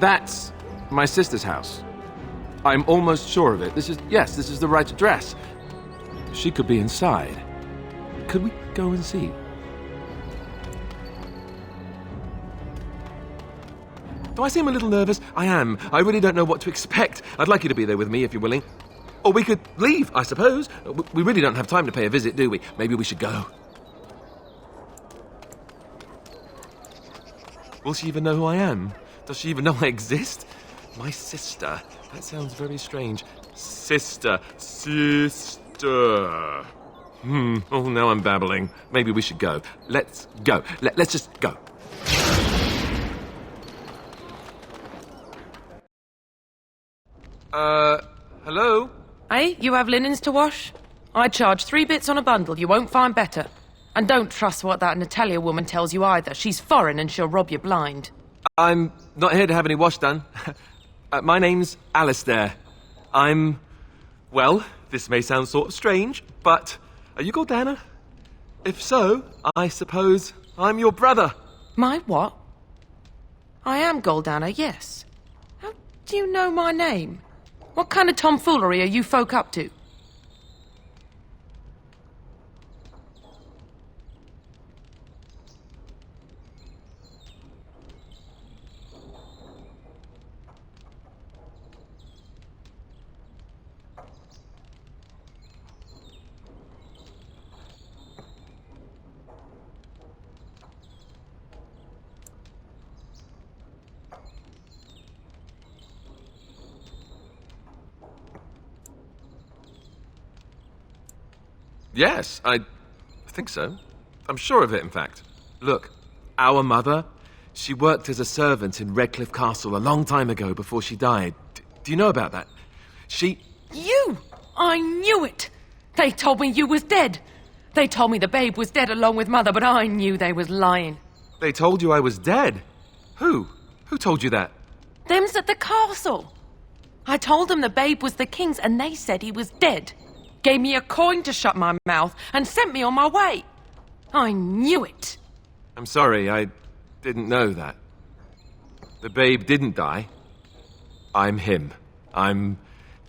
That's my sister's house. I'm almost sure of it. This is the right address. She could be inside. Could we go and see? Do I seem a little nervous? I am. I really don't know what to expect. I'd like you to be there with me if you're willing. Or we could leave, I suppose. We really don't have time to pay a visit, do we? Maybe we should go. Will she even know who I am? Does she even know I exist? My sister. That sounds very strange. Sister. Oh, now I'm babbling. Maybe we should go. Let's go. Let's just go. Hello? Hey, you have linens to wash? I charge 3 bits on a bundle. You won't find better. And don't trust what that Natalia woman tells you either. She's foreign and she'll rob you blind. I'm not here to have any wash done. My name's Alistair. Well, this may sound sort of strange, but are you Gordana? If so, I suppose I'm your brother. My what? I am Goldana, yes. How do you know my name? What kind of tomfoolery are you folk up to? Yes, I think so. I'm sure of it, in fact. Look, our mother, she worked as a servant in Redcliffe Castle a long time ago before she died. Do you know about that? You! I knew it! They told me you was dead. They told me the babe was dead along with mother, but I knew they was lying. They told you I was dead? Who? Who told you that? Them's at the castle. I told them the babe was the king's and they said he was dead. Gave me a coin to shut my mouth and sent me on my way. I knew it. I'm sorry, I didn't know that. The babe didn't die. I'm him. I'm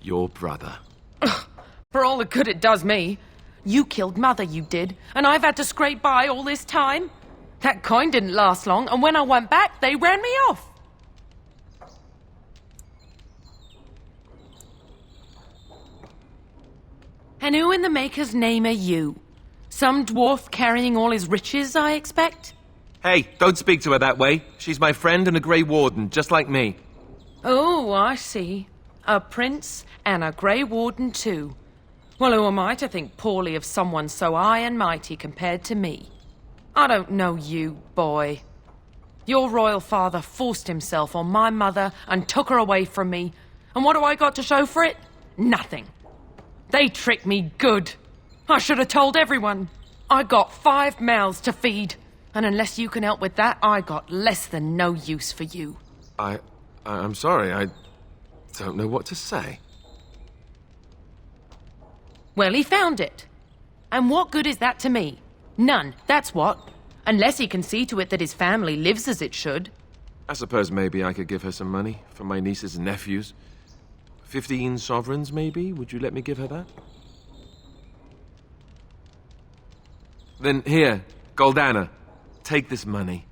your brother. Ugh, for all the good it does me. You killed mother, you did, and I've had to scrape by all this time. That coin didn't last long, and when I went back, they ran me off. And who in the Maker's name are you? Some dwarf carrying all his riches, I expect? Hey, don't speak to her that way. She's my friend and a Grey Warden, just like me. Oh, I see. A prince and a Grey Warden too. Well, who am I to think poorly of someone so high and mighty compared to me? I don't know you, boy. Your royal father forced himself on my mother and took her away from me. And what do I got to show for it? Nothing. They tricked me good. I should have told everyone. I got 5 mouths to feed. And unless you can help with that, I got less than no use for you. I'm sorry, I don't know what to say. Well, he found it. And what good is that to me? None, that's what. Unless he can see to it that his family lives as it should. I suppose maybe I could give her some money for my nieces and nephews. 15 sovereigns, maybe? Would you let me give her that? Then here, Goldana, take this money.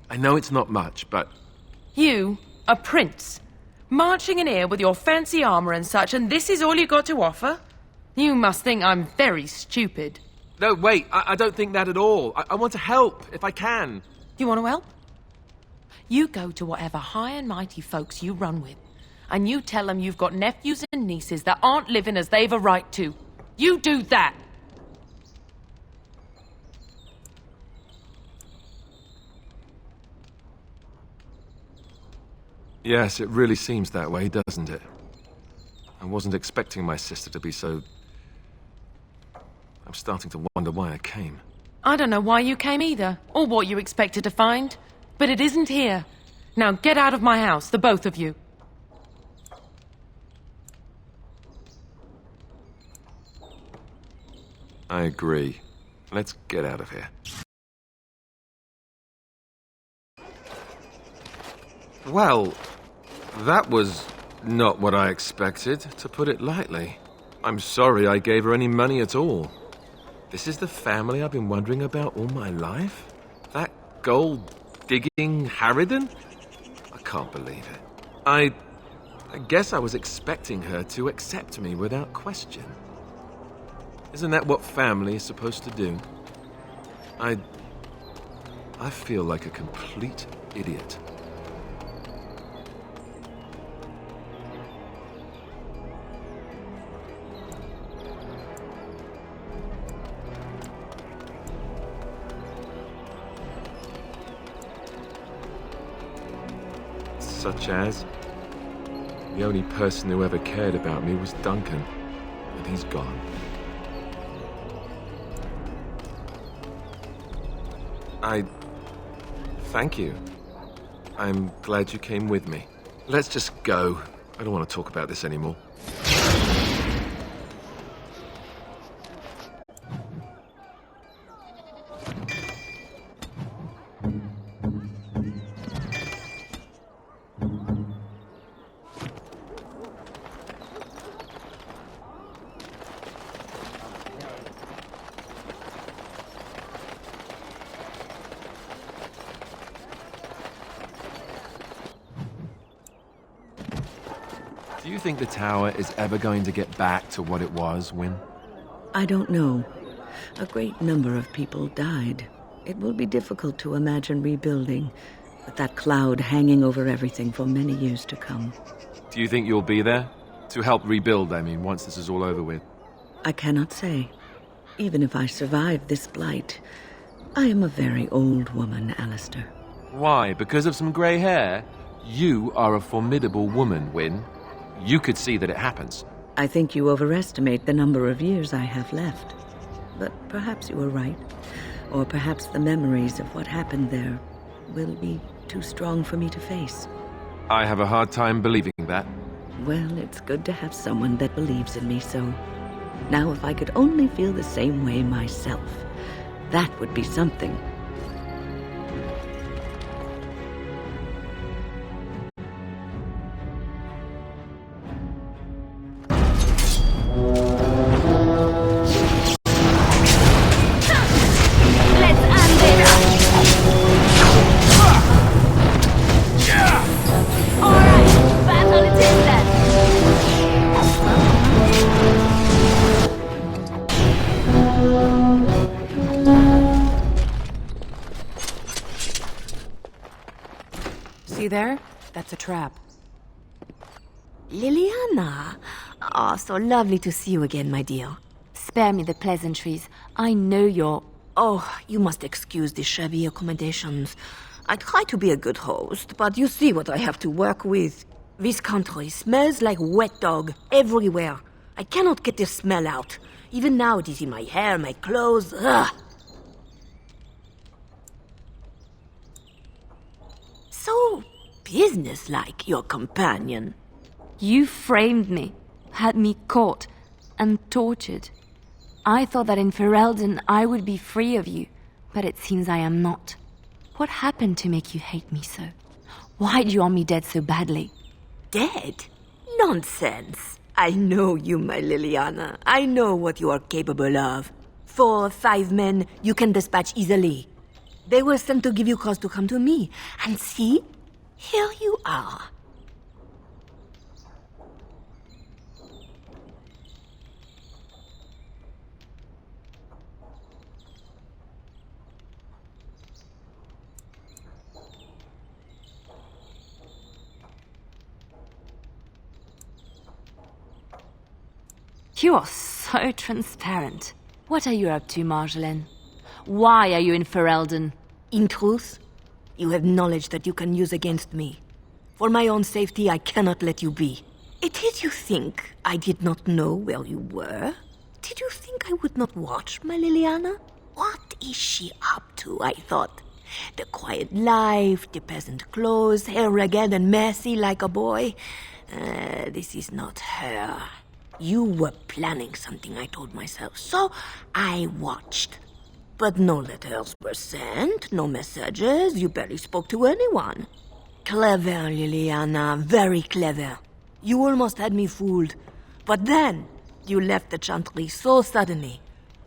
I know it's not much, but... You, a prince, marching in here with your fancy armor and such, and this is all you got to offer? You must think I'm very stupid. No, wait, I don't think that at all. I want to help, if I can. You want to help? You go to whatever high and mighty folks you run with, and you tell them you've got nephews and nieces that aren't living as they've a right to. You do that. Yes, it really seems that way, doesn't it? I wasn't expecting my sister to be so... I'm starting to wonder why I came. I don't know why you came either, or what you expected to find. But it isn't here. Now get out of my house, the both of you. I agree. Let's get out of here. Well, That was not what I expected, to put it lightly. I'm sorry I gave her any money at all. This is the family I've been wondering about all my life? That gold-digging harridan? I can't believe it. I guess I was expecting her to accept me without question. Isn't that what family is supposed to do? I feel like a complete idiot. Such as? The only person who ever cared about me was Duncan, and he's gone. Thank you. I'm glad you came with me. Let's just go. I don't want to talk about this anymore. Do you think the tower is ever going to get back to what it was, Wynne? I don't know. A great number of people died. It will be difficult to imagine rebuilding, with that cloud hanging over everything for many years to come. Do you think you'll be there? To help rebuild, I mean, once this is all over with. I cannot say. Even if I survive this blight, I am a very old woman, Alistair. Why? Because of some grey hair? You are a formidable woman, Wynne. You could see that it happens. I think you overestimate the number of years I have left. But perhaps you are right. Or perhaps the memories of what happened there will be too strong for me to face. I have a hard time believing that. Well, it's good to have someone that believes in me so. Now, if I could only feel the same way myself, that would be something. See there? That's a trap. Liliana! Oh, so lovely to see you again, my dear. Spare me the pleasantries. I know you're... Oh, you must excuse the shabby accommodations. I try to be a good host, but you see what I have to work with. This country smells like wet dog everywhere. I cannot get the smell out. Even now it is in my hair, my clothes. Ugh. So businesslike, your companion. You framed me, had me caught, and tortured. I thought that in Ferelden I would be free of you, but it seems I am not. What happened to make you hate me so? Why do you want me dead so badly? Dead? Nonsense. I know you, my Liliana. I know what you are capable of. 4 or 5 men you can dispatch easily. They were sent to give you cause to come to me. And see, here you are. You are so transparent. What are you up to, Marjolaine? Why are you in Ferelden? In truth, you have knowledge that you can use against me. For my own safety, I cannot let you be. Did you think I did not know where you were? Did you think I would not watch, my Liliana? What is she up to, I thought? The quiet life, the peasant clothes, hair ragged and messy like a boy. This is not her. You were planning something, I told myself, so I watched. But no letters were sent, no messages, you barely spoke to anyone. Clever, Liliana, very clever. You almost had me fooled. But then, you left the Chantry so suddenly.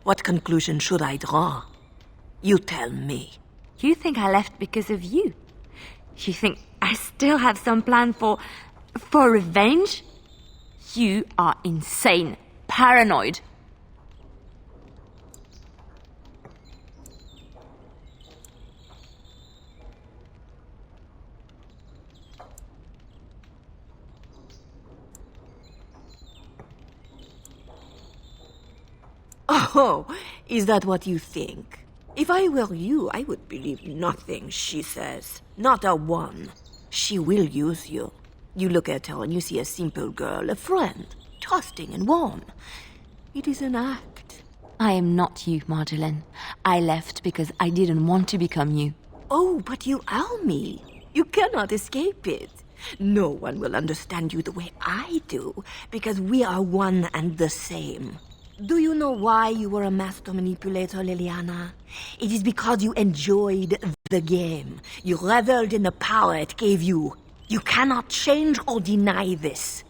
What conclusion should I draw? You tell me. You think I left because of you? You think I still have some plan for revenge? You are insane, paranoid. Oh, is that what you think? If I were you, I would believe nothing she says. Not a one. She will use you. You look at her and you see a simple girl, a friend, trusting and warm. It is an act. I am not you, Marjolaine. I left because I didn't want to become you. Oh, but you are me. You cannot escape it. No one will understand you the way I do, because we are one and the same. Do you know why you were a master manipulator, Liliana? It is because you enjoyed the game. You reveled in the power it gave you. You cannot change or deny this.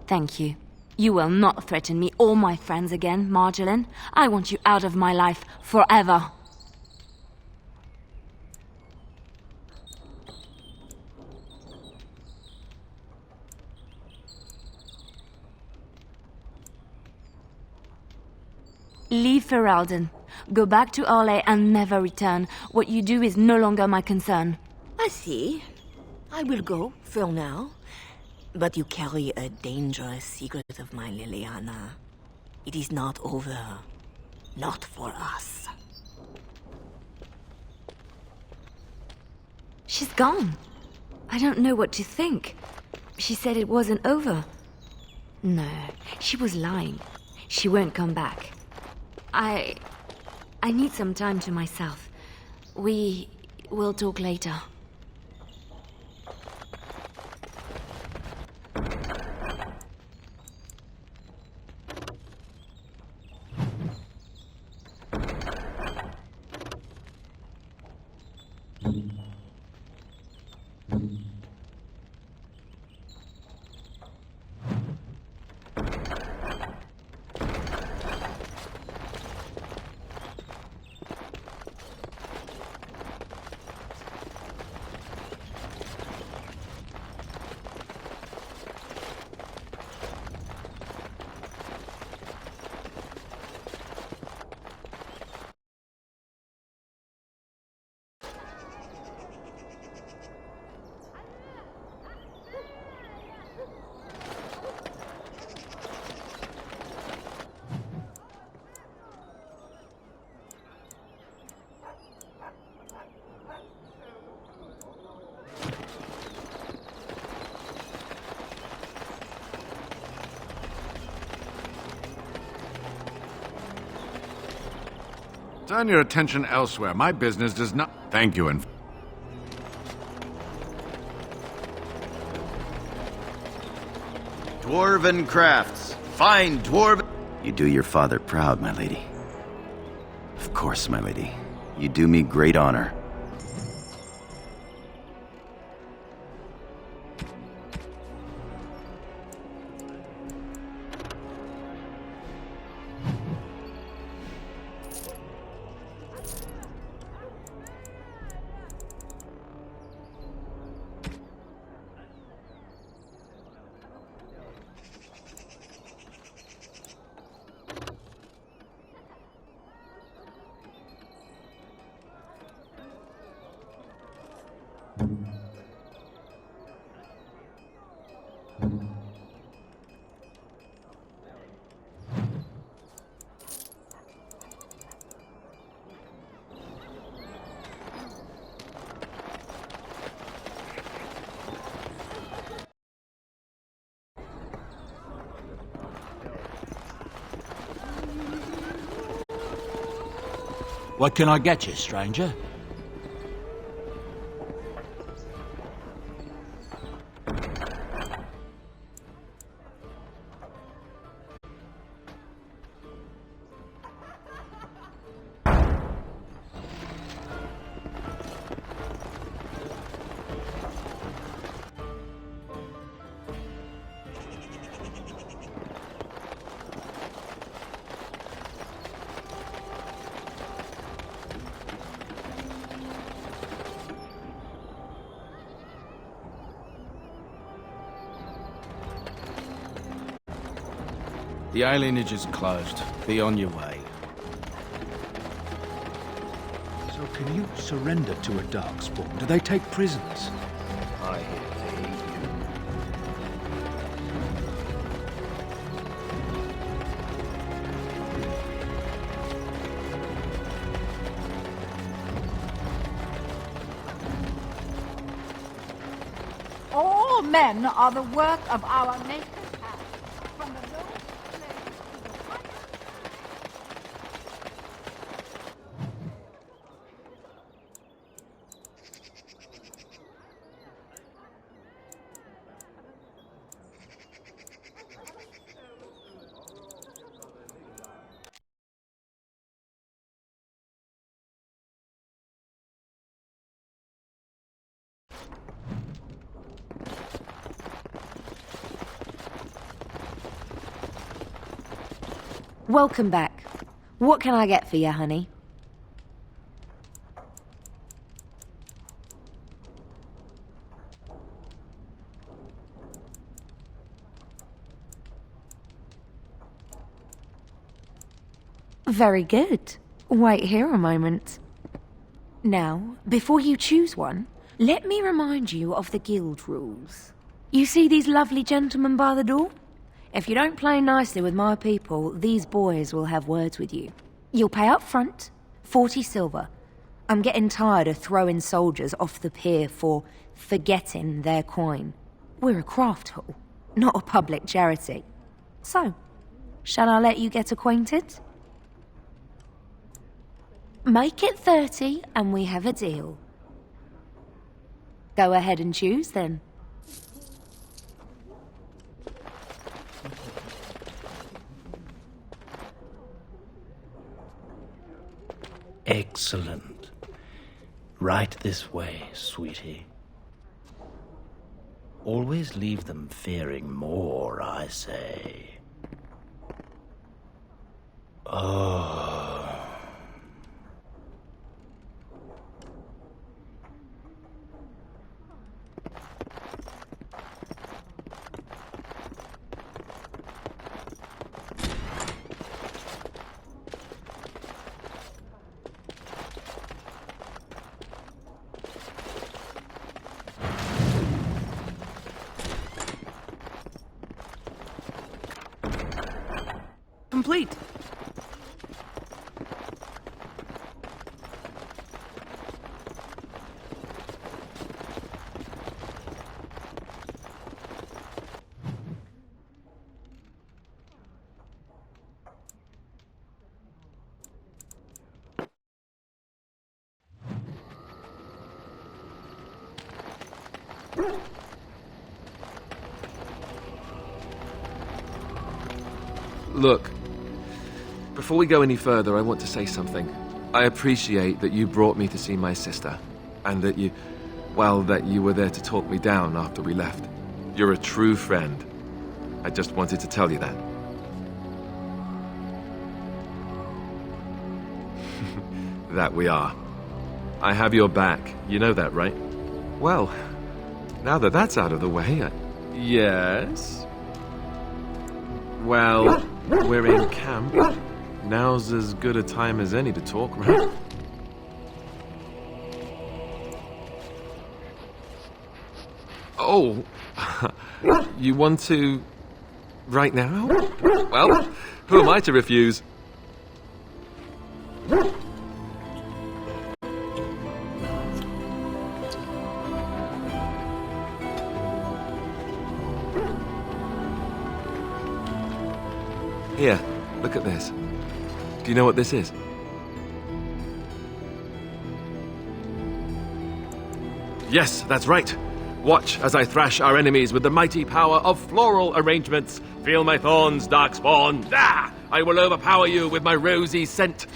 Thank you. You will not threaten me or my friends again, Marjolaine. I want you out of my life forever. Leave Ferelden. Go back to Orlais and never return. What you do is no longer my concern. I see. I will go, for now. But you carry a dangerous secret of mine, Liliana. It is not over. Not for us. She's gone. I don't know what to think. She said it wasn't over. No, she was lying. She won't come back. I need some time to myself. We will talk later. Turn your attention elsewhere. My business does not... Thank you, and... Dwarven crafts. Fine dwarven... You do your father proud, my lady. Of course, my lady. You do me great honor. What can I get you, stranger? The alienage is closed. Be on your way. So can you surrender to a darkspawn? Do they take prisoners? I hear they eat you. All men are the work of our Maker's hand. From the lowest slave to the highest. Welcome back. What can I get for you, honey? Very good. Wait here a moment. Now, before you choose one, let me remind you of the guild rules. You see these lovely gentlemen by the door? If you don't play nicely with my people, these boys will have words with you. You'll pay up front, 40 silver. I'm getting tired of throwing soldiers off the pier for forgetting their coin. We're a craft hall, not a public charity. So, shall I let you get acquainted? Make it 30 and we have a deal. Go ahead and choose then. Excellent. Right this way, sweetie. Always leave them fearing more, I say. Oh. Complete. Look, before we go any further, I want to say something. I appreciate that you brought me to see my sister, and that you were there to talk me down after we left. You're a true friend. I just wanted to tell you that. That we are. I have your back. You know that, right? Well, now that that's out of the way, yes? Well, we're in camp. Now's as good a time as any to talk, right? Oh, you want to... right now? Well, who am I to refuse? Here, look at this. Do you know what this is? Yes, that's right. Watch as I thrash our enemies with the mighty power of floral arrangements. Feel my thorns, darkspawn. Ah! I will overpower you with my rosy scent.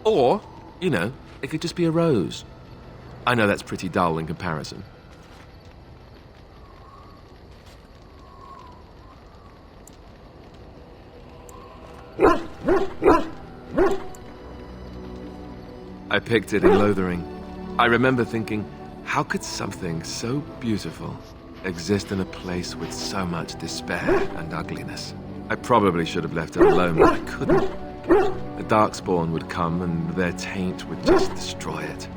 Or, you know, it could just be a rose. I know that's pretty dull in comparison. I picked it in Lothering. I remember thinking, how could something so beautiful exist in a place with so much despair and ugliness? I probably should have left it alone, but I couldn't. The Darkspawn would come and their taint would just destroy it.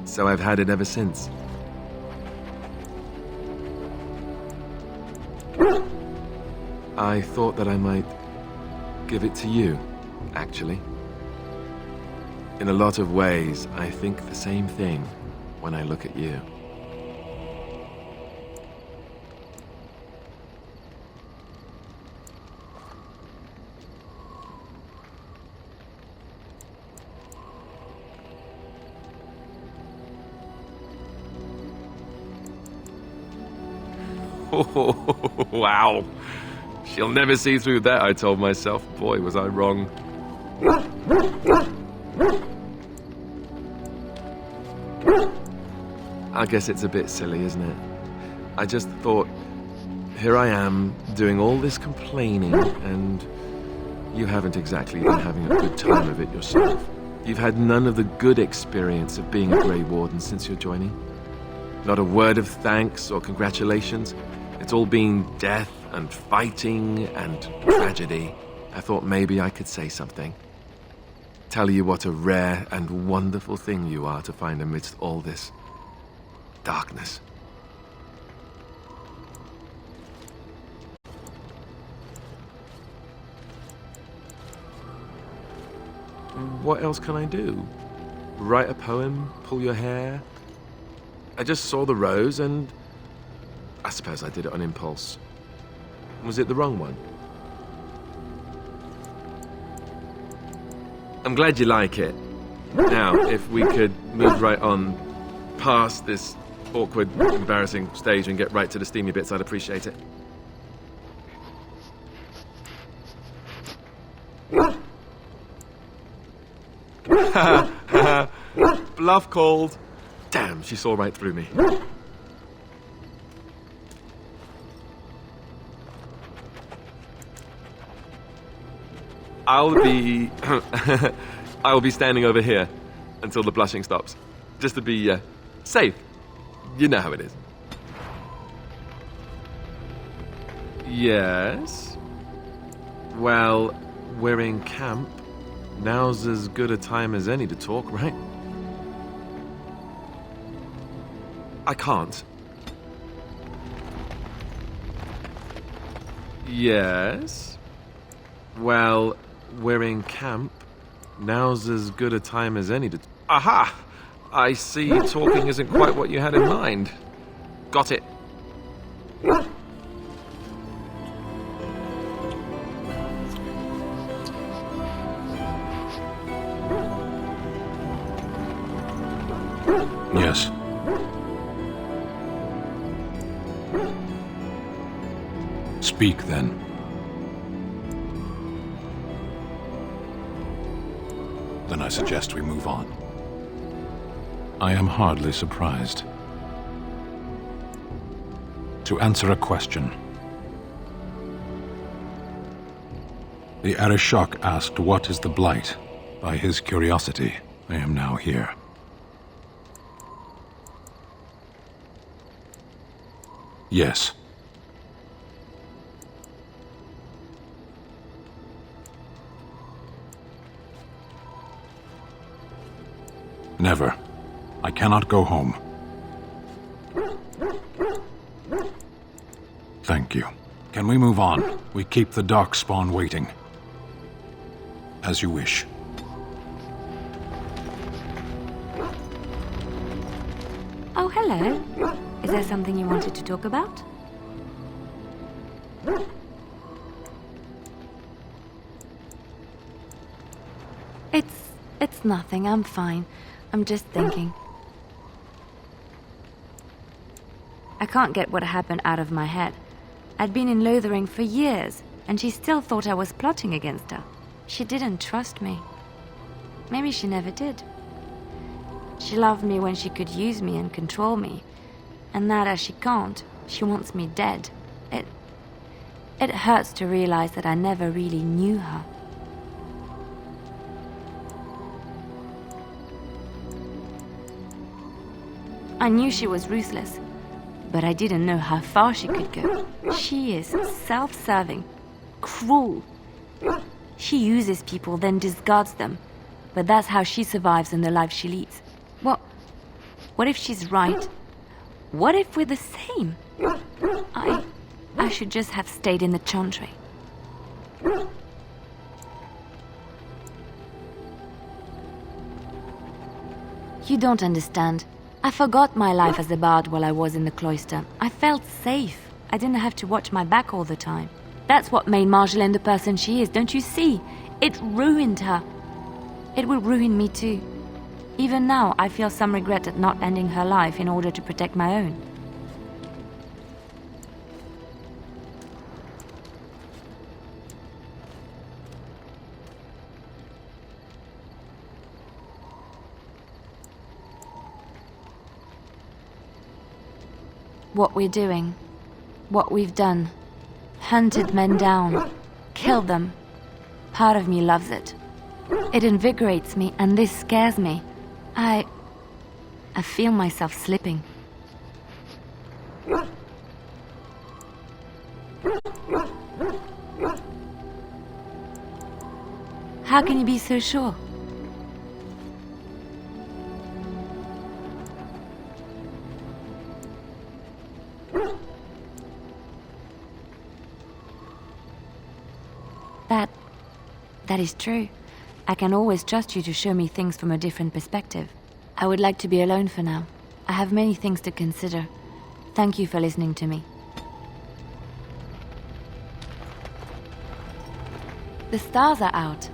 So I've had it ever since. I thought that I might give it to you, actually. In a lot of ways, I think the same thing when I look at you. Oh, wow. She'll never see through that, I told myself. Boy, was I wrong. I guess it's a bit silly, isn't it? I just thought, here I am, doing all this complaining, and you haven't exactly been having a good time of it yourself. You've had none of the good experience of being a Grey Warden since your joining. Not a word of thanks or congratulations. It's all been death and fighting and tragedy. I thought maybe I could say something. Tell you what a rare and wonderful thing you are to find amidst all this darkness. What else can I do? Write a poem? Pull your hair? I just saw the rose and I suppose I did it on impulse. Was it the wrong one? I'm glad you like it. Now, if we could move right on past this awkward, embarrassing stage and get right to the steamy bits, I'd appreciate it. Bluff called. Damn, she saw right through me. I'll be standing over here until the blushing stops, just to be safe. You know how it is. Yes. Well, we're in camp. Now's as good a time as any to talk, right? I can't. Yes. Well, we're in camp. Now's as good a time as any to... Aha! I see talking isn't quite what you had in mind. Got it. Yes. Speak, then. Then I suggest we move on. I am hardly surprised. To answer a question. The Arishok asked what is the Blight. By his curiosity, I am now here. Yes. Never. I cannot go home. Thank you. Can we move on? We keep the Darkspawn waiting. As you wish. Oh, hello. Is there something you wanted to talk about? It's nothing. I'm fine. I'm just thinking. I can't get what happened out of my head. I'd been in Lothering for years, and she still thought I was plotting against her. She didn't trust me. Maybe she never did. She loved me when she could use me and control me. And now that she can't, she wants me dead. It hurts to realize that I never really knew her. I knew she was ruthless, but I didn't know how far she could go. She is self-serving, cruel. She uses people, then discards them. But that's how she survives in the life she leads. What if she's right? What if we're the same? I should just have stayed in the Chantry. You don't understand. I forgot my life as a bard while I was in the cloister. I felt safe. I didn't have to watch my back all the time. That's what made Marjolaine the person she is, don't you see? It ruined her. It will ruin me too. Even now, I feel some regret at not ending her life in order to protect my own. What we're doing, what we've done, hunted men down, killed them. Part of me loves it. It invigorates me, and this scares me. I feel myself slipping. How can you be so sure? That is true. I can always trust you to show me things from a different perspective. I would like to be alone for now. I have many things to consider. Thank you for listening to me. The stars are out.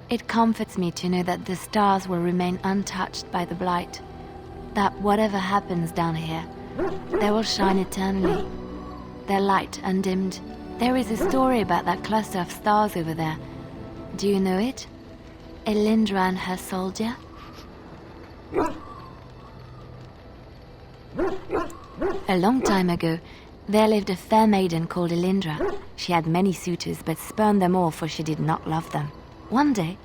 It comforts me to know that the stars will remain untouched by the blight. That whatever happens down here, they will shine eternally, their light undimmed. There is a story about that cluster of stars over there. Do you know it? Elindra and her soldier? A long time ago, there lived a fair maiden called Elindra. She had many suitors, but spurned them all, for she did not love them. One day,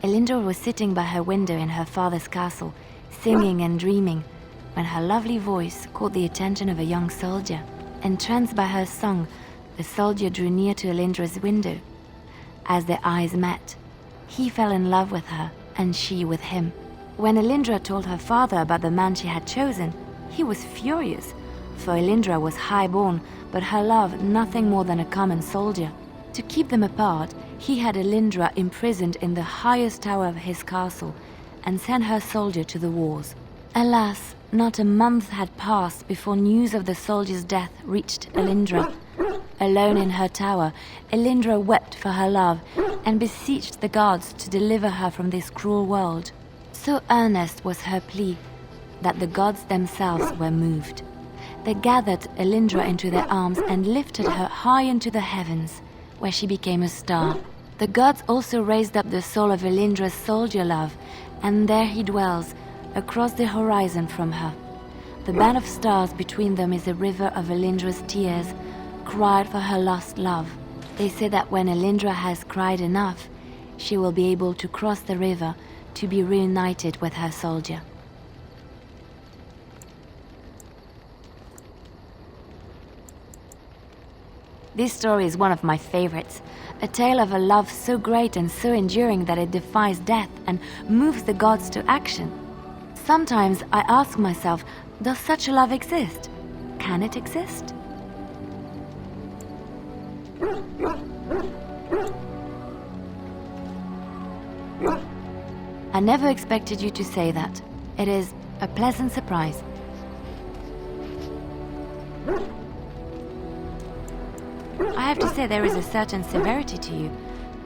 Elindra was sitting by her window in her father's castle, singing and dreaming, when her lovely voice caught the attention of a young soldier. Entranced by her song, the soldier drew near to Elindra's window. As their eyes met, he fell in love with her, and she with him. When Elindra told her father about the man she had chosen, he was furious, for Elindra was high-born, but her love nothing more than a common soldier. To keep them apart, he had Elindra imprisoned in the highest tower of his castle, and sent her soldier to the wars. Alas, not a month had passed before news of the soldier's death reached Elindra. Alone in her tower, Elindra wept for her love and beseeched the gods to deliver her from this cruel world. So earnest was her plea that the gods themselves were moved. They gathered Elindra into their arms and lifted her high into the heavens, where she became a star. The gods also raised up the soul of Elindra's soldier love, and there he dwells, across the horizon from her. The band of stars between them is a river of Elindra's tears, cried for her lost love. They say that when Elindra has cried enough, she will be able to cross the river to be reunited with her soldier. This story is one of my favorites, a tale of a love so great and so enduring that it defies death and moves the gods to action. Sometimes I ask myself, does such a love exist? Can it exist? I never expected you to say that. It is a pleasant surprise. I have to say there is a certain severity to you.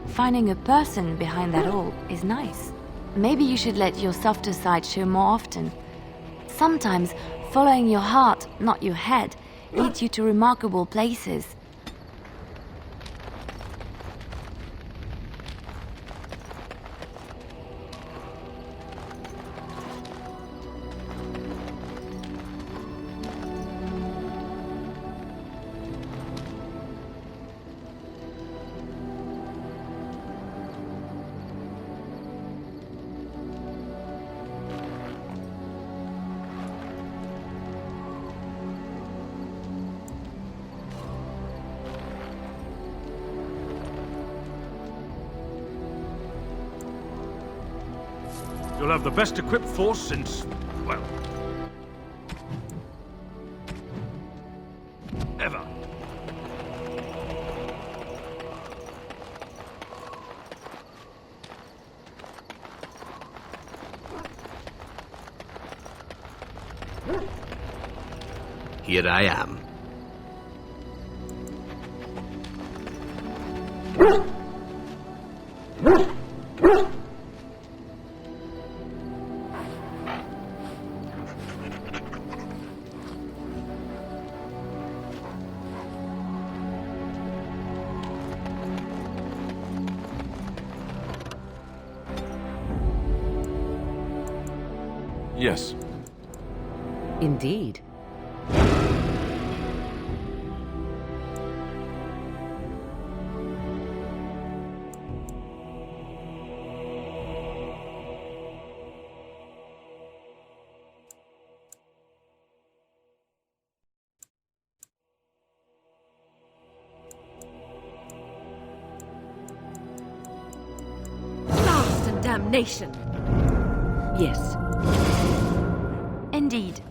Finding a person behind that all is nice. Maybe you should let your softer side show more often. Sometimes following your heart, not your head, leads you to remarkable places. You'll have the best equipped force since, well, ever. Here I am. Yes. Indeed. Blast and damnation! Yes. Indeed.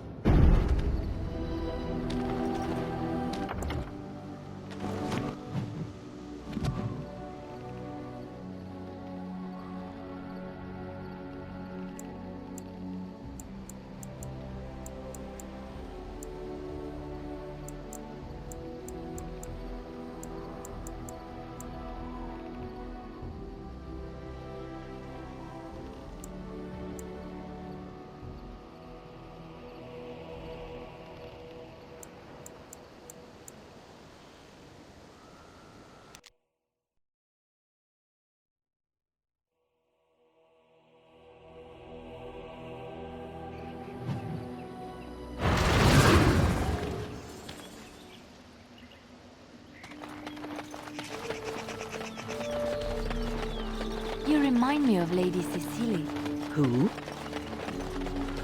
You remind me of Lady Cecily. Who?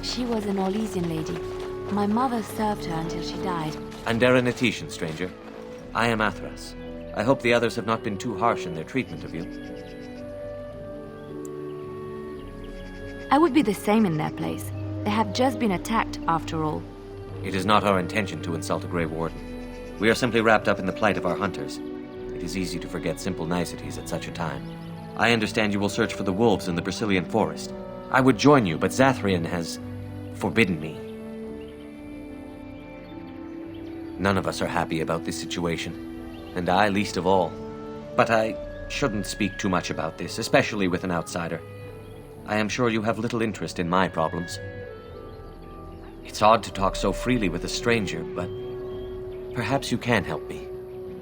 She was an Orlesian lady. My mother served her until she died. I'm Darren Etesian, stranger. I am Athras. I hope the others have not been too harsh in their treatment of you. I would be the same in their place. They have just been attacked, after all. It is not our intention to insult a Grey Warden. We are simply wrapped up in the plight of our hunters. It is easy to forget simple niceties at such a time. I understand you will search for the wolves in the Brazilian forest. I would join you, but Zathrian has forbidden me. None of us are happy about this situation, and I least of all. But I shouldn't speak too much about this, especially with an outsider. I am sure you have little interest in my problems. It's odd to talk so freely with a stranger, but perhaps you can help me.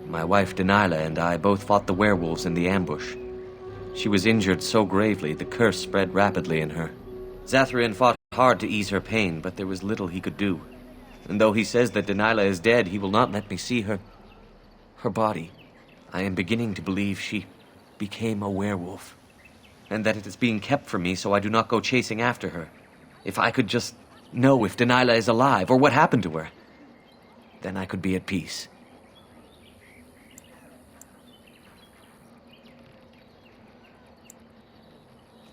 My wife Denilah and I both fought the werewolves in the ambush. She was injured so gravely, the curse spread rapidly in her. Zathrian fought hard to ease her pain, but there was little he could do. And though he says that Denilah is dead, he will not let me see her body. I am beginning to believe she became a werewolf, and that it is being kept from me so I do not go chasing after her. If I could just know if Denilah is alive, or what happened to her, then I could be at peace.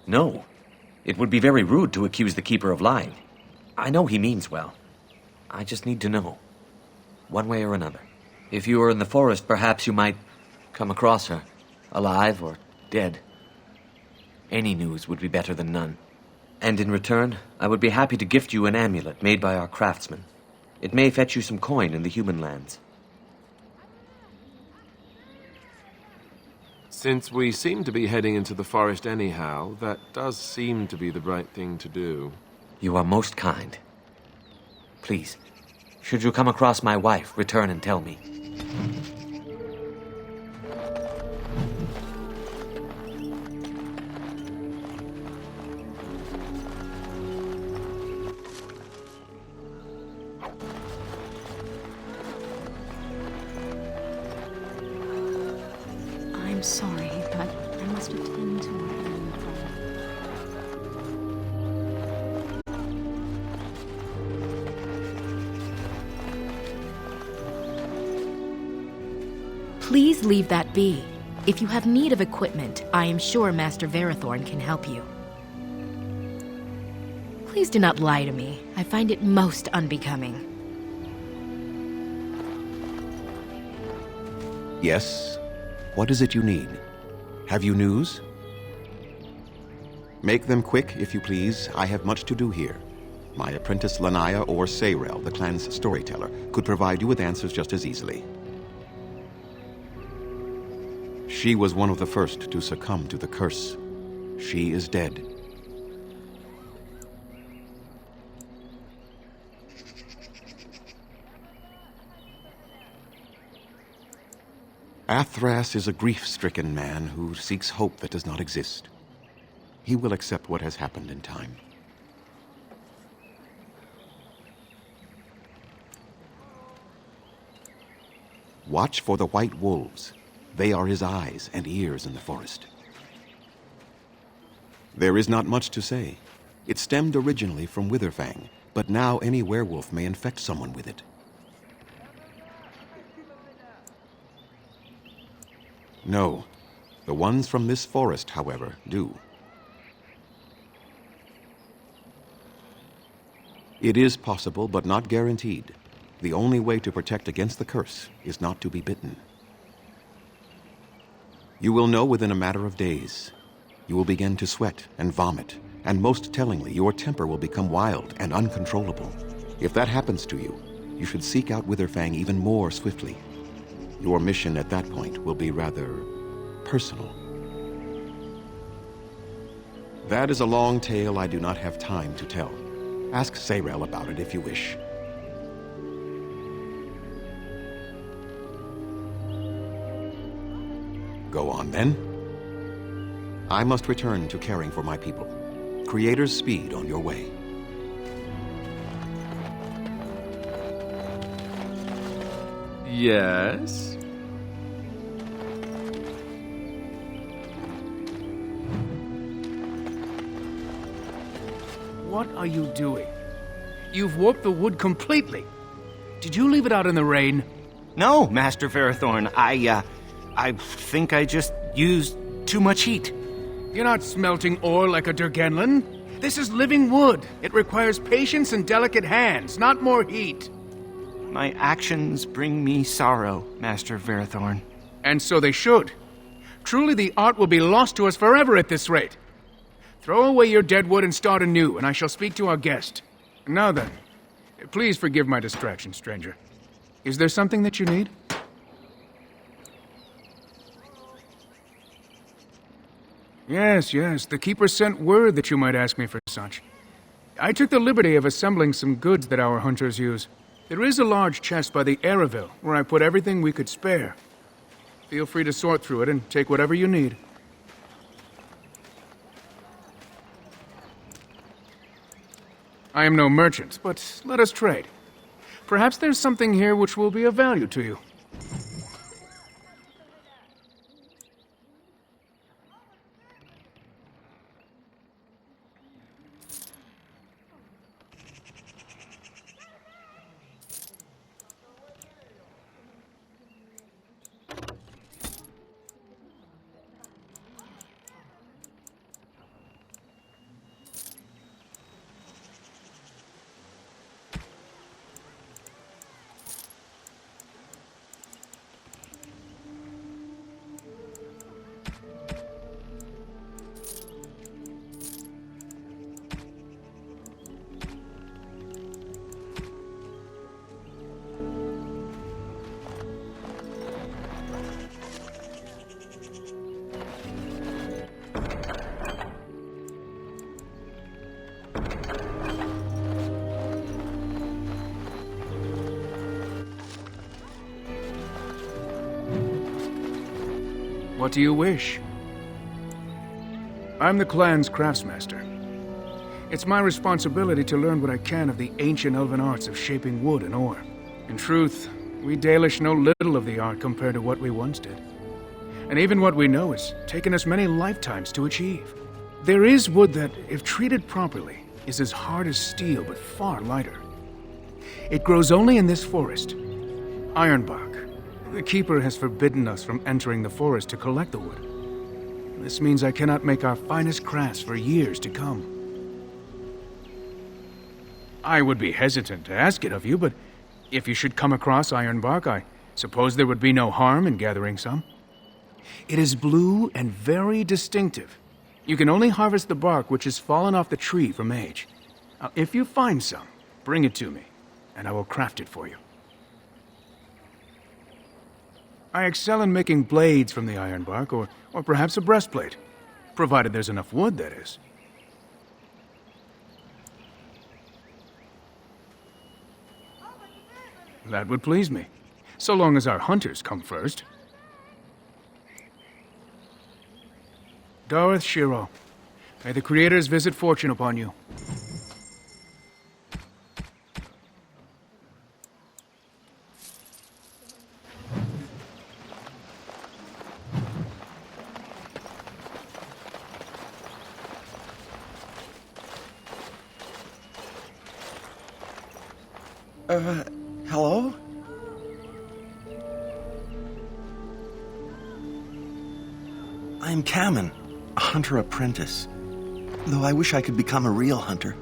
No. It would be very rude to accuse the Keeper of lying. I know he means well. I just need to know. One way or another. If you were in the forest, perhaps you might come across her. Alive or dead. Any news would be better than none. And in return, I would be happy to gift you an amulet made by our craftsmen. It may fetch you some coin in the human lands. Since we seem to be heading into the forest anyhow, that does seem to be the right thing to do. You are most kind. Please, should you come across my wife, return and tell me. I'm sorry, but I must attend to my own problem. Please leave that be. If you have need of equipment, I am sure Master Verathorn can help you. Please do not lie to me. I find it most unbecoming. Yes? What is it you need? Have you news? Make them quick, if you please. I have much to do here. My apprentice Lanaya or Sayrel, the clan's storyteller, could provide you with answers just as easily. She was one of the first to succumb to the curse. She is dead. Athras is a grief-stricken man who seeks hope that does not exist. He will accept what has happened in time. Watch for the white wolves. They are his eyes and ears in the forest. There is not much to say. It stemmed originally from Witherfang, but now any werewolf may infect someone with it. No. The ones from this forest, however, do. It is possible, but not guaranteed. The only way to protect against the curse is not to be bitten. You will know within a matter of days. You will begin to sweat and vomit, and most tellingly, your temper will become wild and uncontrollable. If that happens to you, you should seek out Witherfang even more swiftly. Your mission at that point will be rather personal. That is a long tale I do not have time to tell. Ask Sayrel about it if you wish. Go on, then. I must return to caring for my people. Creator's speed on your way. Yes? What are you doing? You've warped the wood completely. Did you leave it out in the rain? No, Master Ferrothorn. I think I just used too much heat. You're not smelting ore like a Durgenlin. This is living wood. It requires patience and delicate hands, not more heat. My actions bring me sorrow, Master Ferrothorn. And so they should. Truly the art will be lost to us forever at this rate. Throw away your dead wood and start anew, and I shall speak to our guest. Now then, please forgive my distraction, stranger. Is there something that you need? Yes, the Keeper sent word that you might ask me for such. I took the liberty of assembling some goods that our hunters use. There is a large chest by the Araville, where I put everything we could spare. Feel free to sort through it and take whatever you need. I am no merchant, but let us trade. Perhaps there's something here which will be of value to you. What do you wish? I'm the clan's craftsmaster. It's my responsibility to learn what I can of the ancient elven arts of shaping wood and ore. In truth, we Dalish know little of the art compared to what we once did. And even what we know has taken us many lifetimes to achieve. There is wood that, if treated properly, is as hard as steel but far lighter. It grows only in this forest. Ironbark. The Keeper has forbidden us from entering the forest to collect the wood. This means I cannot make our finest crafts for years to come. I would be hesitant to ask it of you, but if you should come across ironbark, I suppose there would be no harm in gathering some. It is blue and very distinctive. You can only harvest the bark which has fallen off the tree from age. Now, if you find some, bring it to me, and I will craft it for you. I excel in making blades from the ironbark, or perhaps a breastplate, provided there's enough wood, that is. That would please me, so long as our hunters come first. Dareth Shiro, may the Creators visit fortune upon you. Hello? I'm Kamen, a hunter apprentice. Though I wish I could become a real hunter.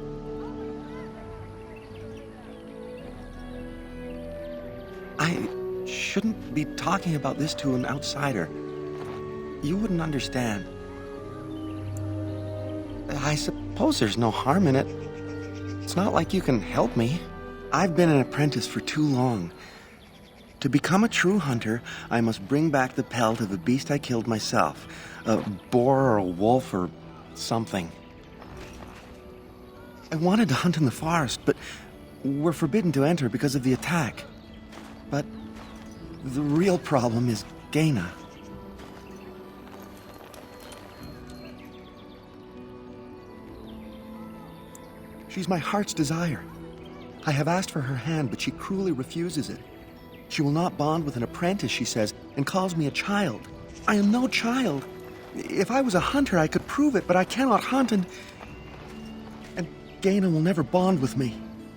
I shouldn't be talking about this to an outsider. You wouldn't understand. I suppose there's no harm in it. It's not like you can help me. I've been an apprentice for too long. To become a true hunter, I must bring back the pelt of a beast I killed myself. A boar or a wolf or something. I wanted to hunt in the forest, but we're forbidden to enter because of the attack. But the real problem is Gaina. She's my heart's desire. I have asked for her hand, but she cruelly refuses it. She will not bond with an apprentice, she says, and calls me a child. I am no child. If I was a hunter, I could prove it, but I cannot hunt, and Gaina will never bond with me.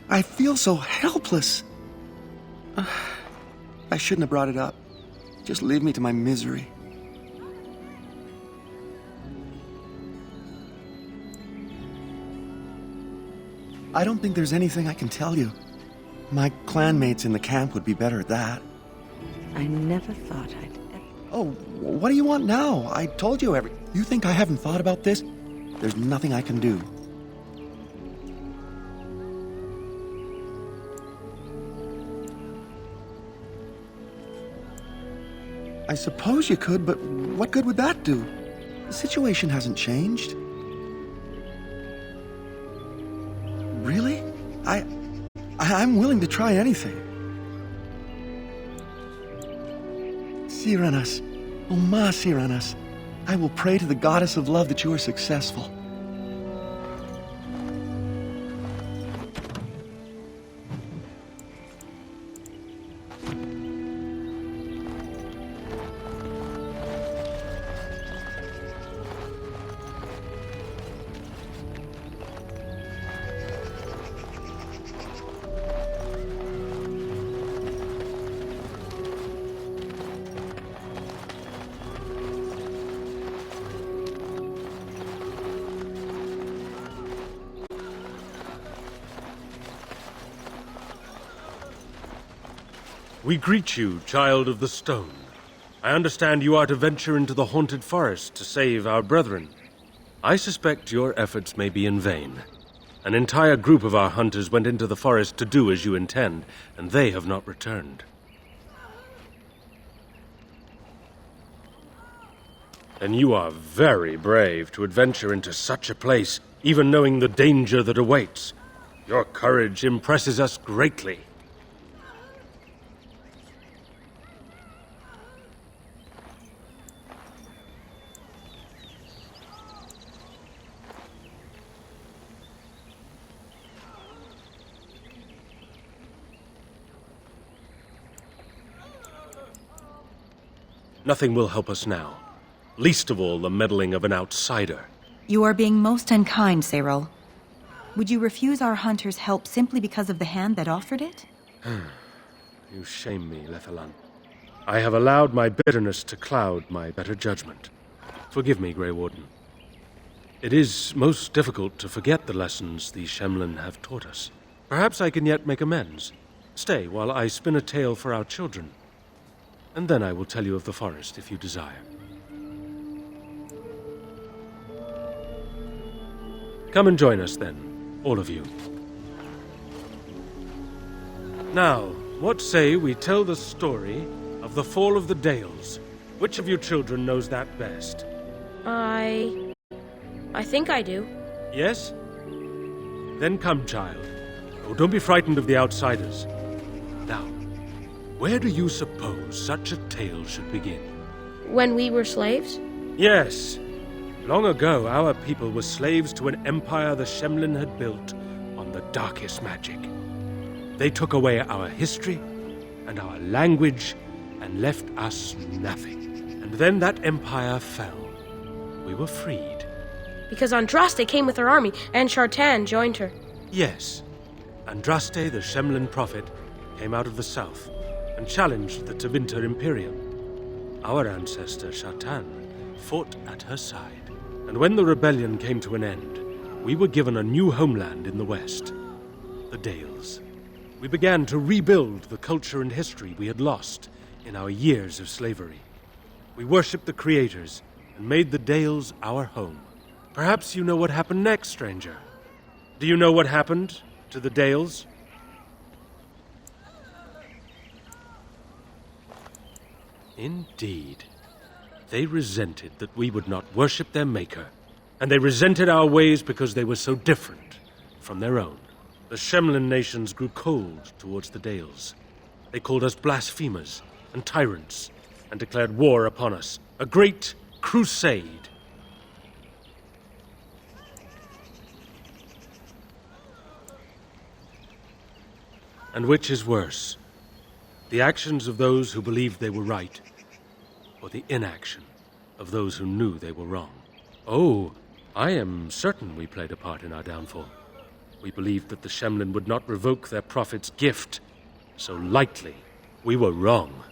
I feel so helpless. I shouldn't have brought it up. Just leave me to my misery. I don't think there's anything I can tell you. My clanmates in the camp would be better at that. I never thought I'd ever... Oh, what do you want now? I told you You think I haven't thought about this? There's nothing I can do. I suppose you could, but what good would that do? The situation hasn't changed. Really? I'm willing to try anything. Cyranas, oh ma Cyranas, I will pray to the goddess of love that you are successful. We greet you, child of the stone. I understand you are to venture into the haunted forest to save our brethren. I suspect your efforts may be in vain. An entire group of our hunters went into the forest to do as you intend, and they have not returned. And you are very brave to adventure into such a place, even knowing the danger that awaits. Your courage impresses us greatly. Nothing will help us now. Least of all, the meddling of an outsider. You are being most unkind, Cyril. Would you refuse our hunters' help simply because of the hand that offered it? You shame me, Lethalan. I have allowed my bitterness to cloud my better judgment. Forgive me, Grey Warden. It is most difficult to forget the lessons the Shemlin have taught us. Perhaps I can yet make amends. Stay while I spin a tale for our children. And then I will tell you of the forest if you desire. Come and join us then, all of you. Now, what say we tell the story of the fall of the Dales? Which of you children knows that best? I think I do. Yes? Then come, child. Oh, don't be frightened of the outsiders. Now, where do you suppose such a tale should begin? When we were slaves? Yes. Long ago, our people were slaves to an empire the Shemlin had built on the darkest magic. They took away our history and our language and left us nothing. And then that empire fell. We were freed. Because Andraste came with her army, and Shartan joined her. Yes. Andraste, the Shemlin prophet, came out of the south and challenged the Tevinter Imperium. Our ancestor, Shartan, fought at her side. And when the rebellion came to an end, we were given a new homeland in the west, the Dales. We began to rebuild the culture and history we had lost in our years of slavery. We worshipped the creators and made the Dales our home. Perhaps you know what happened next, stranger. Do you know what happened to the Dales? Indeed. They resented that we would not worship their maker, and they resented our ways because they were so different from their own. The Shemlin nations grew cold towards the Dales. They called us blasphemers and tyrants, and declared war upon us, a great crusade. And which is worse, the actions of those who believed they were right, or the inaction of those who knew they were wrong? Oh, I am certain we played a part in our downfall. We believed that the Shemlin would not revoke their prophet's gift so lightly. We were wrong.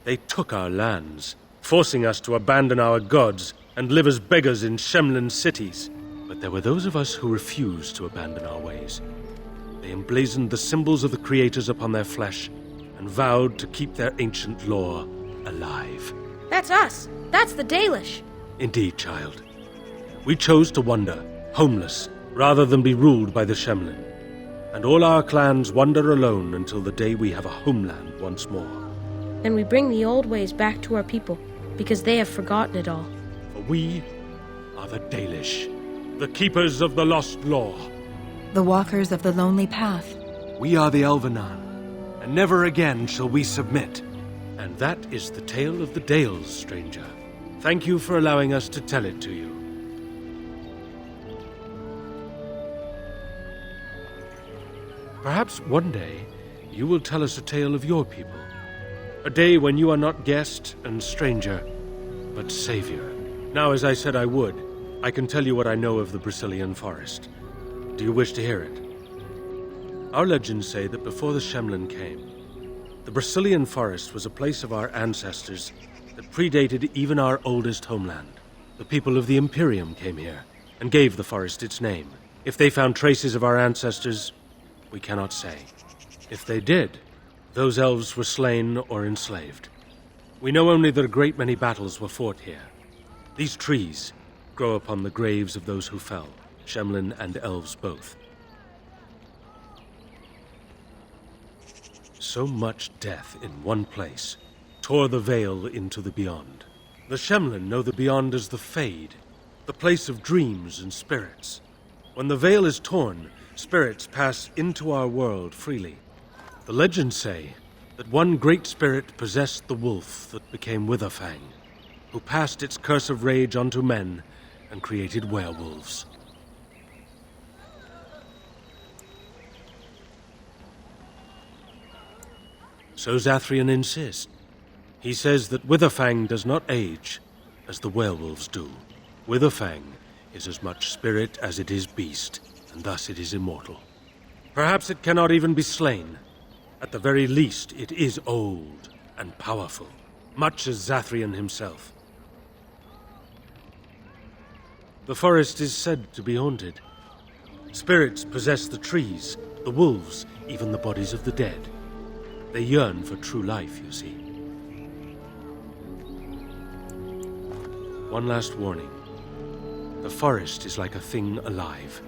They took our lands, forcing us to abandon our gods and live as beggars in Shemlin cities. But there were those of us who refused to abandon our ways. They emblazoned the symbols of the creators upon their flesh and vowed to keep their ancient lore alive. That's us. That's the Dalish. Indeed, child. We chose to wander, homeless, rather than be ruled by the Shemlin. And all our clans wander alone until the day we have a homeland once more. Then we bring the old ways back to our people, because they have forgotten it all. For we are the Dalish, the keepers of the lost law. The walkers of the lonely path. We are the Elvenan, and never again shall we submit. And that is the tale of the Dales, stranger. Thank you for allowing us to tell it to you. Perhaps one day you will tell us a tale of your people. A day when you are not guest and stranger, but savior. Now, as I said I would, I can tell you what I know of the Brazilian forest. Do you wish to hear it? Our legends say that before the Shemlin came, the Brazilian forest was a place of our ancestors that predated even our oldest homeland. The people of the Imperium came here and gave the forest its name. If they found traces of our ancestors, we cannot say. If they did, those elves were slain or enslaved. We know only that a great many battles were fought here. These trees grow upon the graves of those who fell, Shemlin and elves both. So much death in one place tore the veil into the beyond. The Shemlin know the beyond as the Fade, the place of dreams and spirits. When the veil is torn, spirits pass into our world freely. The legends say that one great spirit possessed the wolf that became Witherfang, who passed its curse of rage onto men and created werewolves. So Zathrian insists. He says that Witherfang does not age as the werewolves do. Witherfang is as much spirit as it is beast, and thus it is immortal. Perhaps it cannot even be slain. At the very least, it is old and powerful, much as Zathrian himself. The forest is said to be haunted. Spirits possess the trees The wolves, even the bodies of the dead. They yearn for true life, you see. One last warning. The forest is like a thing alive.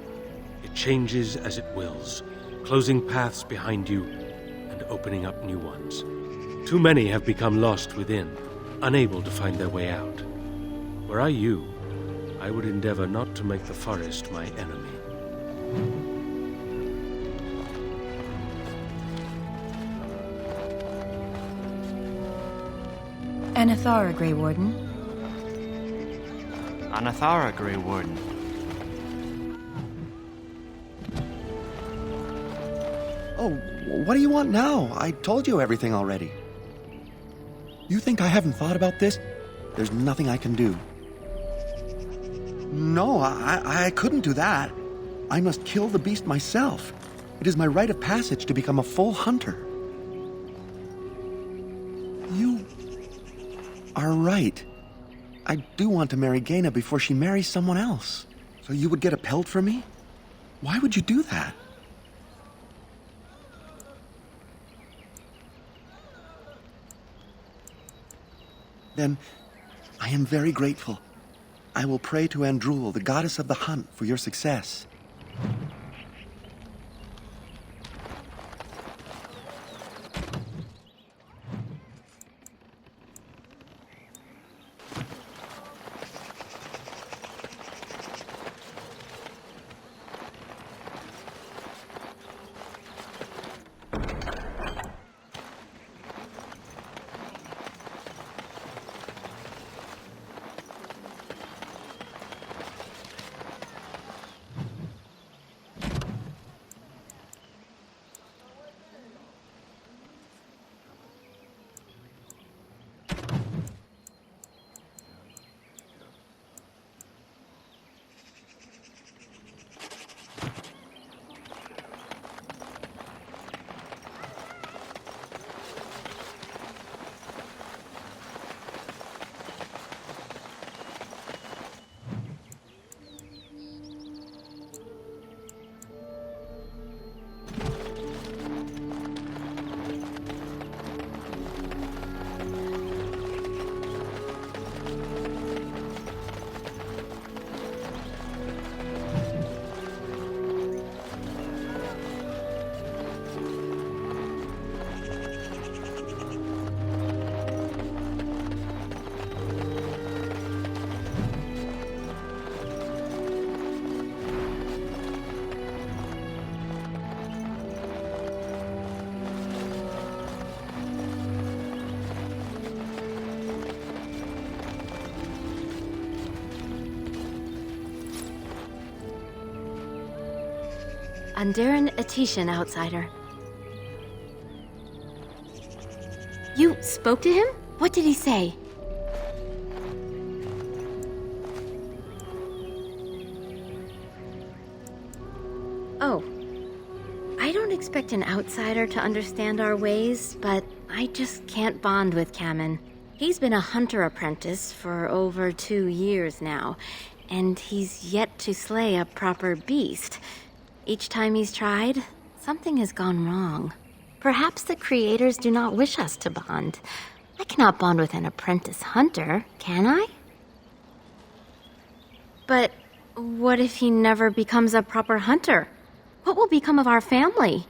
It changes as it wills, closing paths behind you and opening up new ones. Too many have become lost within, unable to find their way out. Were I you, I would endeavor not to make the forest my enemy. Anathara, Grey Warden. Anathara, Grey Warden. Oh, what do you want now? I told you everything already. You think I haven't thought about this? There's nothing I can do. No, I couldn't do that. I must kill the beast myself. It is my rite of passage to become a full hunter. You are right. I do want to marry Gaina before she marries someone else. So you would get a pelt for me? Why would you do that? Then, I am very grateful. I will pray to Andrul, the goddess of the hunt, for your success. Andaran Atishan, outsider. You spoke to him? What did he say? Oh. I don't expect an outsider to understand our ways, but I just can't bond with Kamen. He's been a hunter apprentice for over 2 years now, and he's yet to slay a proper beast. Each time he's tried, something has gone wrong. Perhaps the creators do not wish us to bond. I cannot bond with an apprentice hunter, can I? But what if he never becomes a proper hunter? What will become of our family?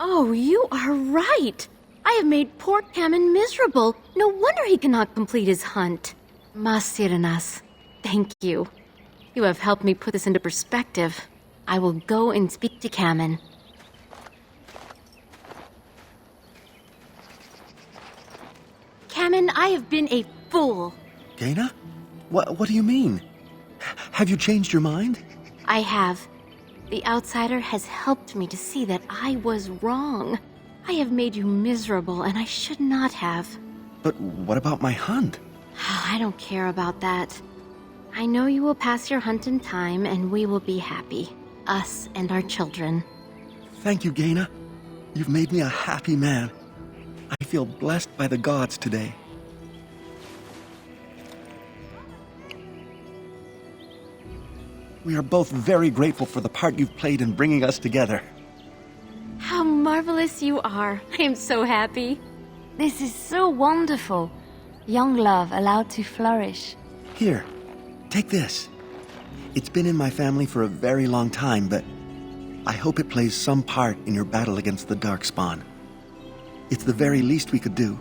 Oh, you are right. I have made poor Kamen miserable. No wonder he cannot complete his hunt. Masiranas, thank you. You have helped me put this into perspective. I will go and speak to Kamen. Kamen, I have been a fool. Gaina? What do you mean? Have you changed your mind? I have. The outsider has helped me to see that I was wrong. I have made you miserable, and I should not have. But what about my hunt? I don't care about that. I know you will pass your hunt in time, and we will be happy. Us and our children. Thank you, Gaina. You've made me a happy man. I feel blessed by the gods today. We are both very grateful for the part you've played in bringing us together. How marvelous you are. I am so happy. This is so wonderful. Young love allowed to flourish. Here, take this. It's been in my family for a very long time, but I hope it plays some part in your battle against the Darkspawn. It's the very least we could do.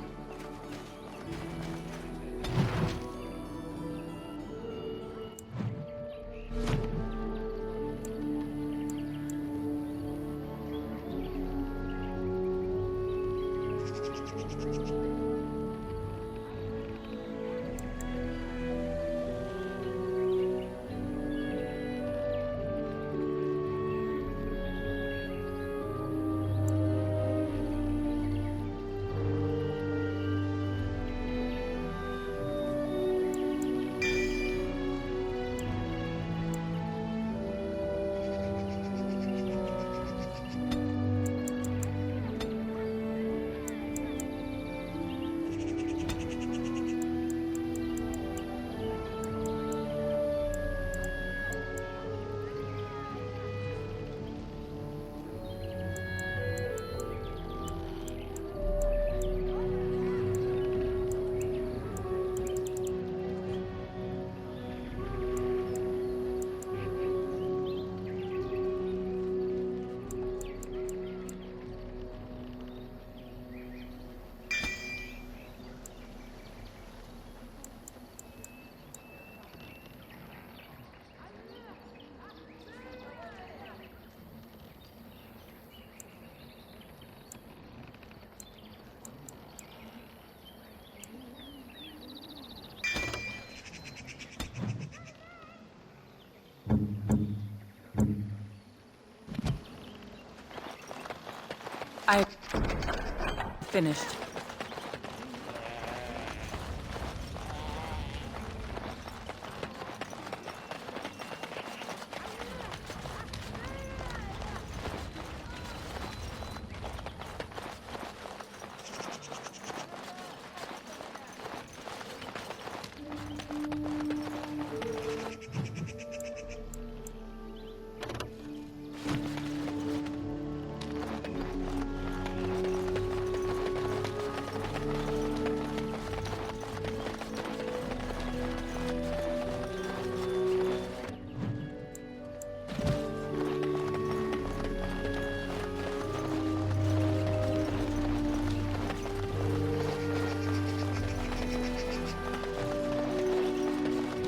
I finished.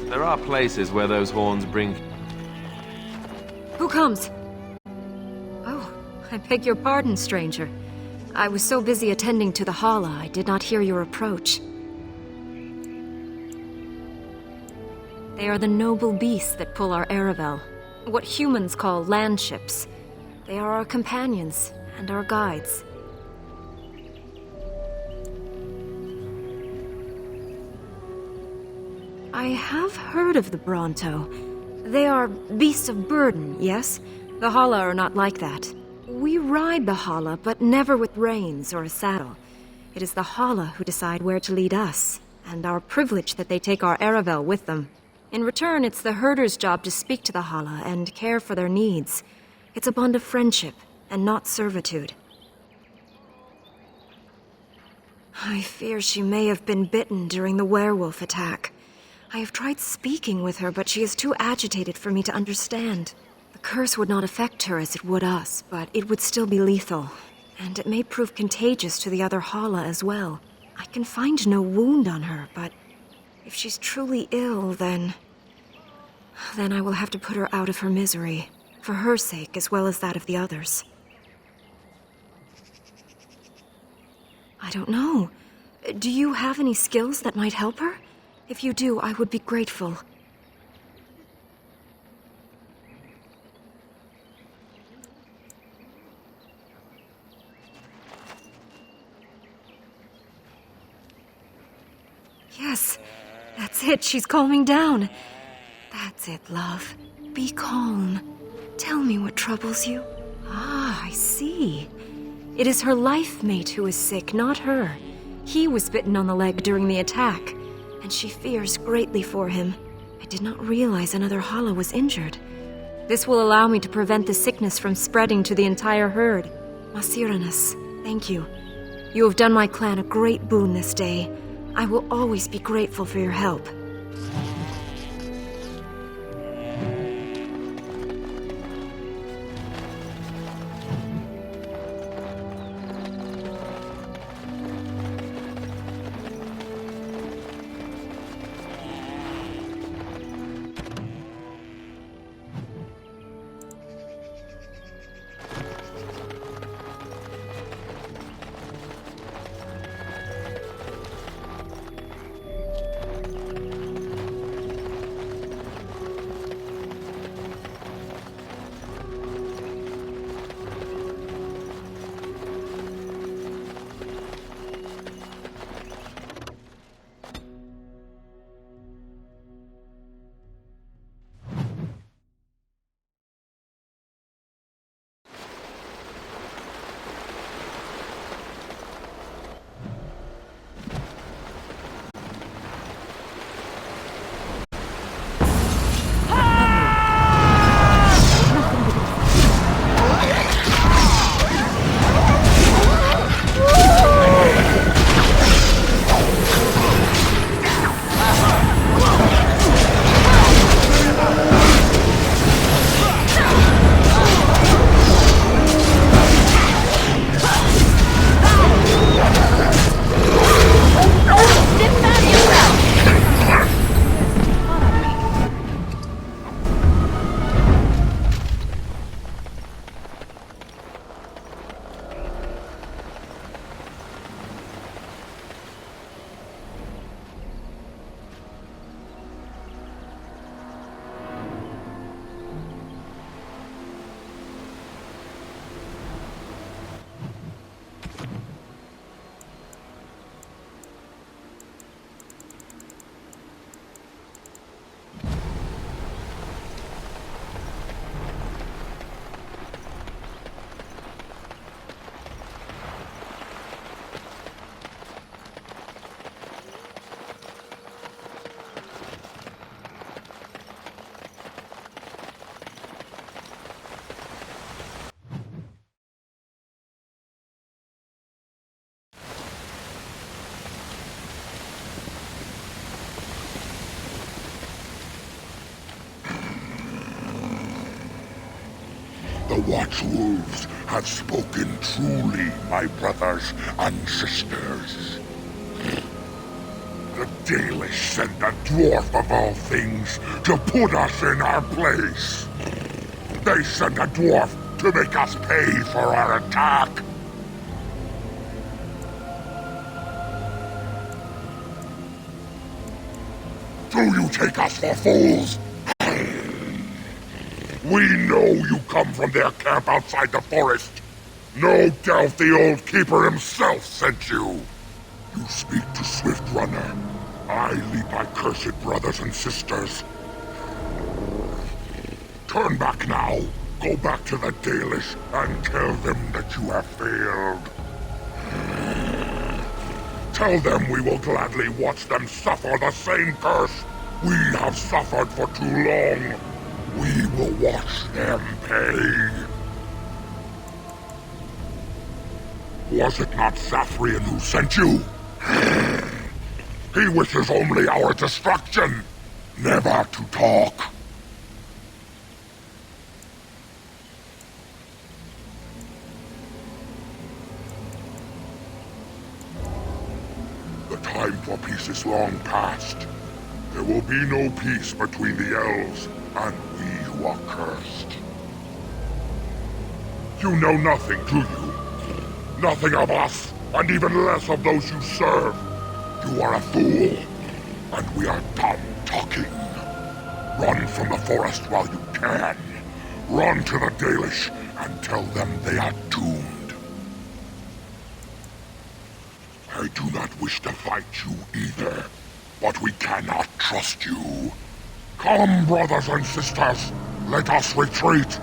There are places where those horns bring... Who comes? Oh, I beg your pardon, stranger. I was so busy attending to the Hala, I did not hear your approach. They are the noble beasts that pull our Aravel, what humans call landships. They are our companions and our guides. I have heard of the Bronto. They are beasts of burden, yes? The Hala are not like that. We ride the Hala, but never with reins or a saddle. It is the Hala who decide where to lead us, and our privilege that they take our Aravel with them. In return, it's the herder's job to speak to the Hala and care for their needs. It's a bond of friendship, and not servitude. I fear she may have been bitten during the werewolf attack. I have tried speaking with her, but she is too agitated for me to understand. The curse would not affect her as it would us, but it would still be lethal. And it may prove contagious to the other Hala as well. I can find no wound on her, but if she's truly ill, then I will have to put her out of her misery, for her sake as well as that of the others. I don't know. Do you have any skills that might help her? If you do, I would be grateful. Yes, that's it. She's calming down. That's it, love. Be calm. Tell me what troubles you. Ah, I see. It is her life mate who is sick, not her. He was bitten on the leg during the attack, and she fears greatly for him. I did not realize another Hala was injured. This will allow me to prevent the sickness from spreading to the entire herd. Masiranus, thank you. You have done my clan a great boon this day. I will always be grateful for your help. The Watchwolves have spoken truly, my brothers and sisters. The Dalish sent the dwarf of all things to put us in our place. They sent a dwarf to make us pay for our attack. Do you take us for fools? We know you come from their camp outside the forest. No doubt the old keeper himself sent you. You speak to Swift Runner. I lead my cursed brothers and sisters. Turn back now. Go back to the Dalish and tell them that you have failed. Tell them we will gladly watch them suffer the same curse we have suffered for too long. We will watch them pay. Was it not Sathrian who sent you? He wishes only our destruction, never to talk. The time for peace is long past. There will be no peace between the elves and we who are cursed. You know nothing, do you? Nothing of us, and even less of those you serve. You are a fool, and we are done talking. Run from the forest while you can. Run to the Dalish and tell them they are doomed. I do not wish to fight you either, but we cannot trust you. Come, brothers and sisters, let us retreat.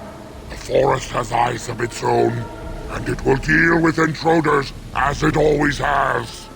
The forest has eyes of its own, and it will deal with intruders as it always has.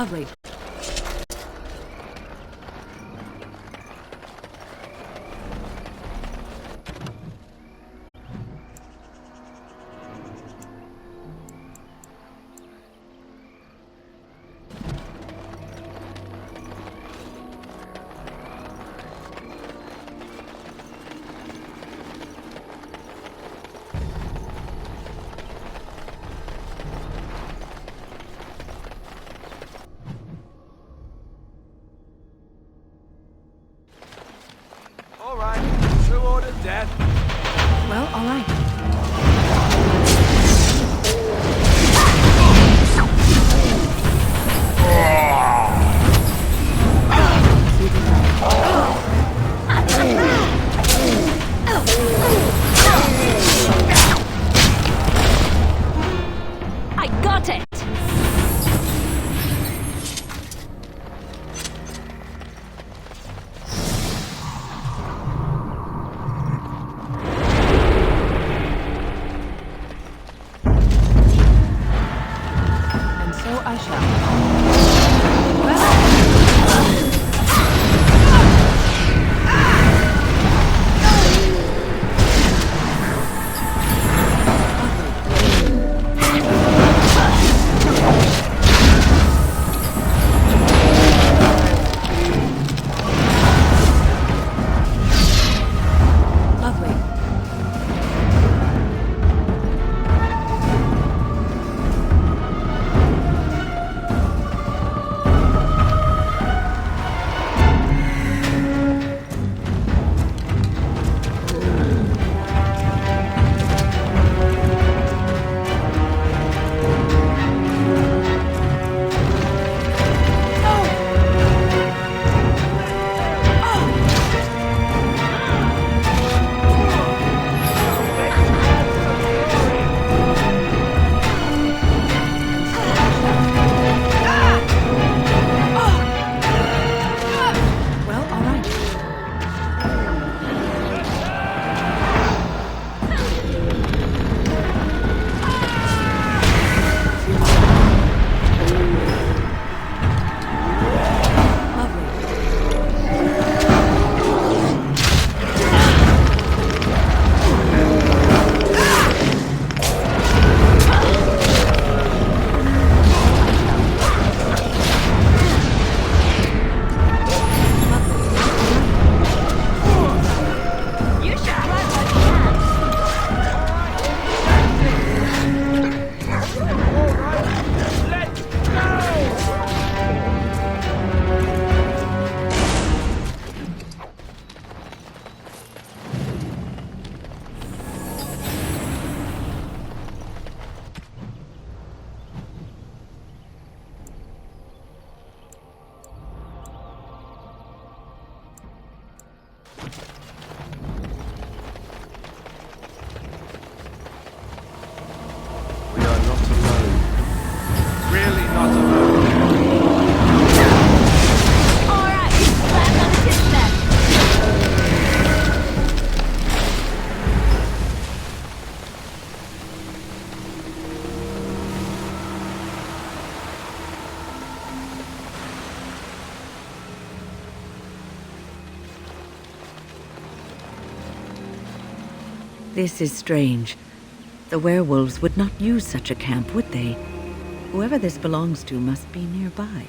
Lovely. All right, true order death. Well, all right. I got it! And so I shall. Lovely. Well, all right. You should run like that. We are not alone. Really not alone. Alright, back on the tip then. This is strange. The werewolves would not use such a camp, would they? Whoever this belongs to must be nearby.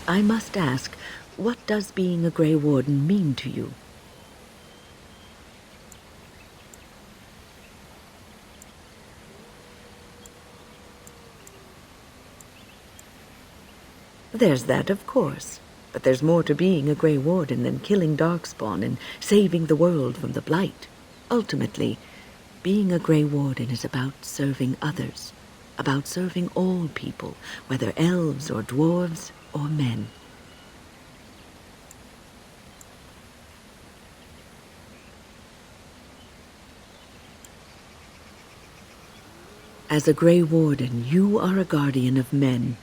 I must ask, what does being a Grey Warden mean to you? There's that, of course. But there's more to being a Grey Warden than killing Darkspawn and saving the world from the Blight. Ultimately, being a Grey Warden is about serving others, about serving all people, whether elves or dwarves or men. As a Grey Warden, you are a guardian of men.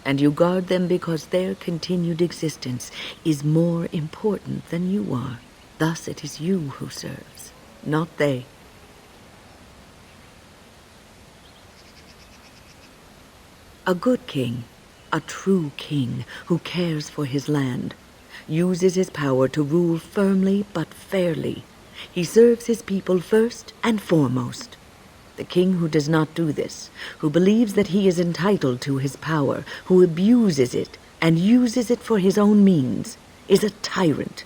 and you guard them because their continued existence is more important than you are. Thus it is you who serves, not they. A good king, a true king who cares for his land, uses his power to rule firmly but fairly. He serves his people first and foremost. The king who does not do this, who believes that he is entitled to his power, who abuses it and uses it for his own means, is a tyrant.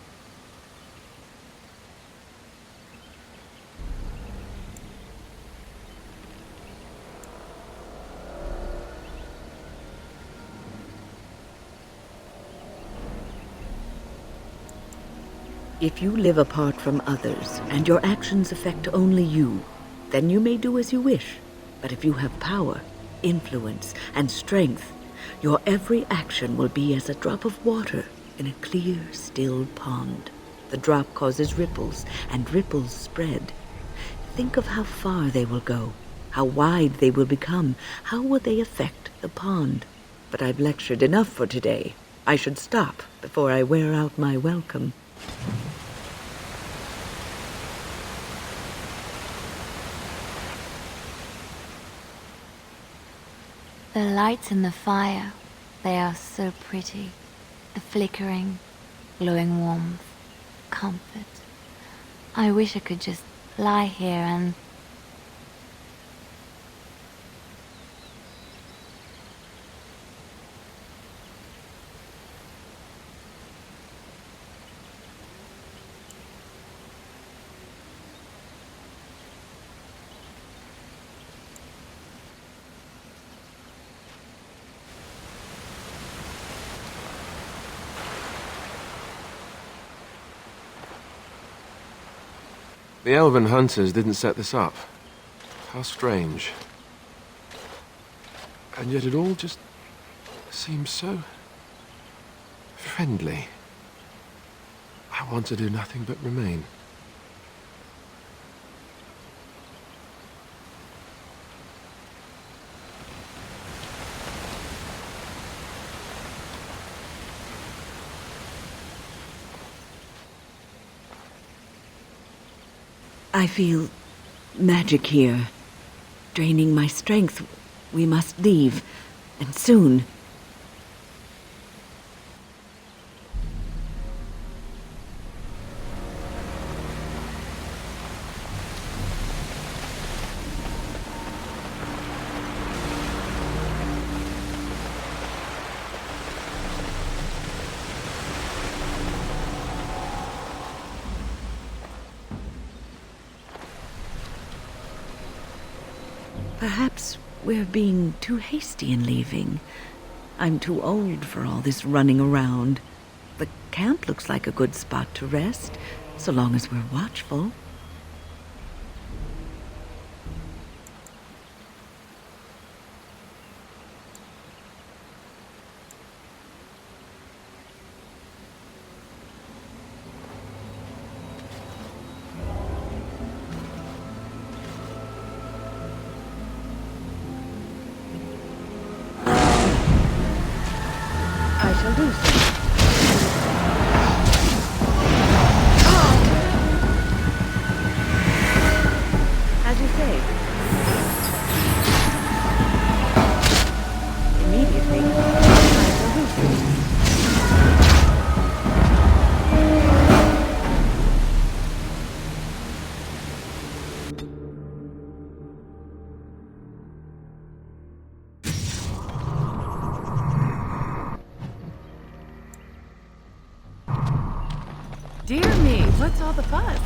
If you live apart from others, and your actions affect only you, then you may do as you wish. But if you have power, influence, and strength, your every action will be as a drop of water in a clear, still pond. The drop causes ripples, and ripples spread. Think of how far they will go, how wide they will become, how will they affect the pond. But I've lectured enough for today. I should stop before I wear out my welcome. The lights in the fire, they are so pretty. The flickering, glowing warmth, comfort. I wish I could just lie here and... The elven hunters didn't set this up. How strange. And yet it all just seems so friendly. I want to do nothing but remain. I feel magic here, draining my strength. We must leave, and soon. Perhaps we're being too hasty in leaving. I'm too old for all this running around. The camp looks like a good spot to rest, so long as we're watchful. I shall do so. As you say. Immediately, I shall do so. Dear me, what's all the fuss?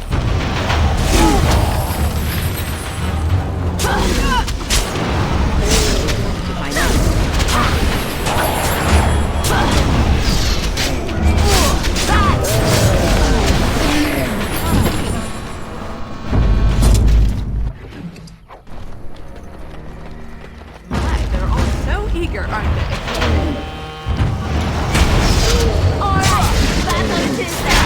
My, they're all so eager, aren't they? Alright, back on Tuesday.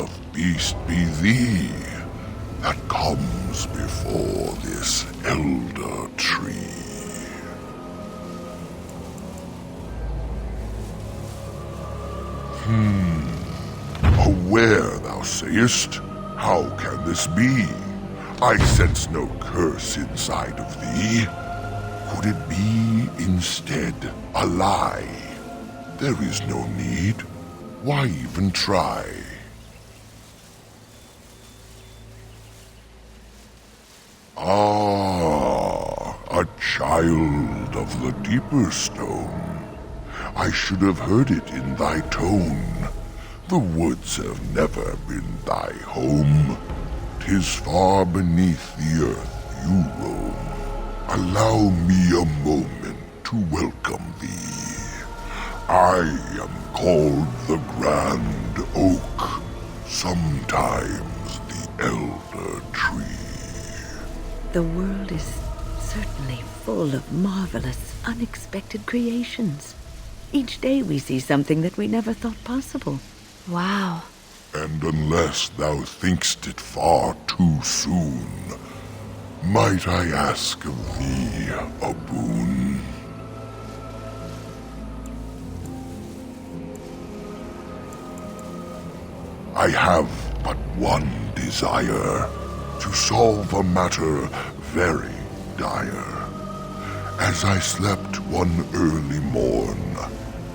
of beast be thee that comes before this elder tree? Aware, thou sayest? How can this be? I sense no curse inside of thee. Could it be, instead, a lie? There is no need. Why even try? Ah, a child of the deeper stone. I should have heard it in thy tone. The woods have never been thy home. 'Tis far beneath the earth you roam. Allow me a moment to welcome thee. I am called the Grand Oak, sometimes the Elder Tree. The world is certainly full of marvelous, unexpected creations. Each day we see something that we never thought possible. Wow. And unless thou thinkst it far too soon, might I ask of thee a boon? I have but one desire, to solve a matter very dire. As I slept one early morn,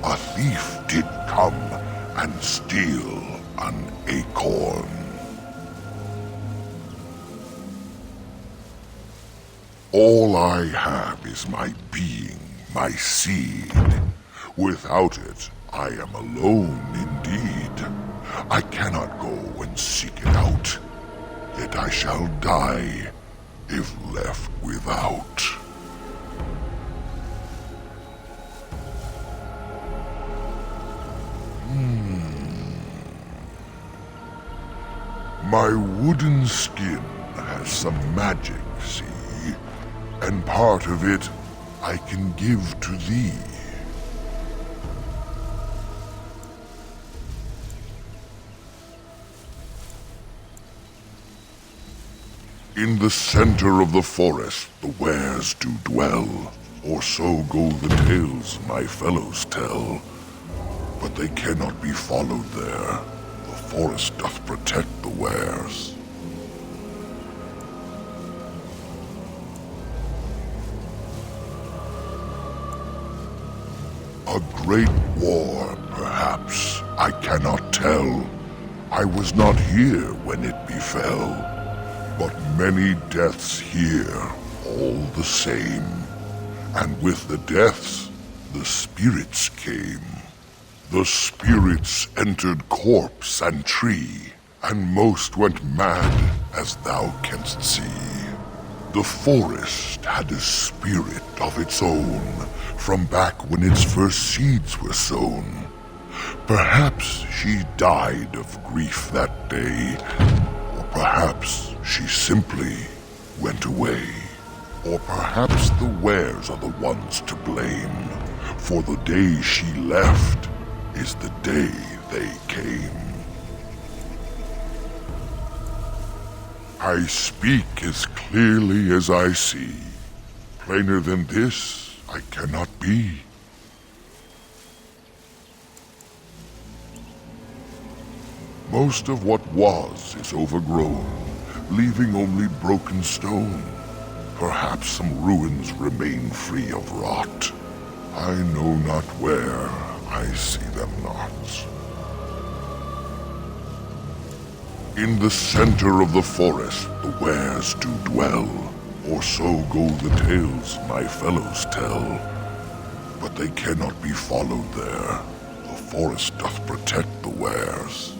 a thief did come and steal an acorn. All I have is my being, my seed. Without it, I am alone indeed. I cannot go and seek it out, yet I shall die if left without. My wooden skin has some magic, see, and part of it I can give to thee. In the center of the forest the wares do dwell, or so go the tales my fellows tell. But they cannot be followed there. The forest doth protect the wares. A great war, perhaps, I cannot tell. I was not here when it befell. But many deaths here, all the same. And with the deaths, the spirits came. The spirits entered corpse and tree, and most went mad, as thou canst see. The forest had a spirit of its own, from back when its first seeds were sown. Perhaps she died of grief that day, or perhaps she simply went away. Or perhaps the wares are the ones to blame, for the day she left is the day they came. I speak as clearly as I see. Plainer than this, I cannot be. Most of what was is overgrown, leaving only broken stone. Perhaps some ruins remain free of rot. I know not where, I see them not. In the center of the forest the wares do dwell, or so go the tales my fellows tell. But they cannot be followed there. The forest doth protect the wares.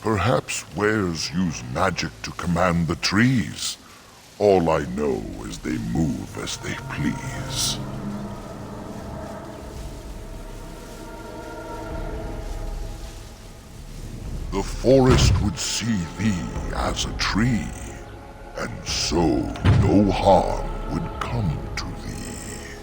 Perhaps wares use magic to command the trees. All I know is they move as they please. The forest would see thee as a tree, and so no harm would come to thee.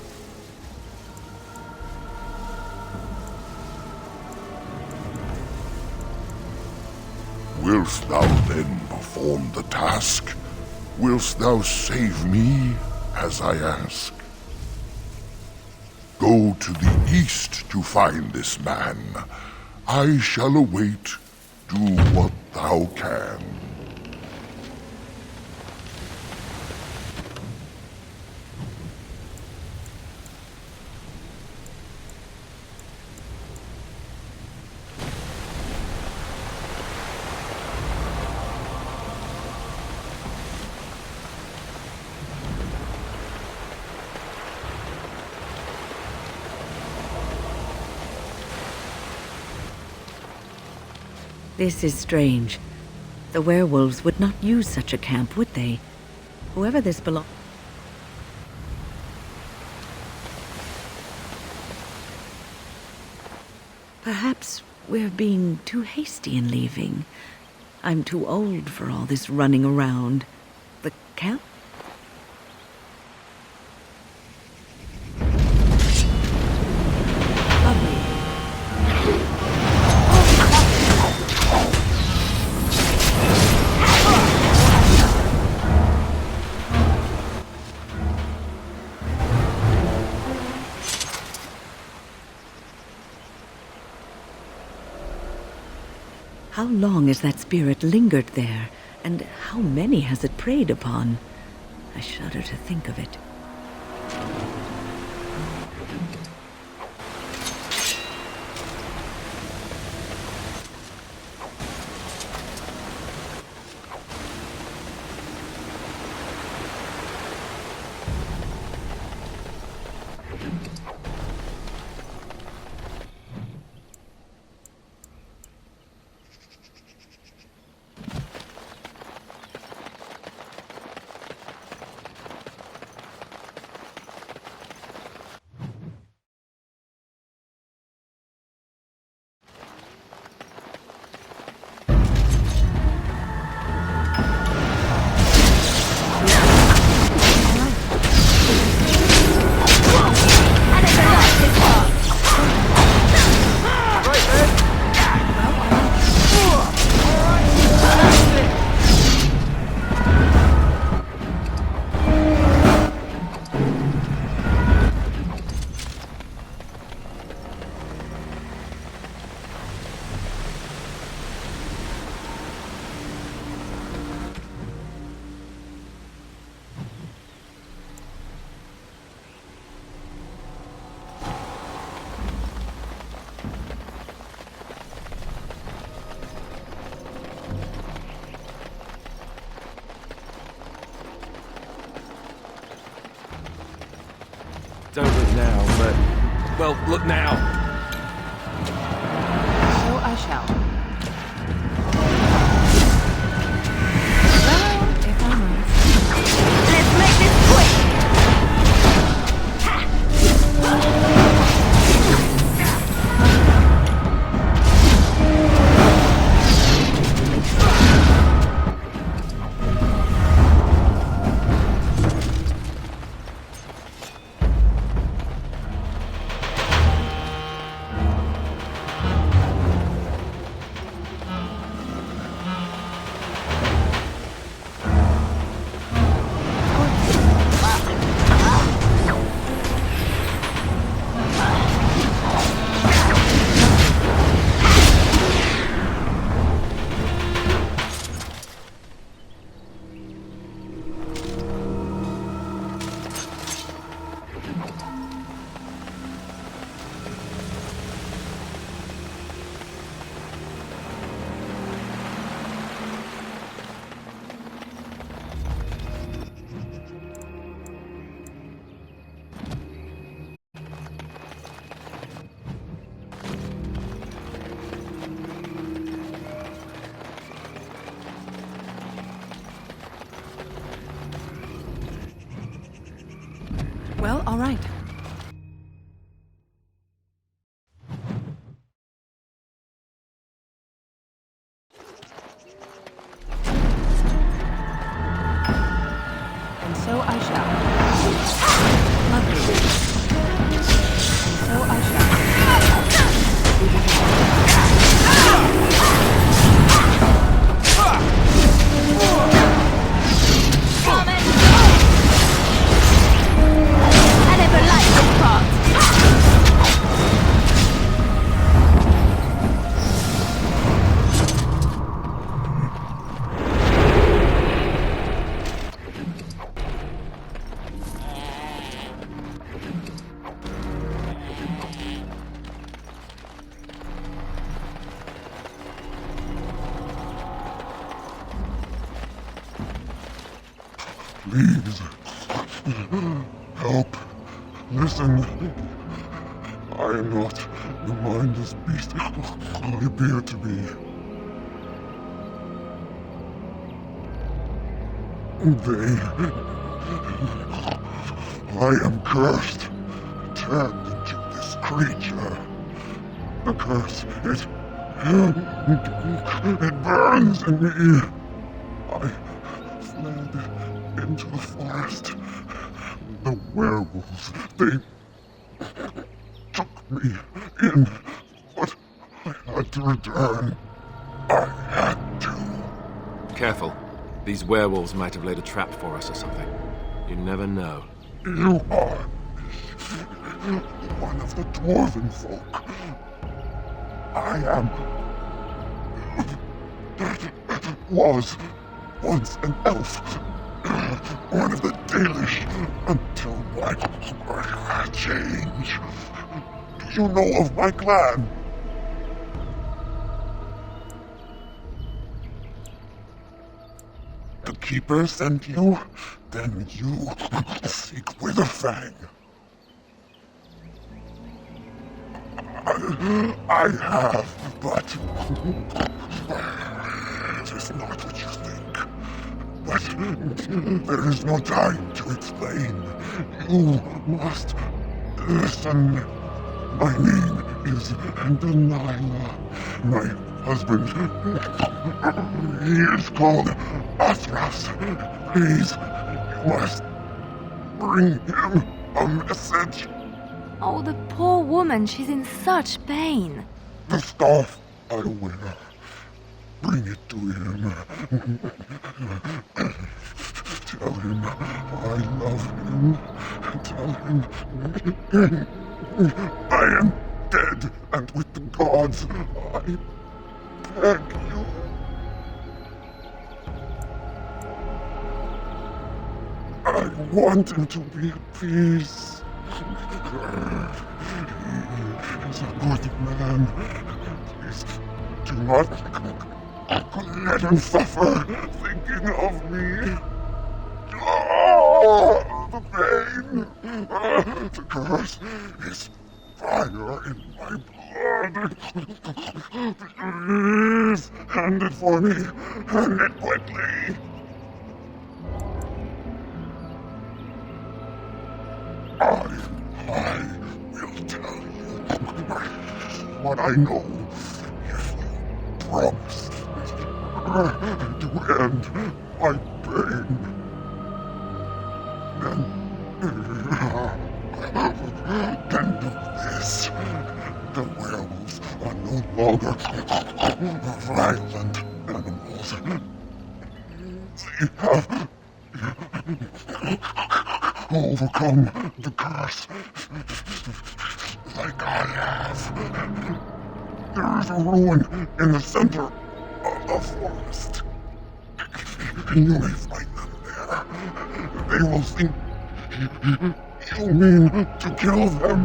Wilt thou then perform the task? Wilt thou save me, as I ask? Go to the east to find this man. I shall await. Do what thou can. This is strange. The werewolves would not use such a camp, would they? Whoever this belongs... Perhaps we're being too hasty in leaving. I'm too old for all this running around. The camp? How long has that spirit lingered there, and how many has it preyed upon? I shudder to think of it. Don't look now, but... well, look now! So I shall. Well, if I must. Let's make this quick! Well, all right. And so I shall. Lovely. And so I shall. Please. Help. Listen. I am not the mindless beast I appear to be. I am cursed, turned into this creature. The curse, it burns in me. I fled into the forest. The werewolves, they took me in, but I had to return. I had to. Careful. These werewolves might have laid a trap for us or something. You never know. You are one of the dwarven folk. I am... was once an elf. One of the Dalish until my change. Do you know of my clan? The Keeper sent you? Then you seek Witherfang. I have, but it is not what you think. But there is no time to explain. You must listen. My name is Delilah. My husband, he is called Athras. Please, you must bring him a message. Oh, the poor woman, she's in such pain. The scarf I wear. Bring it to him. Tell him I love him. Tell him I am dead, and with the gods, I beg you. I want him to be at peace. He is a good man. Please do not let him suffer thinking of me. Oh, the pain. The curse is fire in my blood. Please, hand it for me. Hand it quickly. I will tell you what I know if you promise to end my pain. Then do this. The werewolves are no longer violent animals. They have overcome the curse like I have. There is a ruin in the center of the forest. You may find them there. They will think you mean to kill them.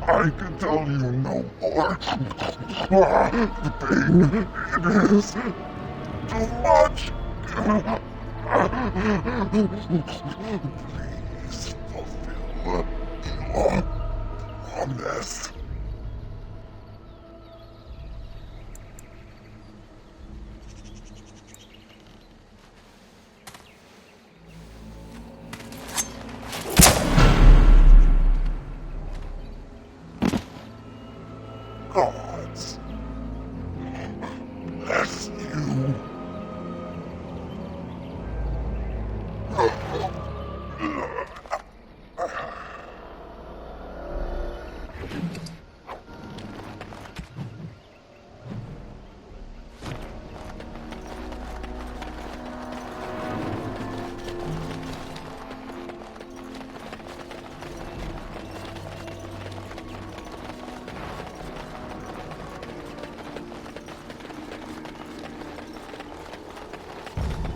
I can tell you no more. The pain, it is too much. Please fulfill your promise. Gods, bless you.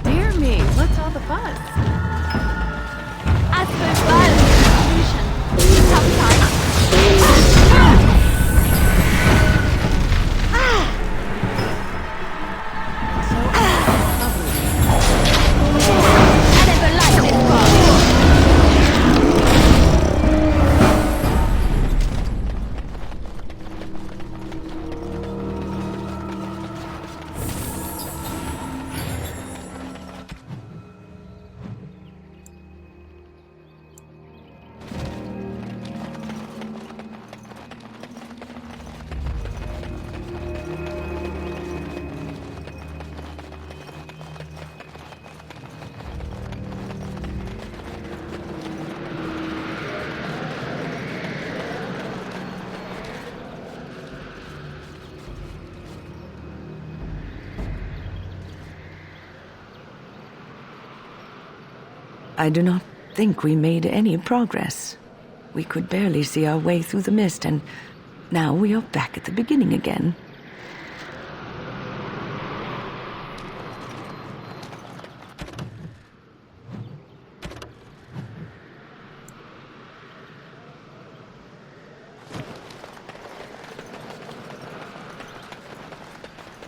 Dear me, what's all the fuss? As for violence and pollution, tough times. And ever light I do not think we made any progress. We could barely see our way through the mist, and now we are back at the beginning again.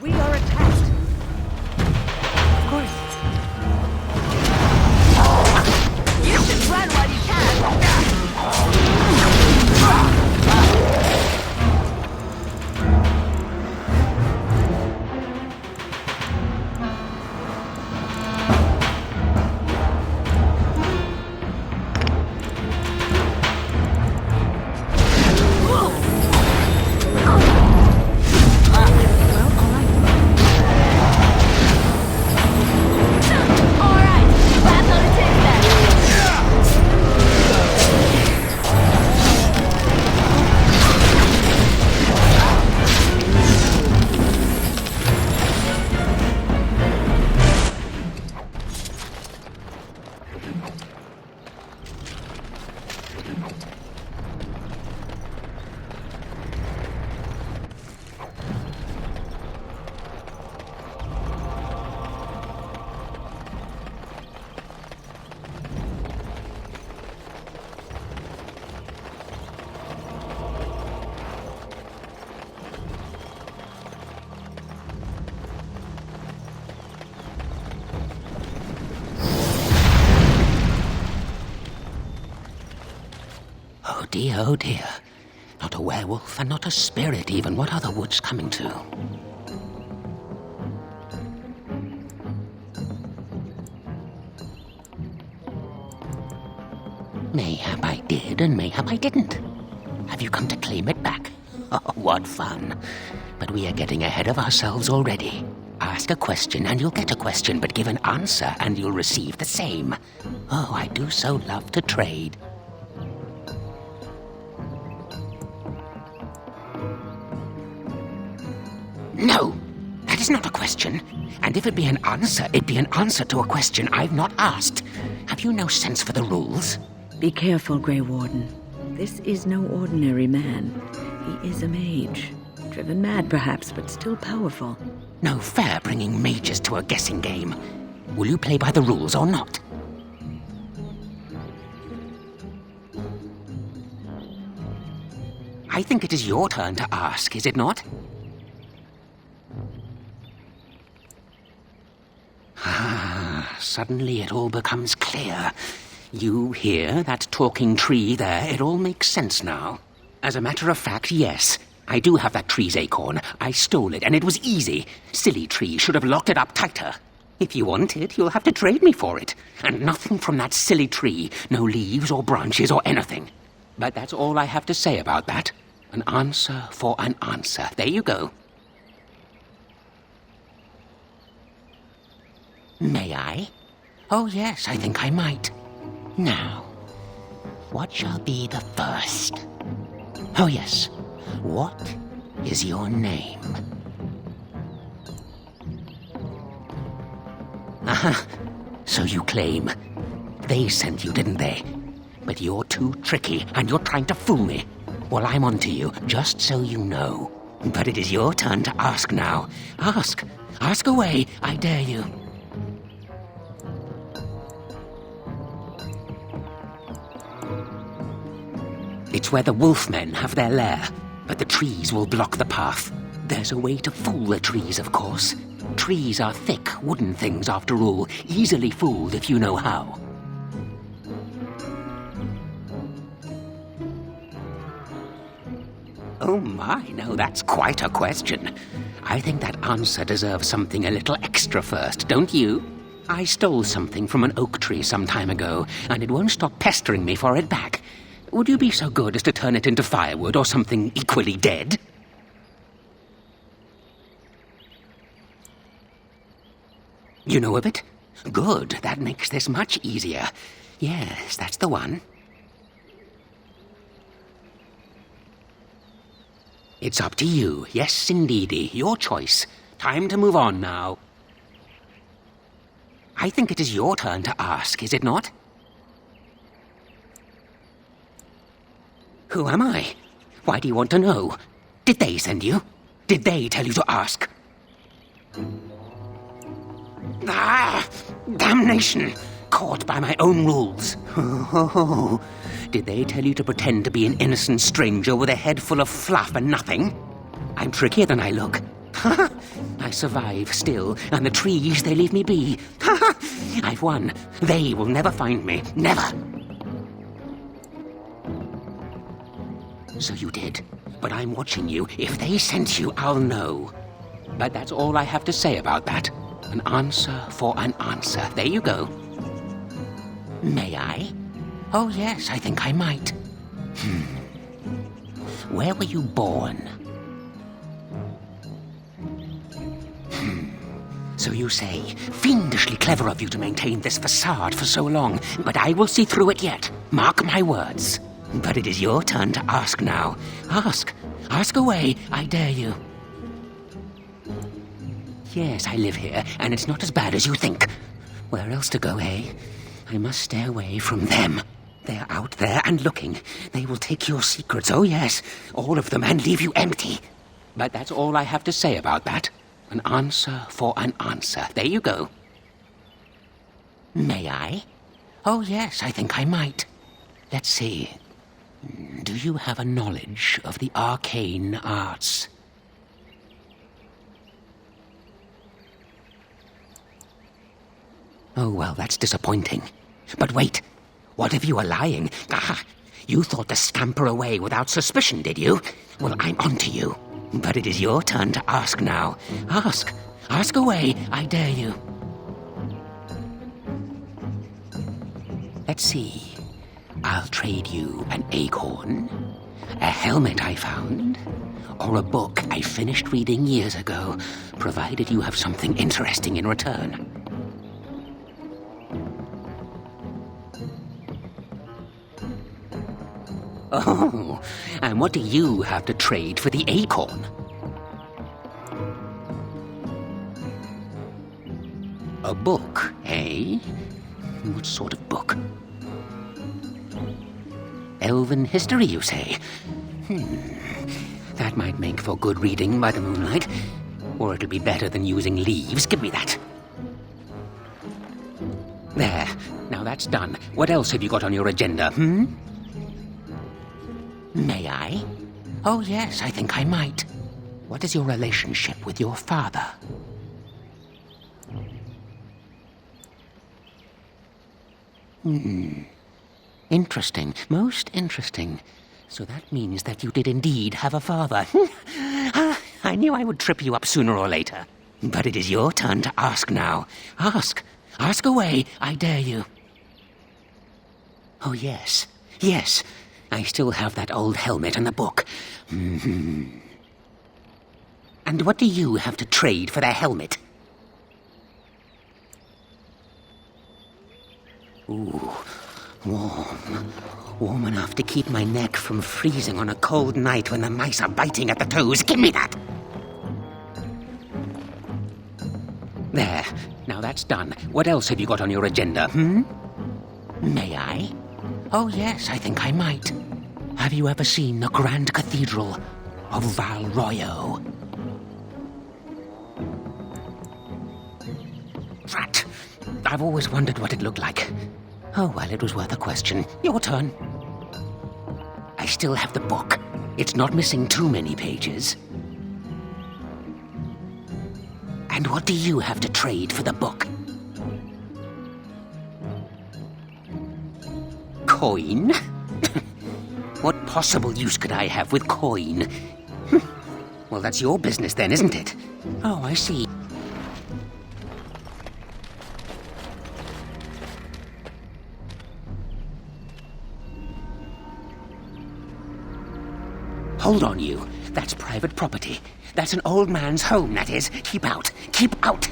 We are attacked. Of course. You should run while you can. Oh dear. Not a werewolf and not a spirit even. What are the woods coming to? Mayhap I did and mayhap I didn't. Have you come to claim it back? Oh, what fun. But we are getting ahead of ourselves already. Ask a question and you'll get a question, but give an answer and you'll receive the same. Oh, I do so love to trade. No, that is not a question. And if it be an answer, it be an answer to a question I've not asked. Have you no sense for the rules? Be careful, Grey Warden. This is no ordinary man. He is a mage. Driven mad, perhaps, but still powerful. No fair bringing mages to a guessing game. Will you play by the rules or not? I think it is your turn to ask, is it not? Ah, suddenly it all becomes clear. You hear that talking tree there? It all makes sense now. As a matter of fact, yes. I do have that tree's acorn. I stole it, and it was easy. Silly tree should have locked it up tighter. If you want it, you'll have to trade me for it. And nothing from that silly tree. No leaves or branches or anything. But that's all I have to say about that. An answer for an answer. There you go. May I? Oh, yes, I think I might. Now, what shall be the first? Oh, yes. What is your name? Aha, so you claim. They sent you, didn't they? But you're too tricky, and you're trying to fool me. Well, I'm on to you, just so you know. But it is your turn to ask now. Ask. Ask away, I dare you. It's where the wolfmen have their lair, but the trees will block the path. There's a way to fool the trees, of course. Trees are thick, wooden things, after all, easily fooled if you know how. Oh my, no, that's quite a question. I think that answer deserves something a little extra first, don't you? I stole something from an oak tree some time ago, and it won't stop pestering me for it back. Would you be so good as to turn it into firewood or something equally dead? You know of it? Good, that makes this much easier. Yes, that's the one. It's up to you. Yes, indeedy. Your choice. Time to move on now. I think it is your turn to ask, is it not? Who am I? Why do you want to know? Did they send you? Did they tell you to ask? Ah! Damnation! Caught by my own rules. Oh, did they tell you to pretend to be an innocent stranger with a head full of fluff and nothing? I'm trickier than I look. I survive still, and the trees, they leave me be. I've won. They will never find me. Never. So you did. But I'm watching you. If they sent you, I'll know. But that's all I have to say about that. An answer for an answer. There you go. May I? Oh, yes, I think I might. Where were you born? So you say, fiendishly clever of you to maintain this facade for so long, but I will see through it yet. Mark my words. But it is your turn to ask now. Ask. Ask away, I dare you. Yes, I live here, and it's not as bad as you think. Where else to go, eh? I must stay away from them. They're out there and looking. They will take your secrets, oh yes, all of them, and leave you empty. But that's all I have to say about that. An answer for an answer. There you go. May I? Oh yes, I think I might. Let's see. Do you have a knowledge of the arcane arts? Oh, well, that's disappointing. But wait, what if you were lying? Ah, you thought to scamper away without suspicion, did you? Well, I'm onto you. But it is your turn to ask now. Ask. Ask away, I dare you. Let's see. I'll trade you an acorn, a helmet I found, or a book I finished reading years ago, provided you have something interesting in return. Oh, and what do you have to trade for the acorn? A book, eh? What sort of book? Elven history, you say? That might make for good reading by the moonlight. Or it'll be better than using leaves. Give me that. There. Now that's done. What else have you got on your agenda, May I? Oh, yes, I think I might. What is your relationship with your father? Interesting. Most interesting. So that means that you did indeed have a father. I knew I would trip you up sooner or later. But it is your turn to ask now. Ask. Ask away, I dare you. Oh, yes. Yes. I still have that old helmet and the book. And what do you have to trade for the helmet? Ooh, warm. Warm enough to keep my neck from freezing on a cold night when the mice are biting at the toes. Give me that! There. Now that's done. What else have you got on your agenda, May I? Oh, yes, I think I might. Have you ever seen the Grand Cathedral of Valroyo? Drat. I've always wondered what it looked like. Oh, well, it was worth a question. Your turn. I still have the book. It's not missing too many pages. And what do you have to trade for the book? Coin? What possible use could I have with coin? Well, that's your business then, isn't it? Oh, I see. Hold on, you. That's private property. That's an old man's home, that is. Keep out. Keep out!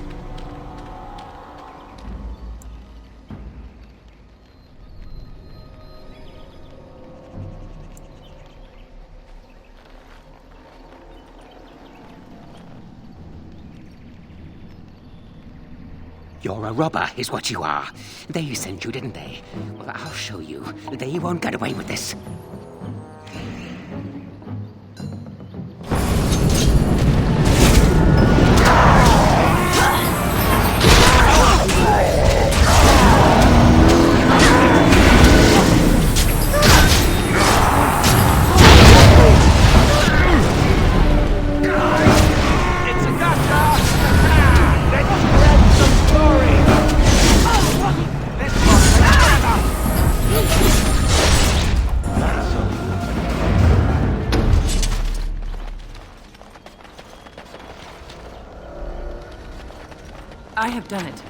You're a robber, is what you are. They sent you, didn't they? Well, I'll show you. They won't get away with this. I have done it.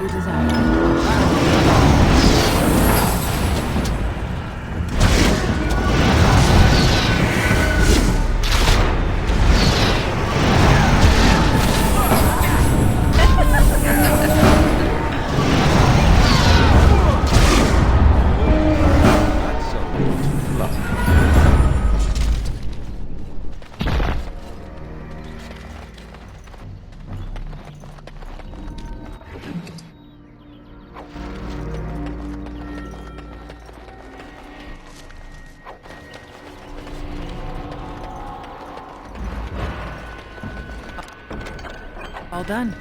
You desire. All done.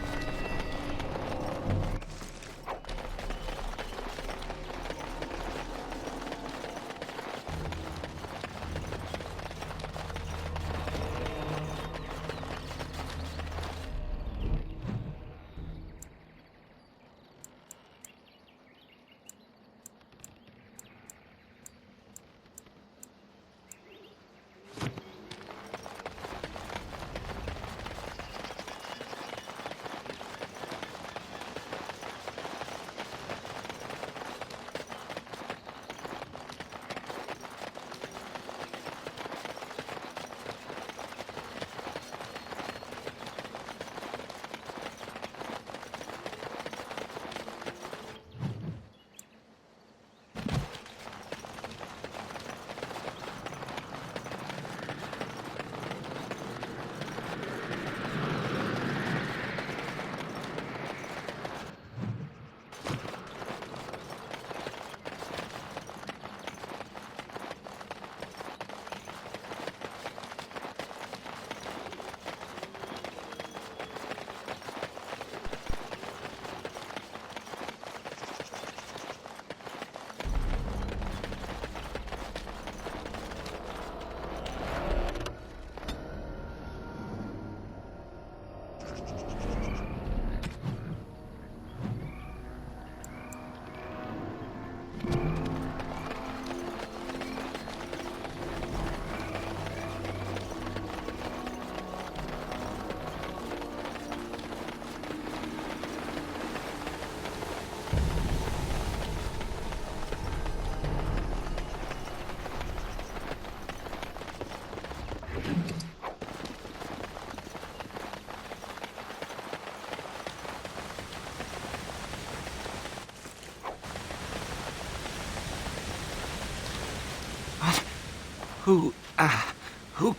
Who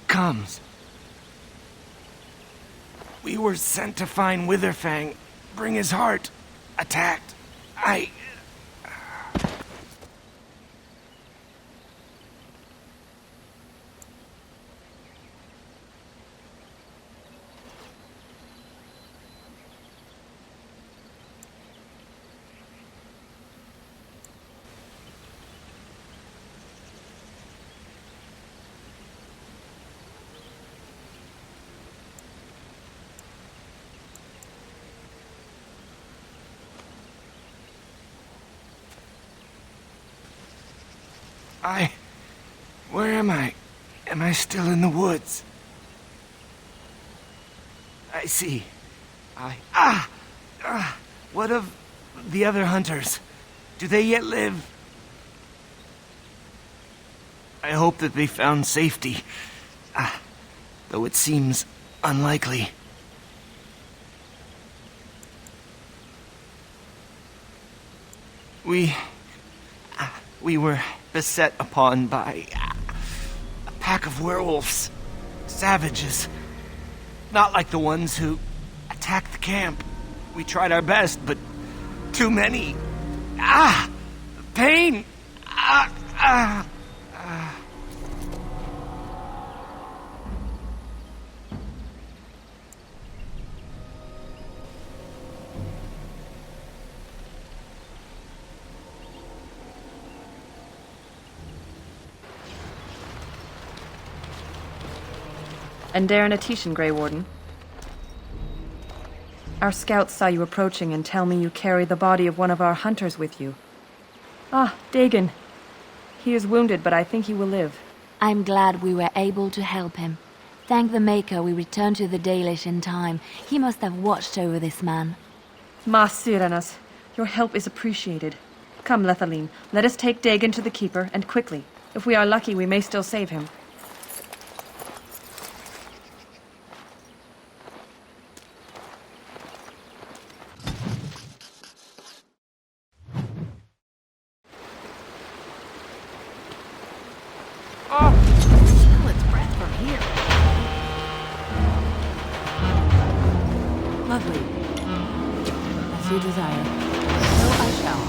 comes? We were sent to find Witherfang, bring his heart. Attacked. Where am I? Am I still in the woods? I see. What of the other hunters? Do they yet live? I hope that they found safety. Though it seems unlikely. We were beset upon by a pack of werewolves. Savages. Not like the ones who attacked the camp. We tried our best, but too many. Pain! And Darren Atishan, Grey Warden. Our scouts saw you approaching and tell me you carry the body of one of our hunters with you. Dagon. He is wounded, but I think he will live. I'm glad we were able to help him. Thank the Maker we returned to the Dalish in time. He must have watched over this man. Mas Syranas, your help is appreciated. Come, Lethaline, let us take Dagon to the Keeper, and quickly. If we are lucky, we may still save him. Smell its breath from here. Lovely. As you desire. So I shall.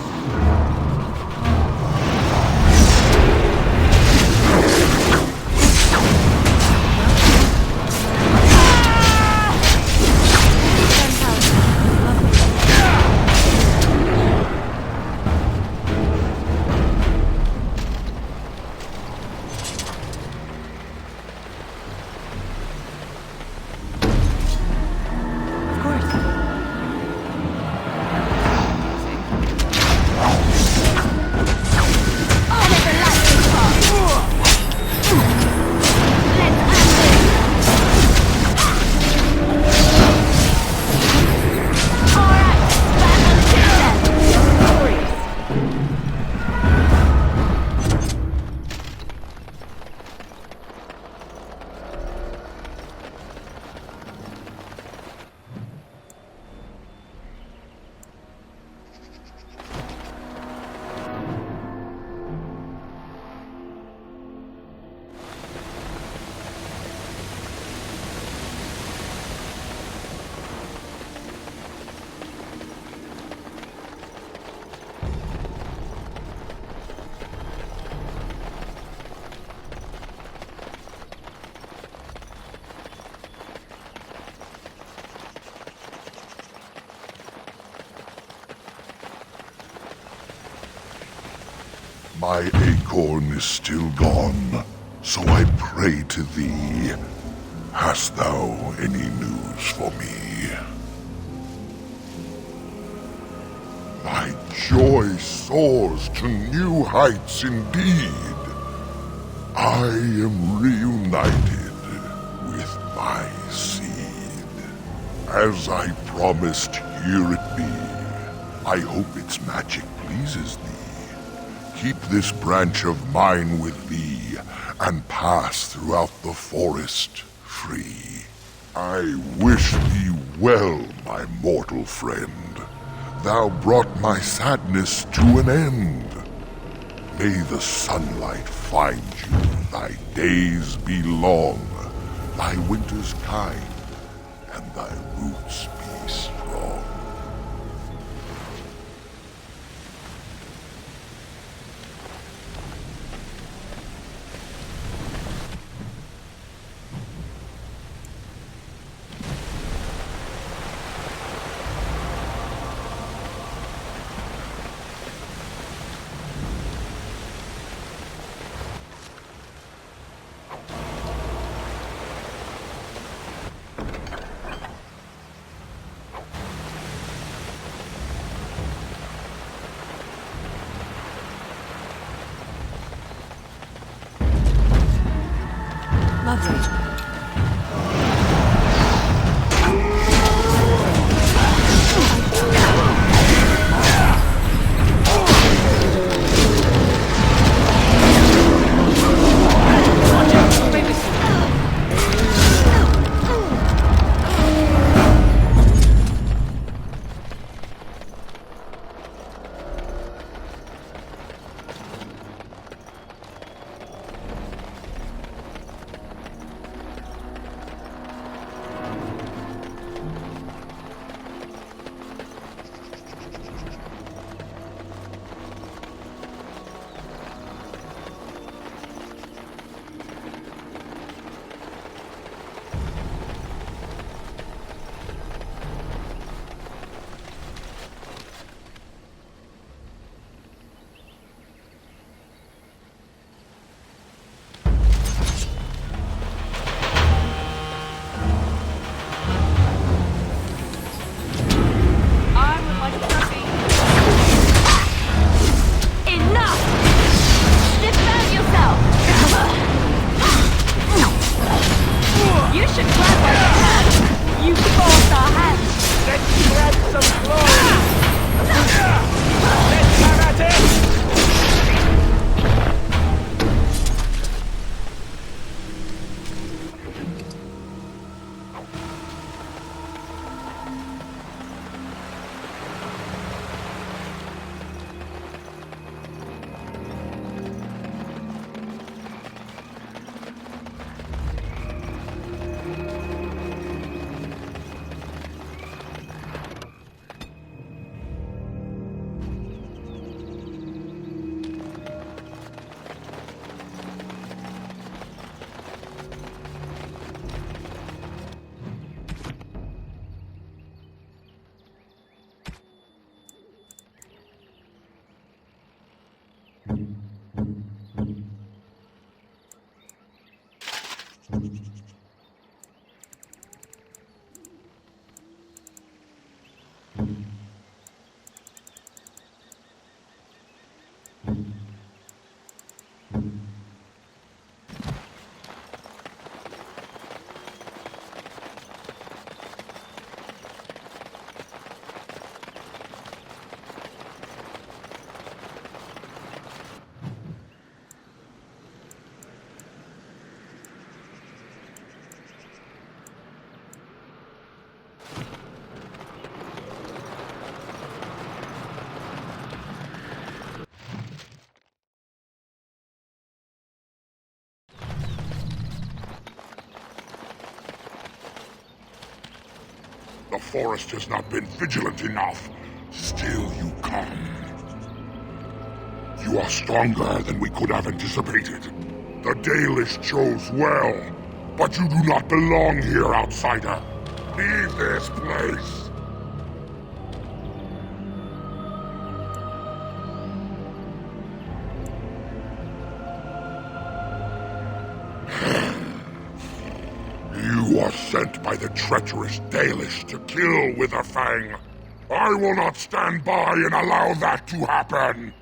My acorn is still gone, so I pray to thee. Hast thou any news for me? My joy soars to new heights indeed. I am reunited with my seed. As I promised, here it be. I hope its magic pleases thee. Keep this branch of mine with thee, and pass throughout the forest free. I wish thee well, my mortal friend. Thou brought my sadness to an end. May the sunlight find you thy days be long, thy winters kind, and thy roots be strong. Lovely. The forest has not been vigilant enough. Still you come. You are stronger than we could have anticipated. The Dalish chose well, but you do not belong here, outsider. Leave this place. You are sent by the treacherous Dalish to kill Witherfang. I will not stand by and allow that to happen.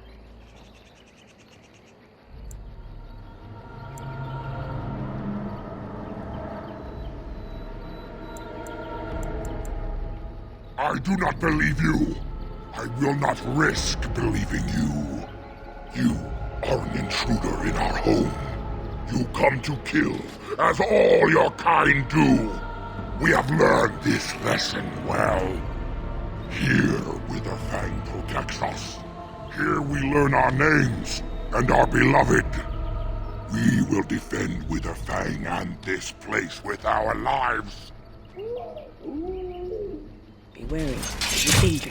I do not believe you. I will not risk believing you. You are an intruder in our home. You come to kill, as all your kind do. We have learned this lesson well. Here, Witherfang protects us. Here we learn our names and are beloved. We will defend Witherfang and this place with our lives. Be wary. There's danger.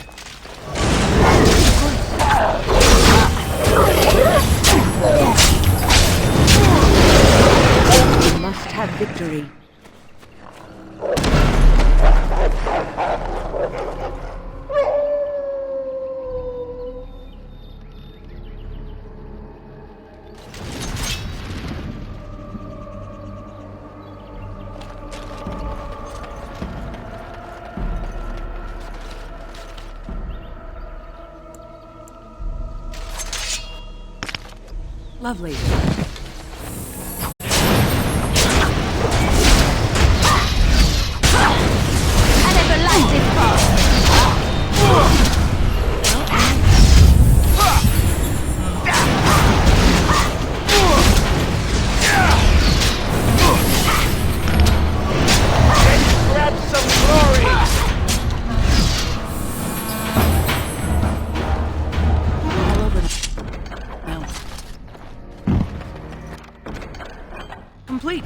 We must have victory. Lovely. Grab some glory! All over now. Complete.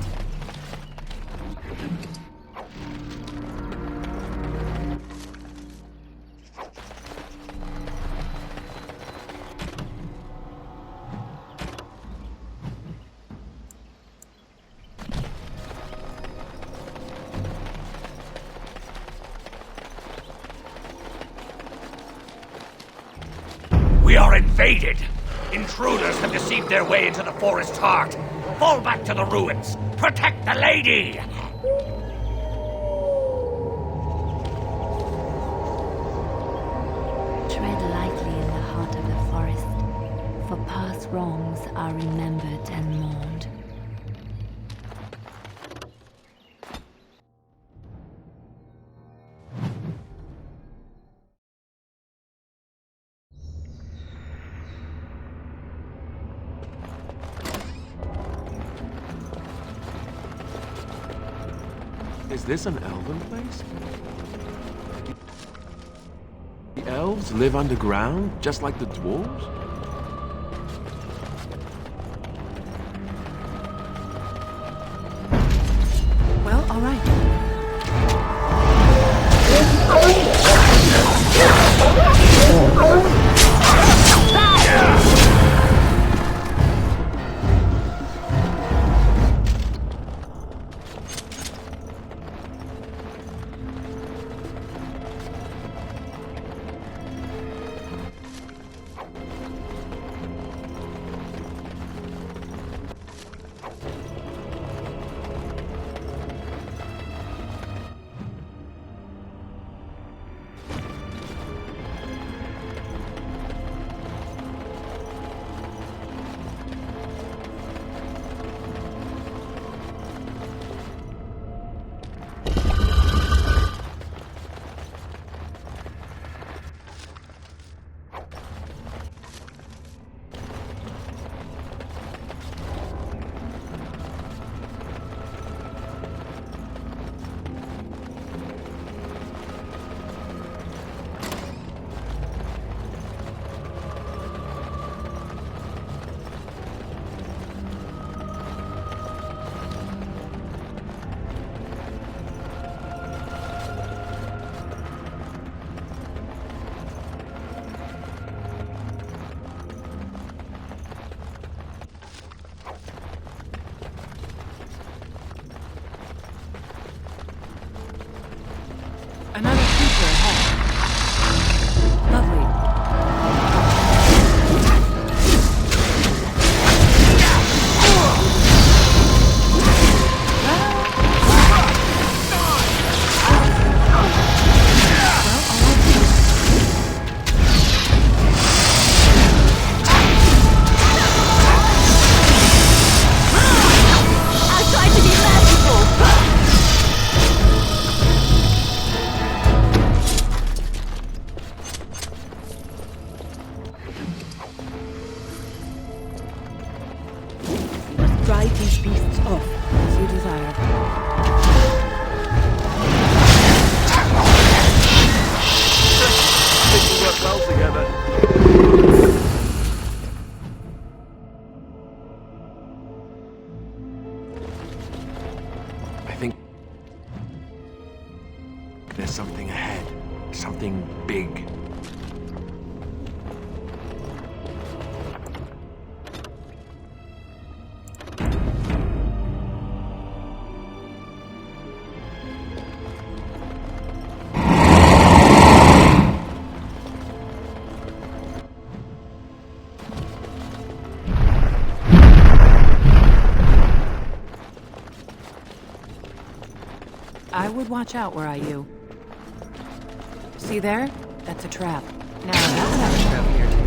We are invaded! Intruders have deceived their way into the forest heart. Fall back to the ruins! Protect the lady! Tread lightly in the heart of the forest, for past wrongs are remembered and mourned. Is this an elven place? The elves live underground, just like the dwarves? Well, all right. Another creature ahead. Lovely. I'll try to be merciful. Drive these beasts off, as you desire. We work well together. I would watch out where you. See there? That's a trap. Now that's another trophy or two.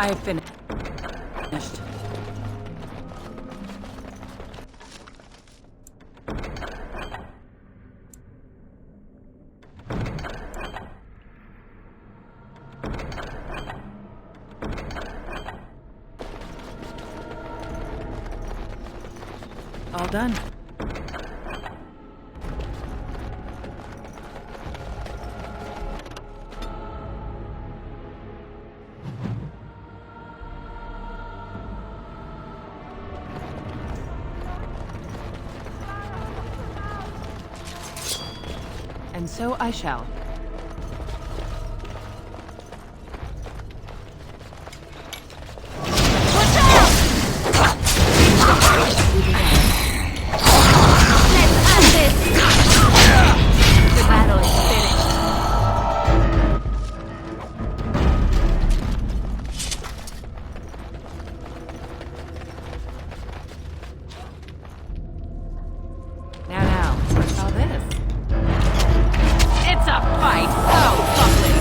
I have finished. All done. And so I shall. The battle is finished. Now, what's all this? It's a fight. Oh, lovely.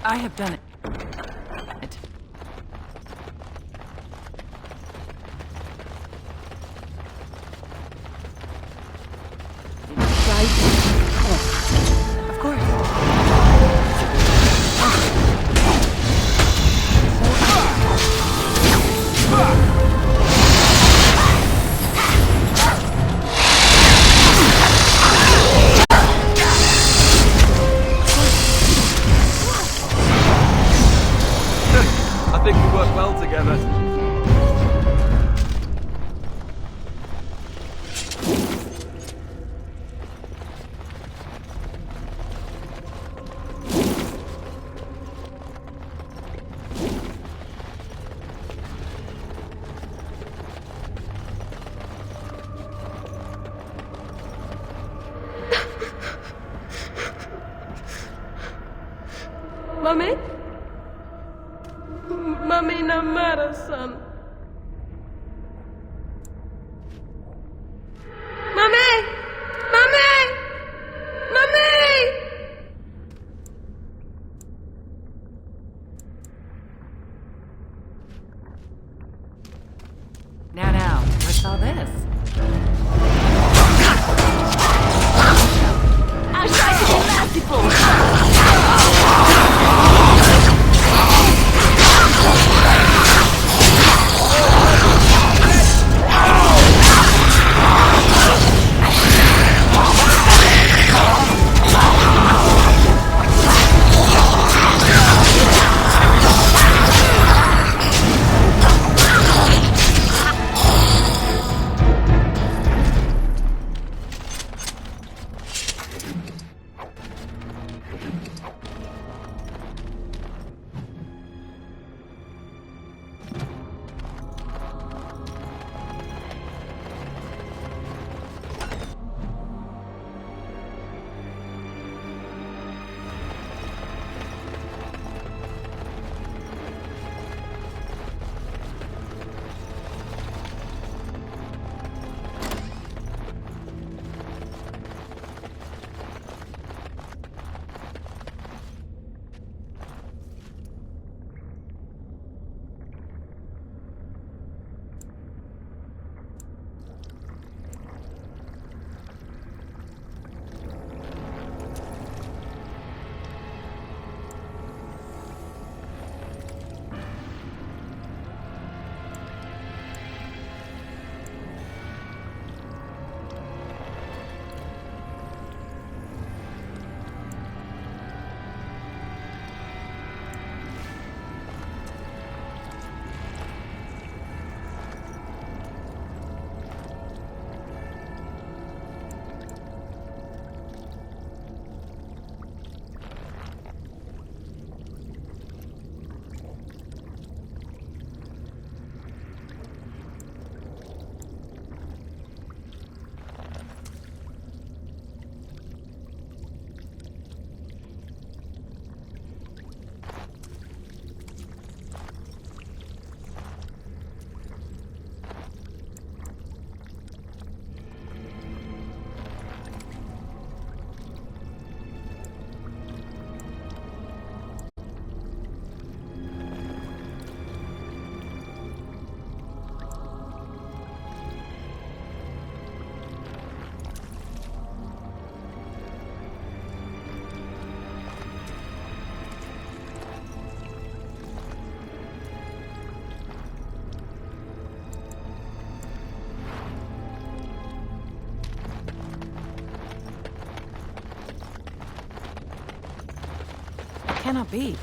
I have done it. Of course. I think we work well together. Mummy? Mummy, no matter, son. Mummy! Mummy! Mummy! Now, what's all this? I'll try to be merciful. Cannot be.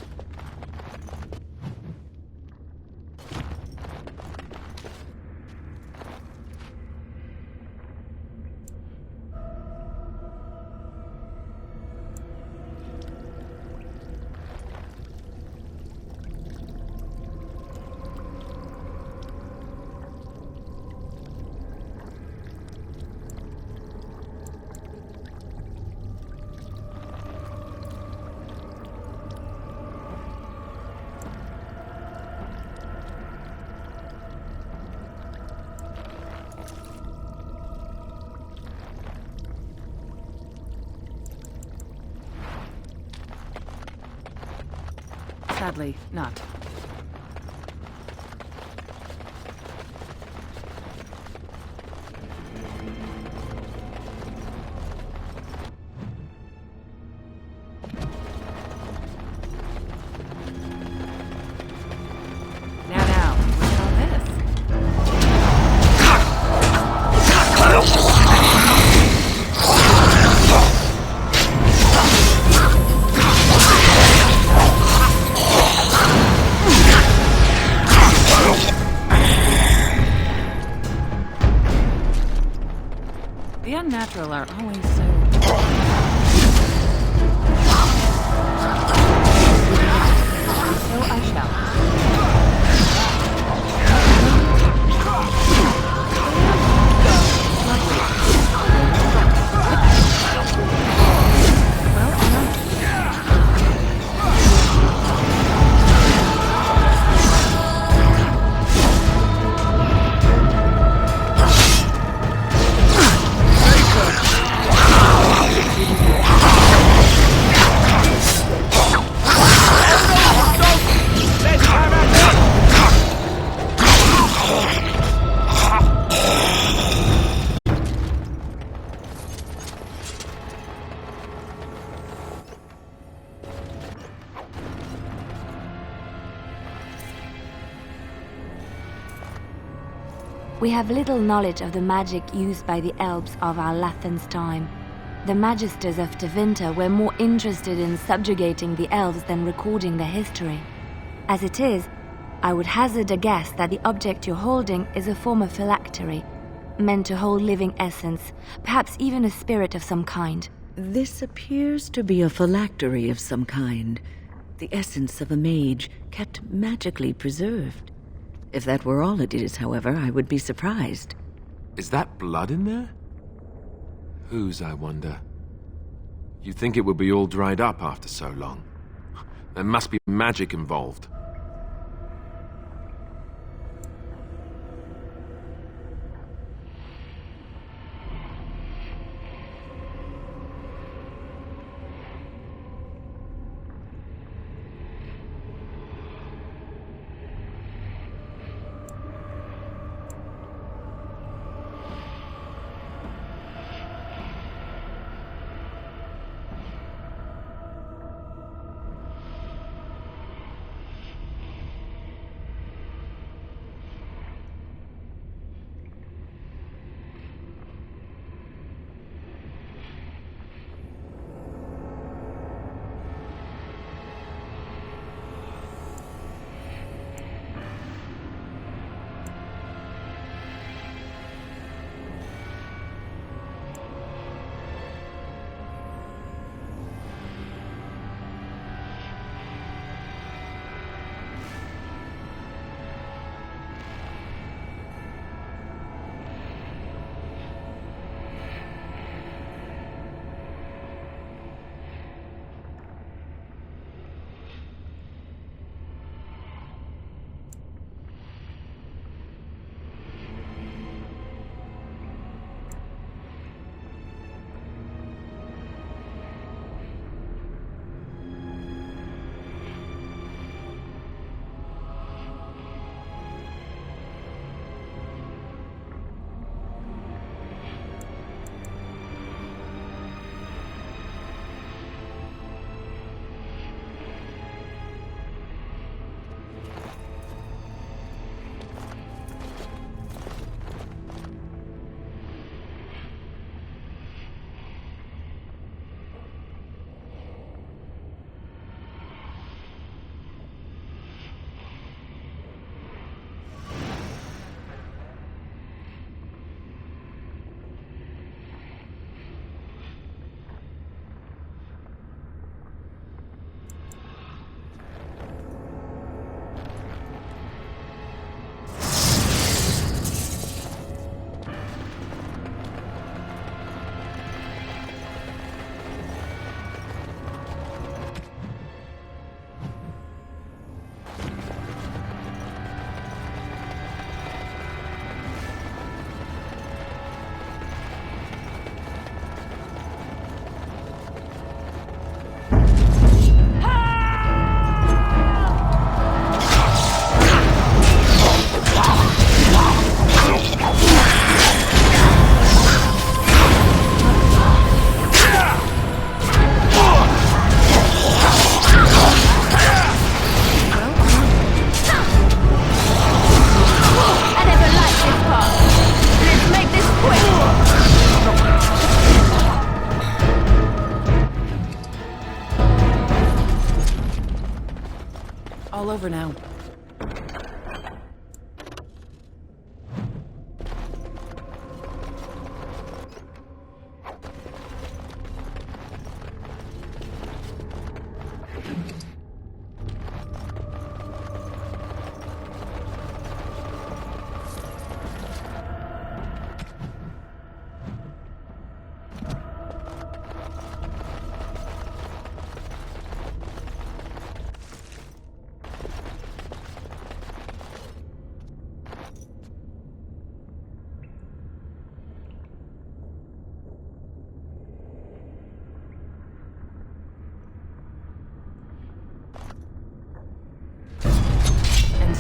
Sadly, not. Now, what's all this? The unnatural are always so... So I shall. We have little knowledge of the magic used by the elves of our Lathan's time. The magisters of Tevinter were more interested in subjugating the elves than recording their history. As it is, I would hazard a guess that the object you're holding is a form of phylactery, meant to hold living essence, perhaps even a spirit of some kind. This appears to be a phylactery of some kind. The essence of a mage kept magically preserved. If that were all it is, however, I would be surprised. Is that blood in there? Whose, I wonder? You'd think it would be all dried up after so long. There must be magic involved. All over now.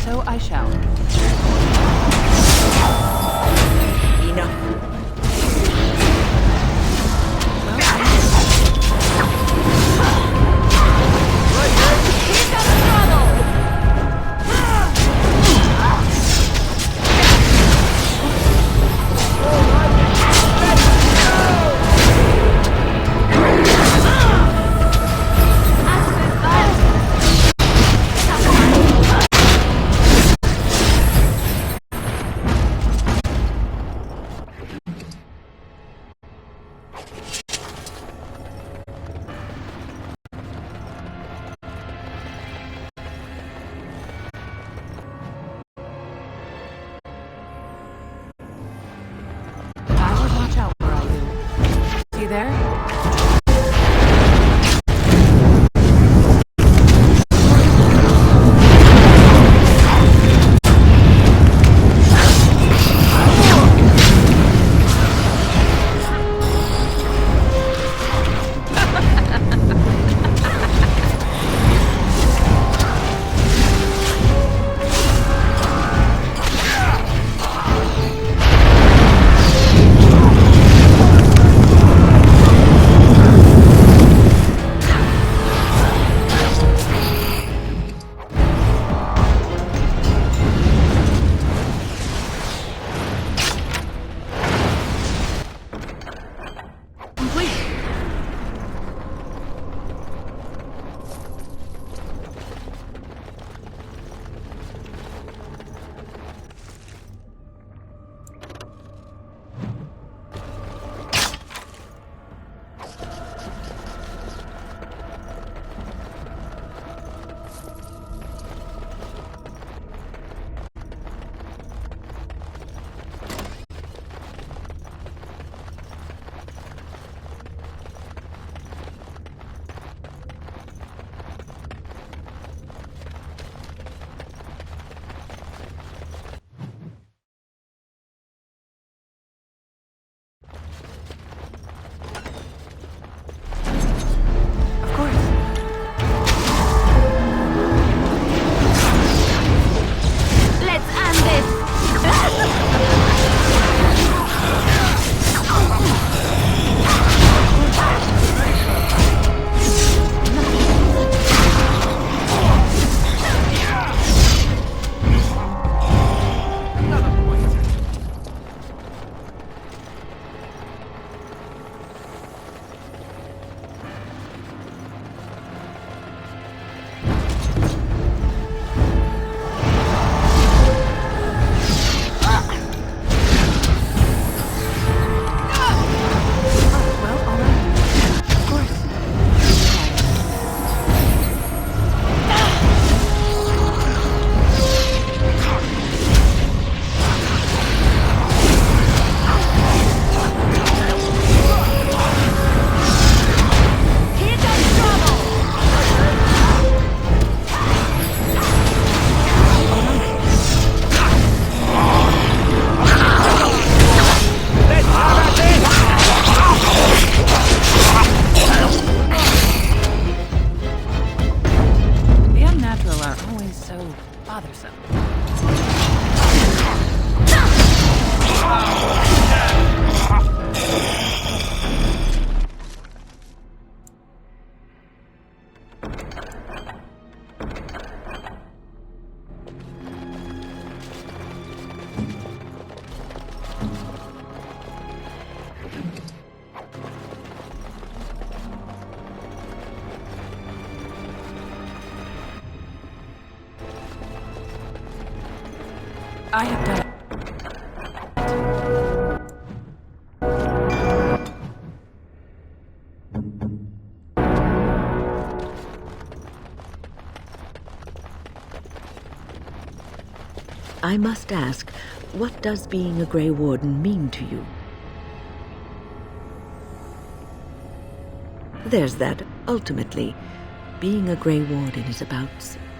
So I shall. Enough. there? I have done. I must ask, what does being a Grey Warden mean to you? There's that. Ultimately, being a Grey Warden is about...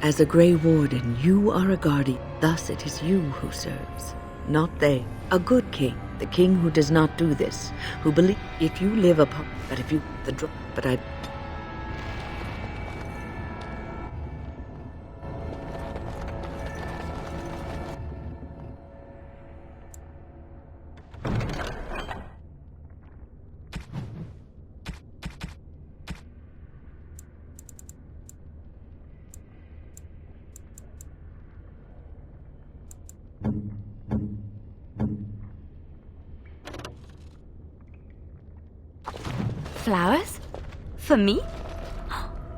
As a Grey Warden, you are a guardian. Thus it is you who serves, not they. A good king, the king who does not do this, who believe if you live upon... But if you... But I... Flowers? For me?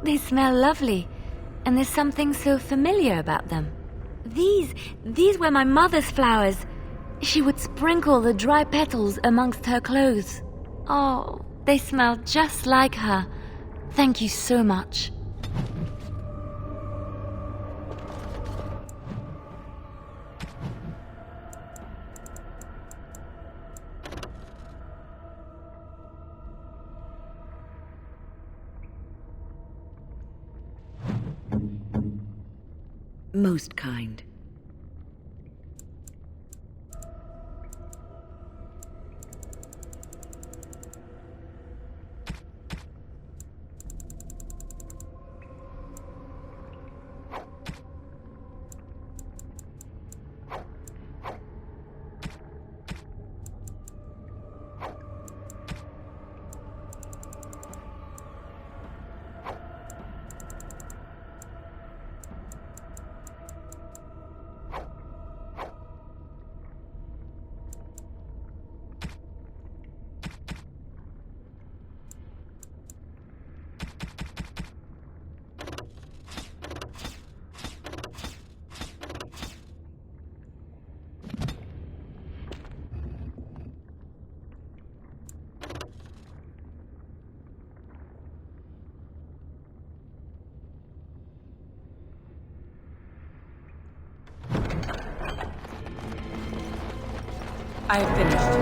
They smell lovely, and there's something so familiar about them. These were my mother's flowers. She would sprinkle the dry petals amongst her clothes. Oh, they smell just like her. Thank you so much. Most kind. I have finished.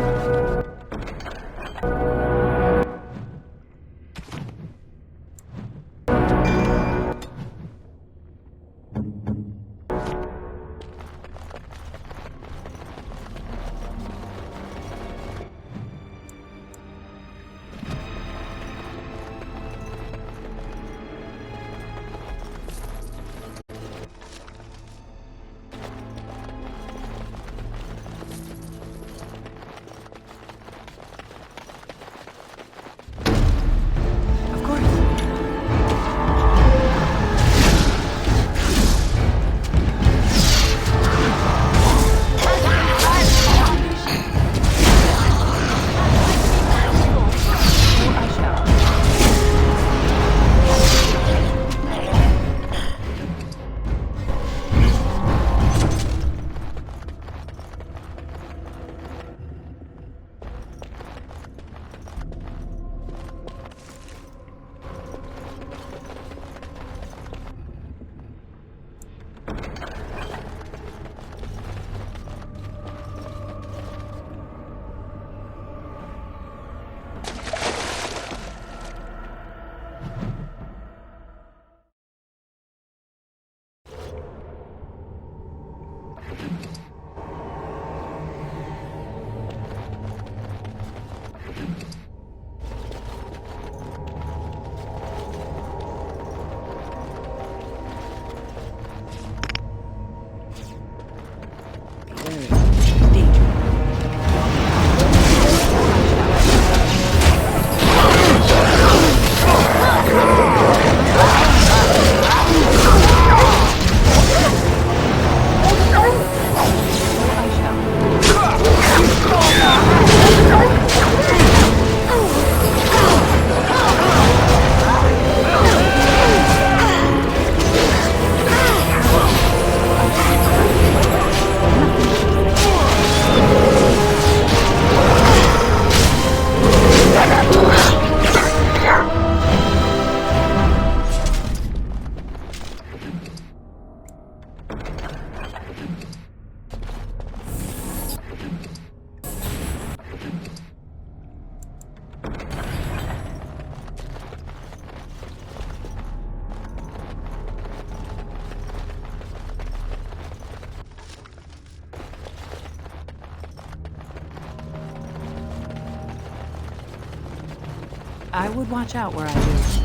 I would watch out where I live.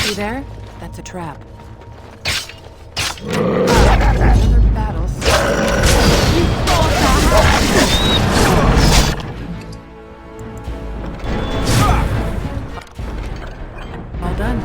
See there? That's a trap. Another battle. All done.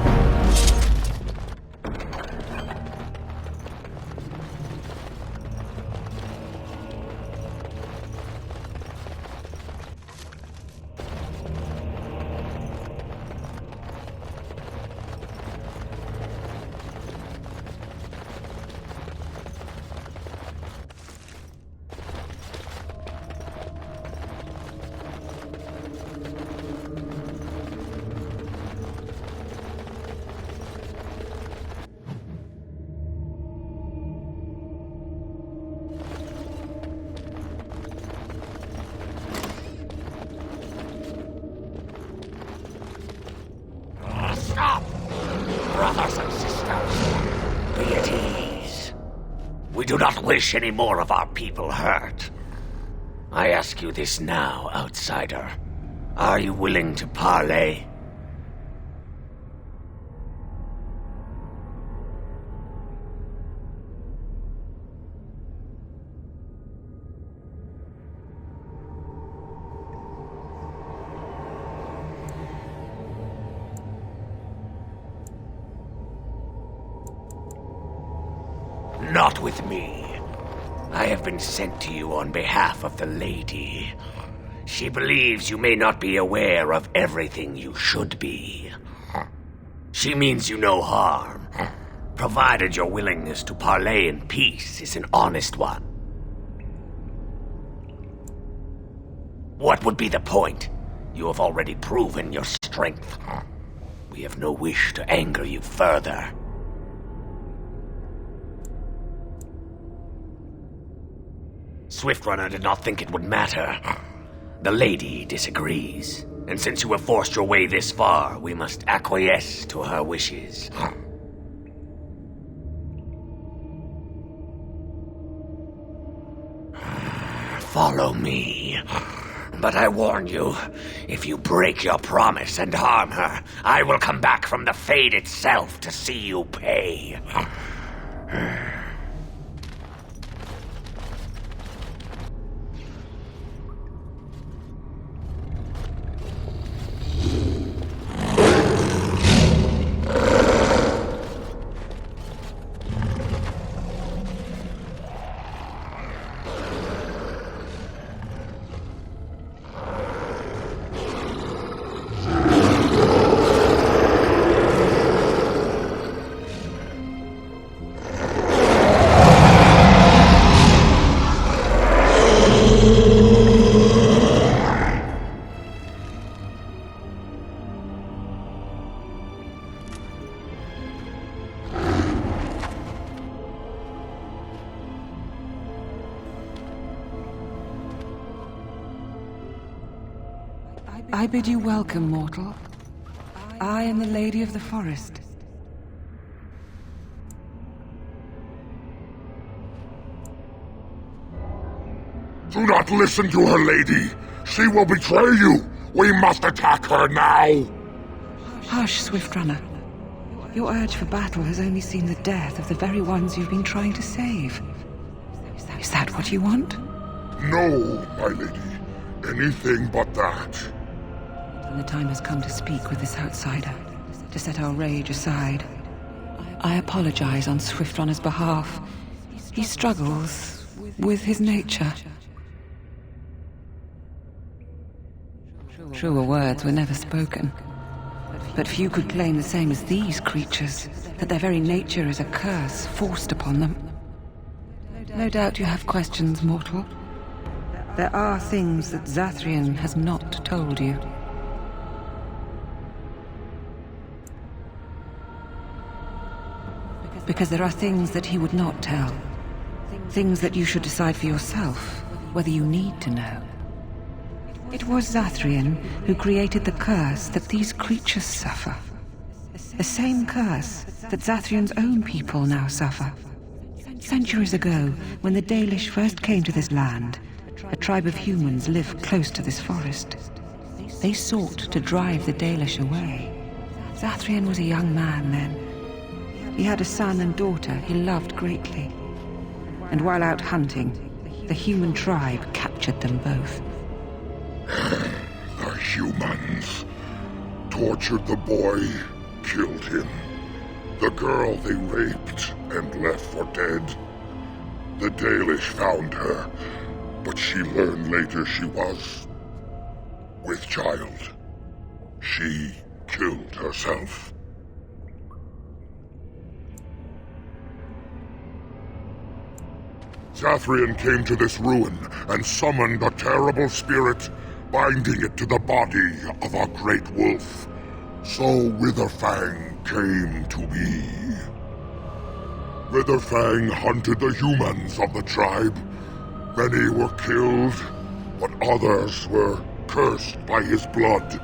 do not wish any more of our people hurt. I ask you this now, outsider. Are you willing to parley? Not with me. I have been sent to you on behalf of the lady. She believes you may not be aware of everything you should be. She means you no harm, provided your willingness to parley in peace is an honest one. What would be the point? You have already proven your strength. We have no wish to anger you further. Swiftrunner did not think it would matter. The lady disagrees, and since you have forced your way this far, we must acquiesce to her wishes. Follow me. But I warn you, if you break your promise and harm her, I will come back from the Fade itself to see you pay. I bid you welcome, mortal. I am the Lady of the Forest. Do not listen to her, lady. She will betray you. We must attack her now. Hush, Swiftrunner. Your urge for battle has only seen the death of the very ones you've been trying to save. Is that what you want? No, my lady. Anything but that. And the time has come to speak with this outsider, to set our rage aside. I apologize on Swiftrunner's behalf. He struggles with his nature. Truer words were never spoken. But few could claim the same as these creatures, that their very nature is a curse forced upon them. No doubt you have questions, mortal. There are things that Zathrian has not told you. Because there are things that he would not tell. Things that you should decide for yourself, whether you need to know. It was Zathrian who created the curse that these creatures suffer. The same curse that Zathrian's own people now suffer. Centuries ago, when the Dalish first came to this land, a tribe of humans lived close to this forest. They sought to drive the Dalish away. Zathrian was a young man then. He had a son and daughter he loved greatly. And while out hunting, the human tribe captured them both. The humans tortured the boy, killed him. The girl they raped and left for dead. The Dalish found her, but she learned later she was with child. She killed herself. Zathrian came to this ruin and summoned a terrible spirit, binding it to the body of a great wolf. So Witherfang came to be. Witherfang hunted the humans of the tribe. Many were killed, but others were cursed by his blood,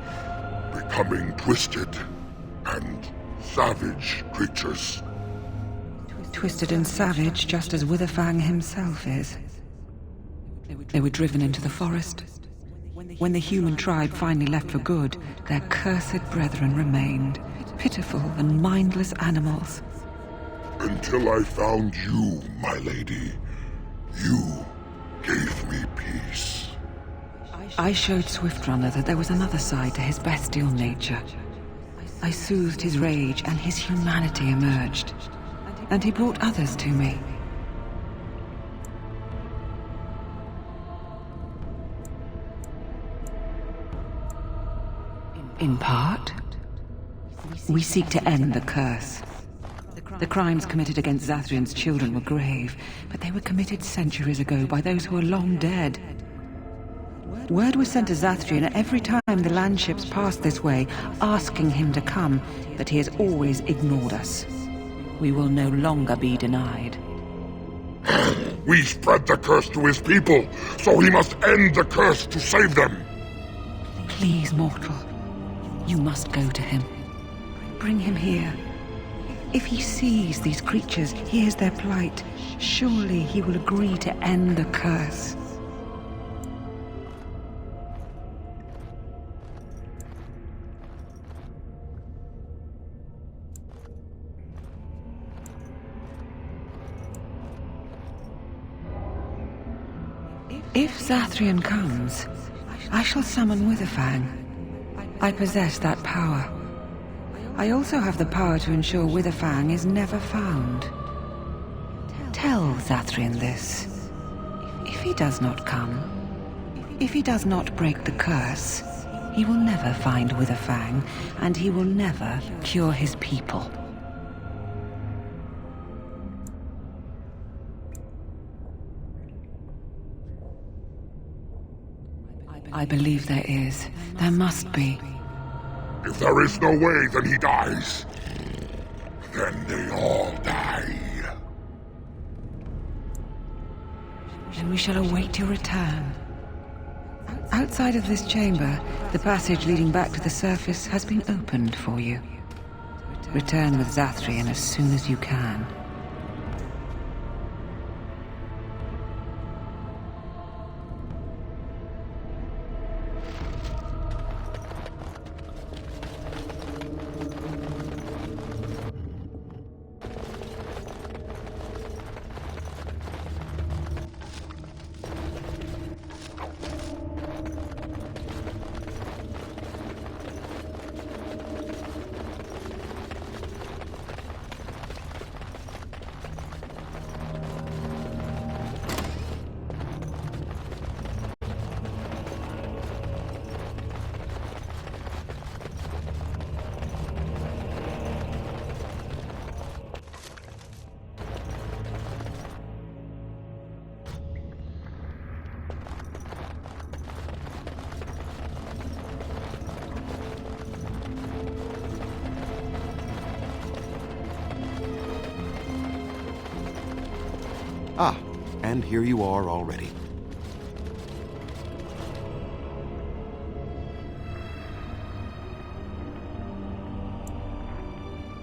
becoming twisted and savage creatures. Twisted and savage, just as Witherfang himself is. They were driven into the forest. When the human tribe finally left for good, their cursed brethren remained, pitiful and mindless animals. Until I found you, my lady. You gave me peace. I showed Swiftrunner that there was another side to his bestial nature. I soothed his rage and his humanity emerged. And he brought others to me. In part, we seek to end the curse. The crimes committed against Zathrian's children were grave, but they were committed centuries ago by those who are long dead. Word was sent to Zathrian every time the landships passed this way, asking him to come, but he has always ignored us. We will no longer be denied. We spread the curse to his people, so he must end the curse to save them. Please, mortal. You must go to him. Bring him here. If he sees these creatures, hears their plight, surely he will agree to end the curse. If Zathrian comes, I shall summon Witherfang. I possess that power. I also have the power to ensure Witherfang is never found. Tell Zathrian this. If he does not come, if he does not break the curse, he will never find Witherfang, and he will never cure his people. I believe there is. There must be. If there is no way, then he dies. Then they all die. Then we shall await your return. Outside of this chamber, the passage leading back to the surface has been opened for you. Return with Zathrian as soon as you can. Ah, and here you are already.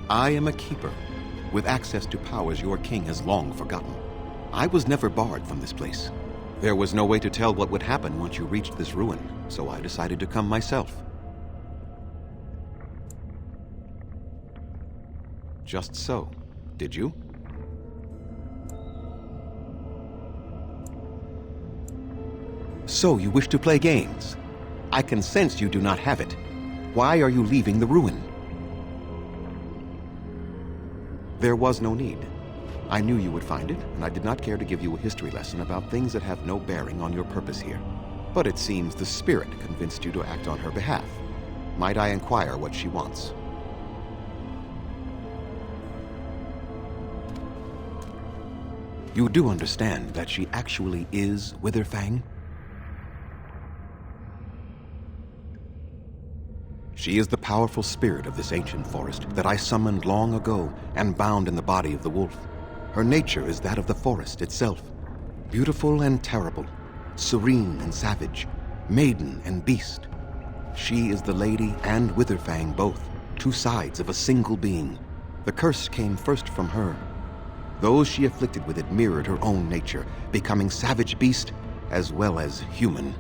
I am a keeper, with access to powers your king has long forgotten. I was never barred from this place. There was no way to tell what would happen once you reached this ruin, so I decided to come myself. Just so, did you? So you wish to play games? I can sense you do not have it. Why are you leaving the ruin? There was no need. I knew you would find it, and I did not care to give you a history lesson about things that have no bearing on your purpose here. But it seems the spirit convinced you to act on her behalf. Might I inquire what she wants? You do understand that she actually is Witherfang? She is the powerful spirit of this ancient forest that I summoned long ago and bound in the body of the wolf. Her nature is that of the forest itself. Beautiful and terrible, serene and savage, maiden and beast. She is the lady and Witherfang both, two sides of a single being. The curse came first from her. Those she afflicted with it mirrored her own nature, becoming savage beast as well as human.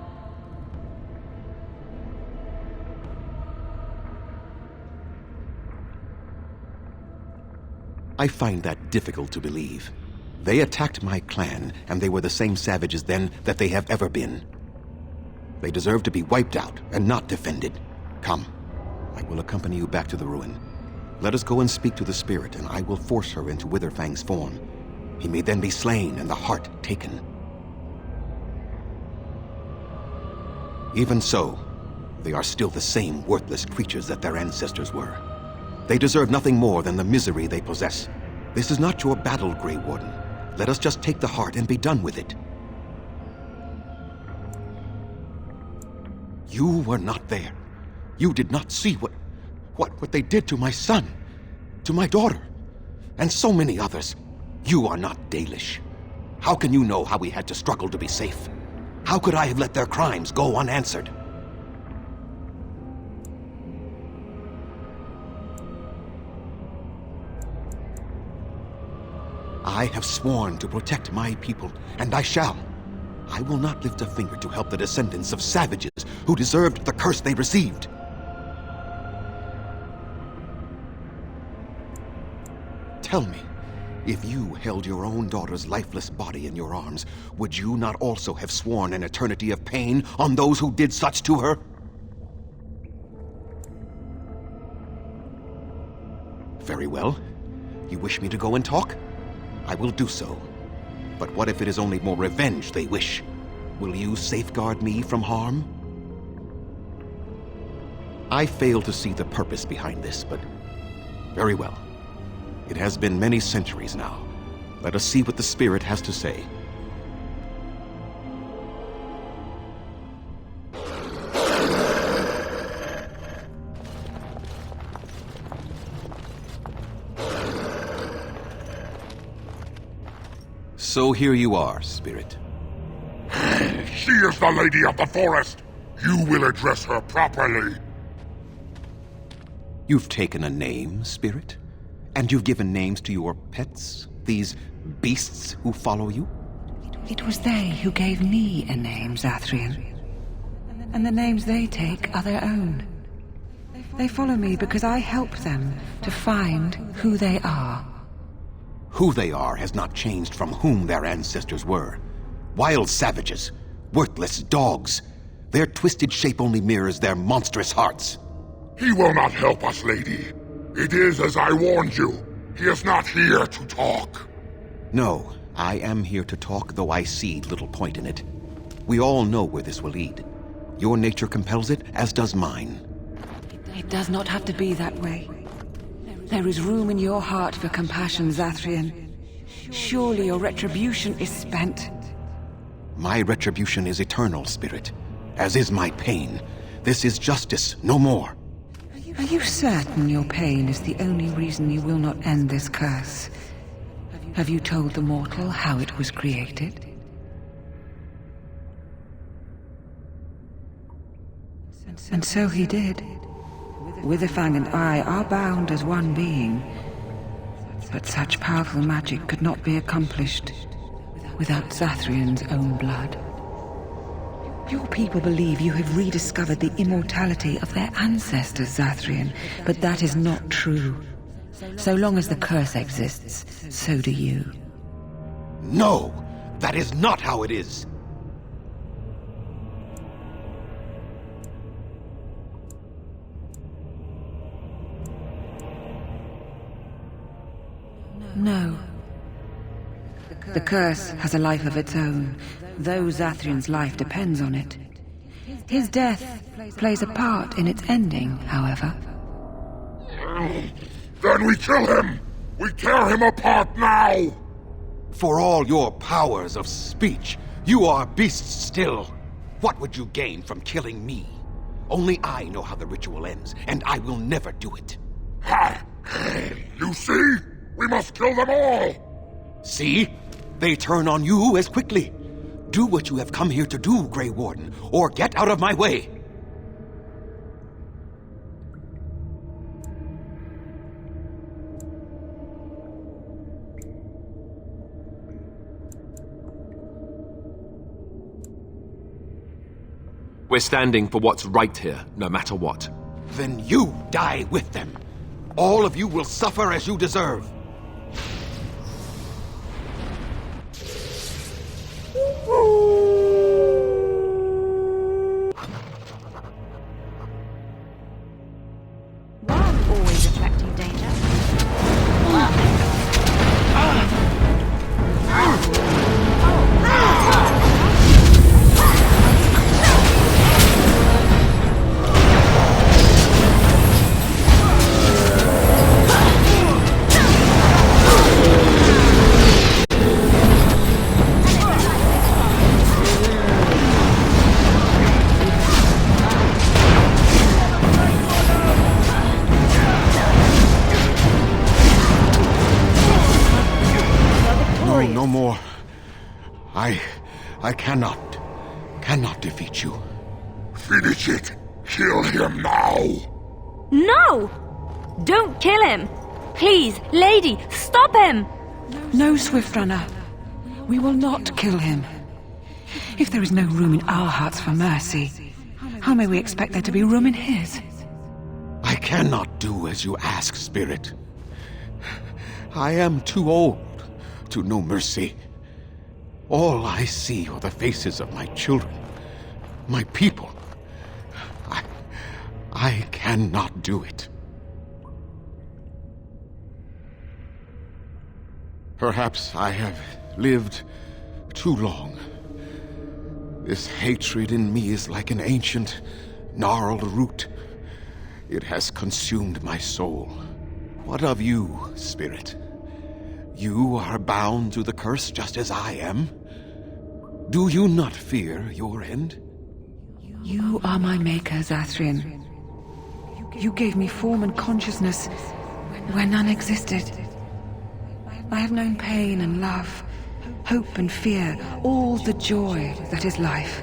I find that difficult to believe. They attacked my clan, and they were the same savages then that they have ever been. They deserve to be wiped out and not defended. Come, I will accompany you back to the ruin. Let us go and speak to the spirit, and I will force her into Witherfang's form. He may then be slain and the heart taken. Even so, they are still the same worthless creatures that their ancestors were. They deserve nothing more than the misery they possess. This is not your battle, Grey Warden. Let us just take the heart and be done with it. You were not there. You did not see what they did to my son, to my daughter, and so many others. You are not Dalish. How can you know how we had to struggle to be safe? How could I have let their crimes go unanswered? I have sworn to protect my people, and I shall. I will not lift a finger to help the descendants of savages who deserved the curse they received. Tell me, if you held your own daughter's lifeless body in your arms, would you not also have sworn an eternity of pain on those who did such to her? Very well. You wish me to go and talk? I will do so. But what if it is only more revenge they wish? Will you safeguard me from harm? I fail to see the purpose behind this, but very well. It has been many centuries now. Let us see what the spirit has to say. So here you are, spirit. She is the lady of the forest. You will address her properly. You've taken a name, spirit? And you've given names to your pets? These beasts who follow you? It was they who gave me a name, Zathrian. And the names they take are their own. They follow me because I help them to find who they are. Who they are has not changed from whom their ancestors were. Wild savages, worthless dogs. Their twisted shape only mirrors their monstrous hearts. He will not help us, lady. It is as I warned you. He is not here to talk. No, I am here to talk, though I see little point in it. We all know where this will lead. Your nature compels it, as does mine. It does not have to be that way. There is room in your heart for compassion, Zathrian. Surely your retribution is spent. My retribution is eternal, spirit, as is my pain. This is justice, no more. Are you certain your pain is the only reason you will not end this curse? Have you told the mortal how it was created? And so he did. Witherfang and I are bound as one being. But such powerful magic could not be accomplished without Zathrian's own blood. Your people believe you have rediscovered the immortality of their ancestors, Zathrian, but that is not true. So long as the curse exists, so do you. No! That is not how it is! No. The curse has a life of its own, though Zathrian's life depends on it. His death plays a part in its ending, however. Then we kill him! We tear him apart now! For all your powers of speech, you are beasts still. What would you gain from killing me? Only I know how the ritual ends, and I will never do it. Ha! You see? We must kill them all! See? They turn on you as quickly. Do what you have come here to do, Grey Warden, or get out of my way. We're standing for what's right here, no matter what. Then you die with them. All of you will suffer as you deserve. Always attracting danger. No more. I cannot defeat you. Finish it. Kill him now. No! Don't kill him! Please, lady, stop him! No, Swift Runner. We will not kill him. If there is no room in our hearts for mercy, how may we expect there to be room in his? I cannot do as you ask, Spirit. I am too old to know mercy. All I see are the faces of my children, my people. I cannot do it. Perhaps I have lived too long. This hatred in me is like an ancient, gnarled root. It has consumed my soul. What of you, Spirit? You are bound to the curse just as I am. Do you not fear your end? You are my maker, Zathrian. You gave me form and consciousness where none existed. I have known pain and love, hope and fear, all the joy that is life.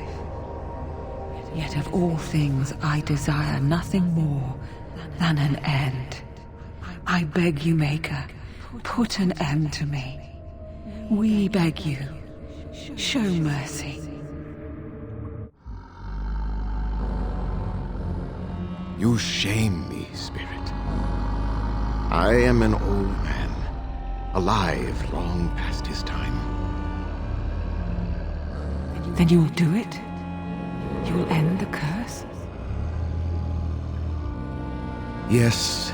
Yet of all things I desire nothing more than an end. I beg you, Maker, put an end to me. We beg you, show mercy. You shame me, Spirit. I am an old man, alive long past his time. Then you will do it? You will end the curse? Yes,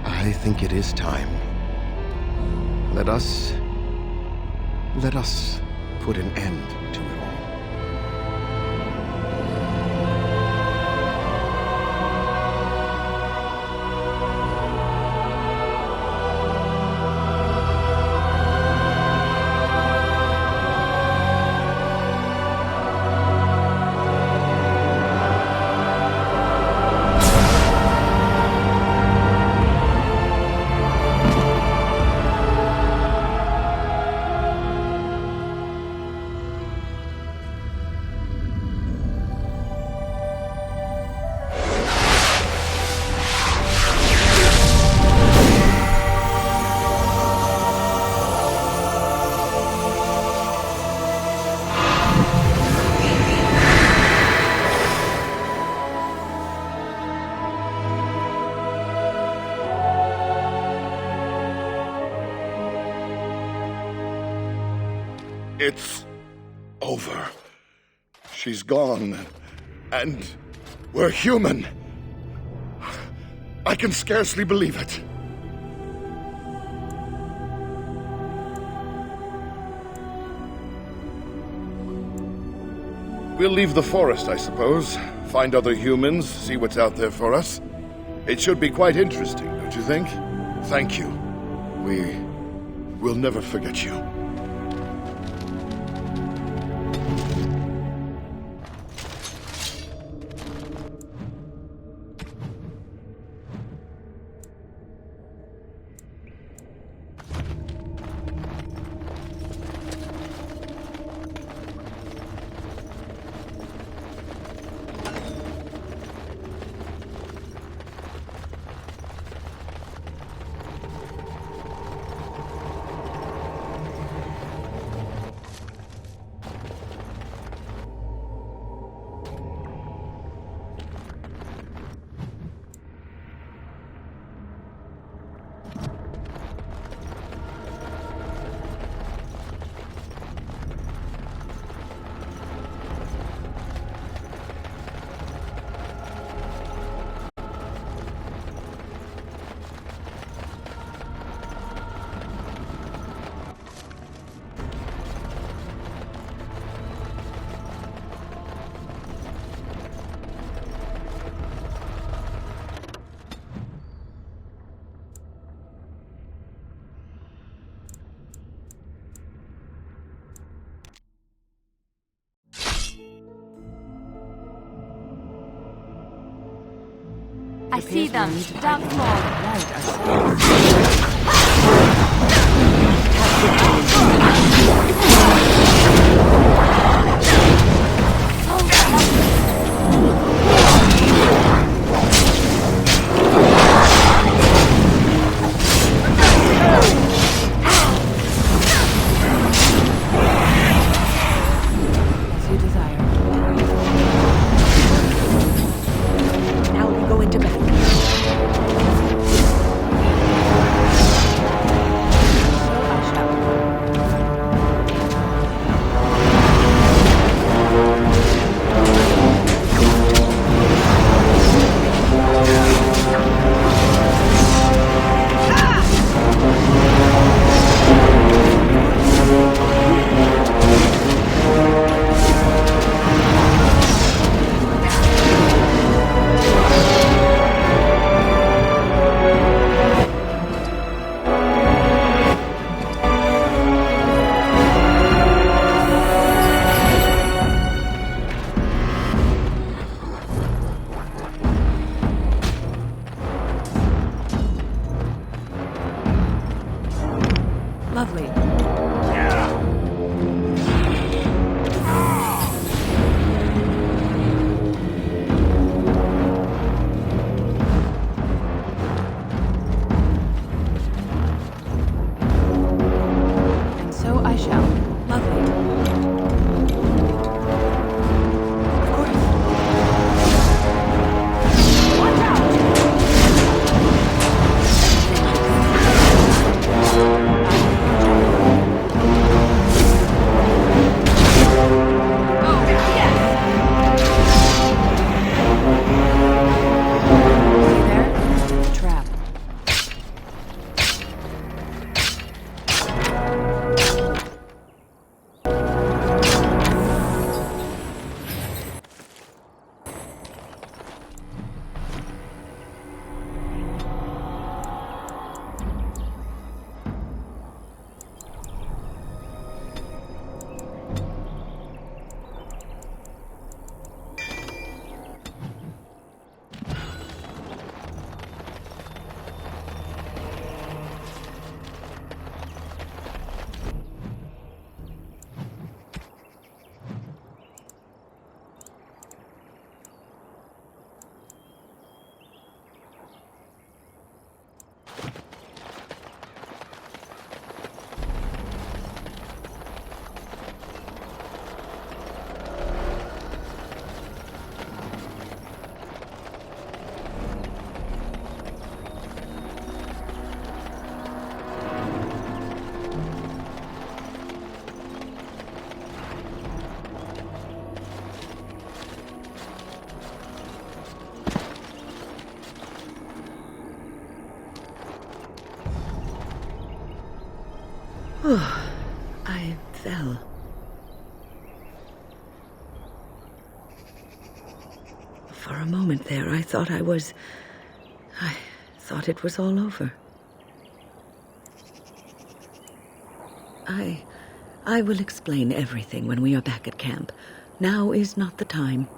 I think it is time. Let us put an end to it all. It's over. She's gone. And we're human. I can scarcely believe it. We'll leave the forest, I suppose. Find other humans, see what's out there for us. It should be quite interesting, don't you think? Thank you. We'll never forget you. I see them. Darkspawn. As you desire. Now we go into battle. Lovely. And so I shall. Lovely. Trap. I fell. For a moment there, I thought it was all over. I will explain everything when we are back at camp. Now is not the time.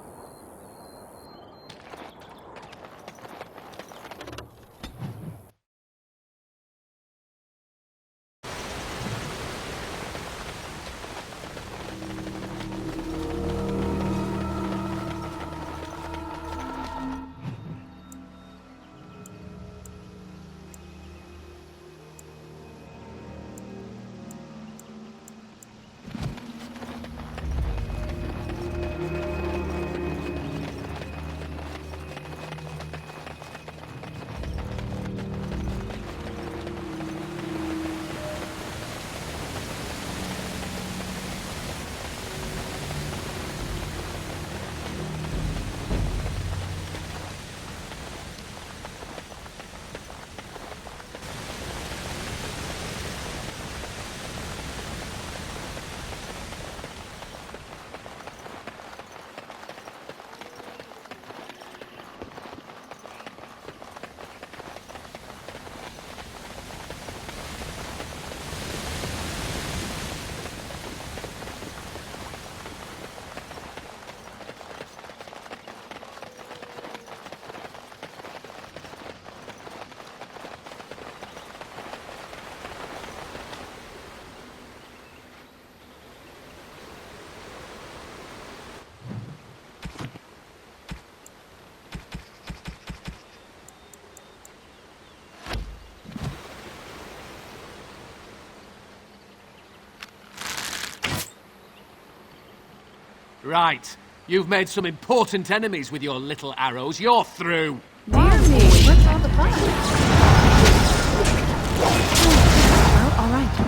Right. You've made some important enemies with your little arrows. You're through. Dear me, what's all the fuss? Well, all right.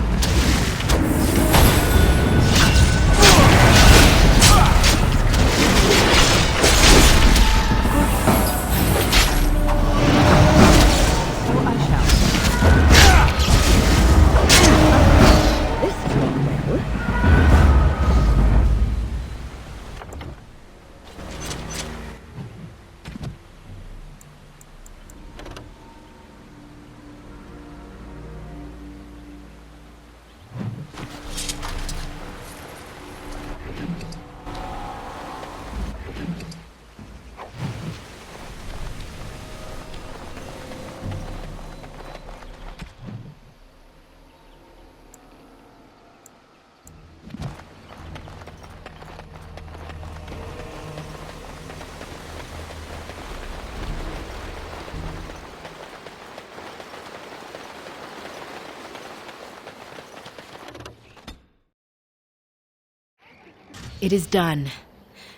It is done.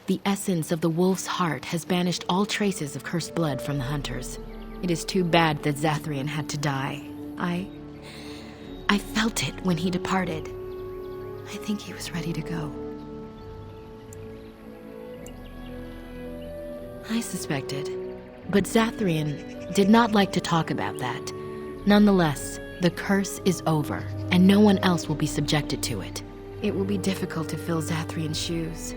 The essence of the wolf's heart has banished all traces of cursed blood from the hunters. It is too bad that Zathrian had to die. I felt it when he departed. I think he was ready to go. I suspected. But Zathrian did not like to talk about that. Nonetheless, the curse is over, and no one else will be subjected to it. It will be difficult to fill Zathrian's shoes.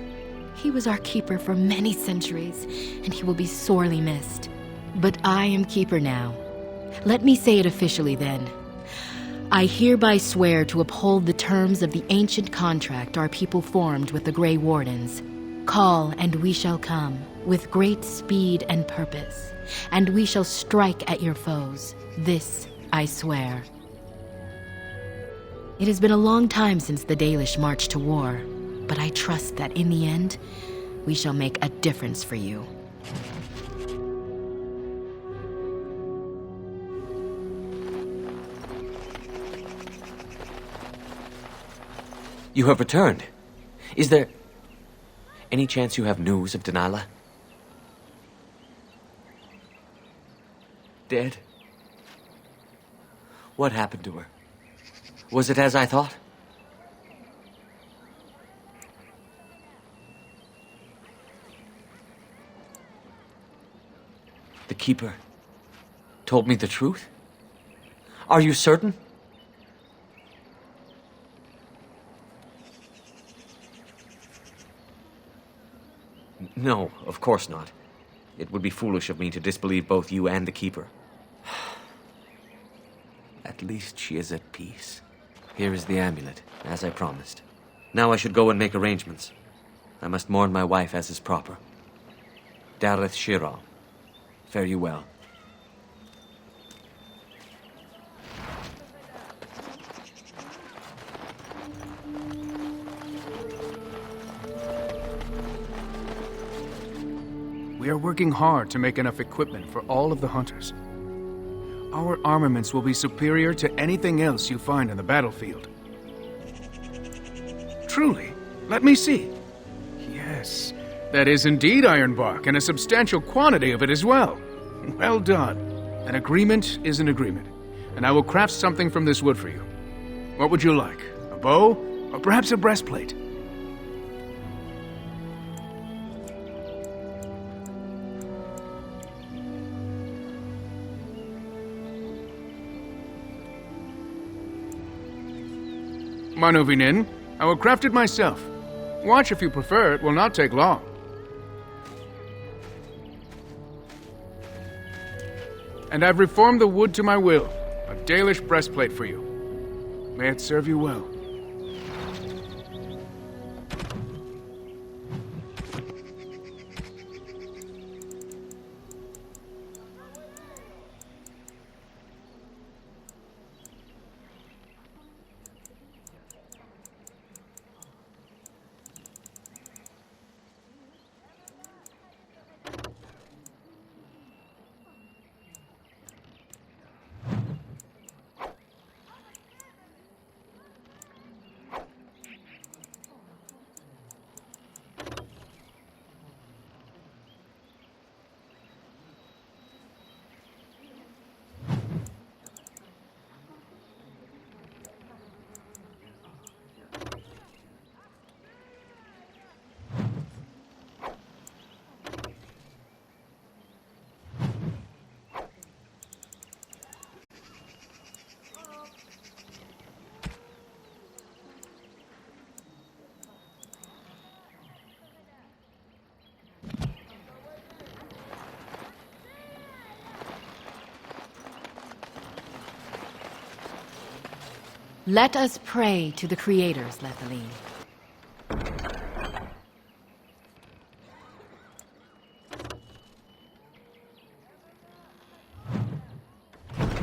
He was our keeper for many centuries, and he will be sorely missed. But I am keeper now. Let me say it officially then. I hereby swear to uphold the terms of the ancient contract our people formed with the Grey Wardens. Call, and we shall come, with great speed and purpose, and we shall strike at your foes. This I swear. It has been a long time since the Dalish marched to war, but I trust that in the end, we shall make a difference for you. You have returned. Is there any chance you have news of Delilah? Dead? What happened to her? Was it as I thought? The Keeper told me the truth? Are you certain? No, of course not. It would be foolish of me to disbelieve both you and the Keeper. At least she is at peace. Here is the amulet, as I promised. Now I should go and make arrangements. I must mourn my wife as is proper. Dareth Shira, fare you well. We are working hard to make enough equipment for all of the hunters. Our armaments will be superior to anything else you find in the battlefield. Truly, let me see. Yes, that is indeed ironbark, and a substantial quantity of it as well. Well done. An agreement is an agreement, and I will craft something from this wood for you. What would you like? A bow, or perhaps a breastplate? Manuvinin, I will craft it myself. Watch if you prefer, it will not take long. And I've reformed the wood to my will, a Dalish breastplate for you. May it serve you well. Let us pray to the creators, Lethaline.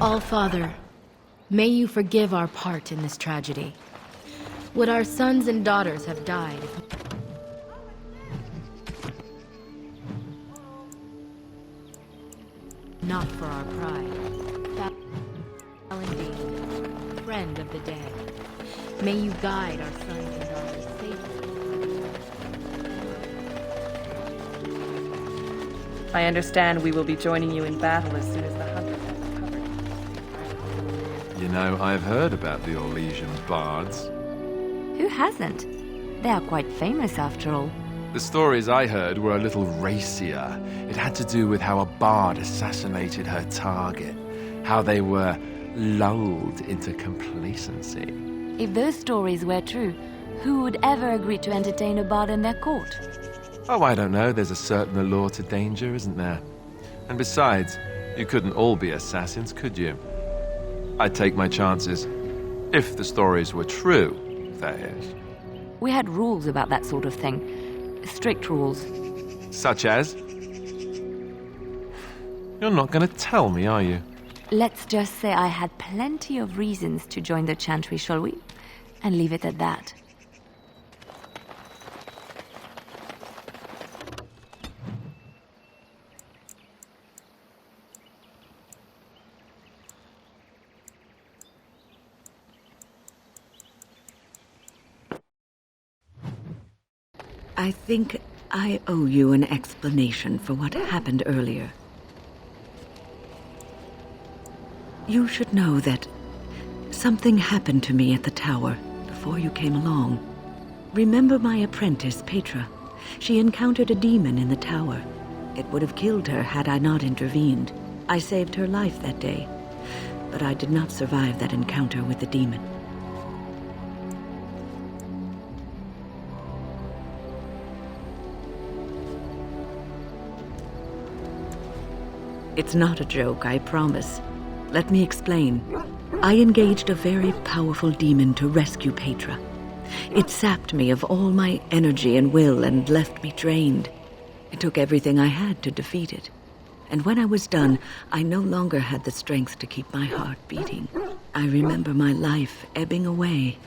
All-Father, may you forgive our part in this tragedy. Would our sons and daughters have died if... Not for our pride. Indeed, friend of the dead. May you guide our sons and daughters safely. I understand we will be joining you in battle as soon as the hunters have recovered. You know, I've heard about the Orlesian bards. Who hasn't? They are quite famous after all. The stories I heard were a little racier. It had to do with how a bard assassinated her target, how they were lulled into complacency. If those stories were true, who would ever agree to entertain a bard in their court? Oh, I don't know. There's a certain allure to danger, isn't there? And besides, you couldn't all be assassins, could you? I'd take my chances. If the stories were true, that is. We had rules about that sort of thing. Strict rules. Such as? You're not going to tell me, are you? Let's just say I had plenty of reasons to join the Chantry, shall we? And leave it at that. I think I owe you an explanation for what happened earlier. You should know that something happened to me at the tower before you came along. Remember my apprentice, Petra? She encountered a demon in the tower. It would have killed her had I not intervened. I saved her life that day, but I did not survive that encounter with the demon. It's not a joke, I promise. Let me explain. I engaged a very powerful demon to rescue Petra. It sapped me of all my energy and will and left me drained. It took everything I had to defeat it. And when I was done, I no longer had the strength to keep my heart beating. I remember my life ebbing away.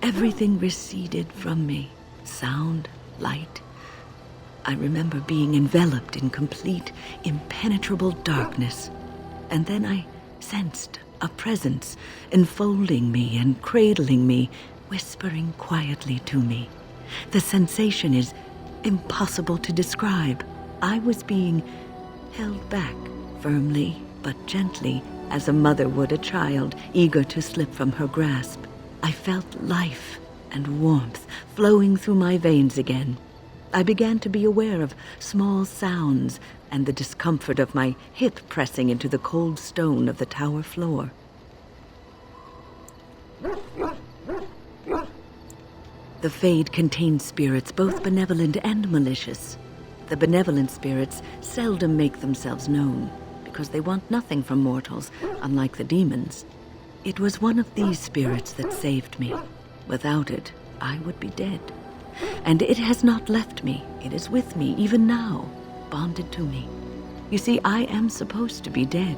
Everything receded from me. Sound, light. I remember being enveloped in complete, impenetrable darkness. And then I sensed a presence enfolding me and cradling me, whispering quietly to me. The sensation is impossible to describe. I was being held back, firmly but gently, as a mother would a child, eager to slip from her grasp. I felt life and warmth flowing through my veins again. I began to be aware of small sounds and the discomfort of my hip pressing into the cold stone of the tower floor. The Fade contains spirits both benevolent and malicious. The benevolent spirits seldom make themselves known because they want nothing from mortals, unlike the demons. It was one of these spirits that saved me. Without it, I would be dead. And it has not left me. It is with me, even now, bonded to me. You see, I am supposed to be dead.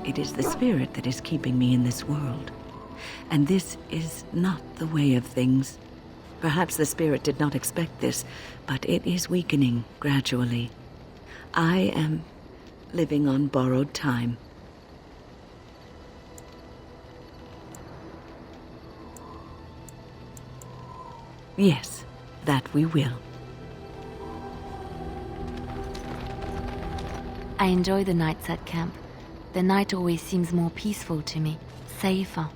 It is the spirit that is keeping me in this world. And this is not the way of things. Perhaps the spirit did not expect this, but it is weakening gradually. I am living on borrowed time. Yes, that we will. I enjoy the nights at camp. The night always seems more peaceful to me, safer.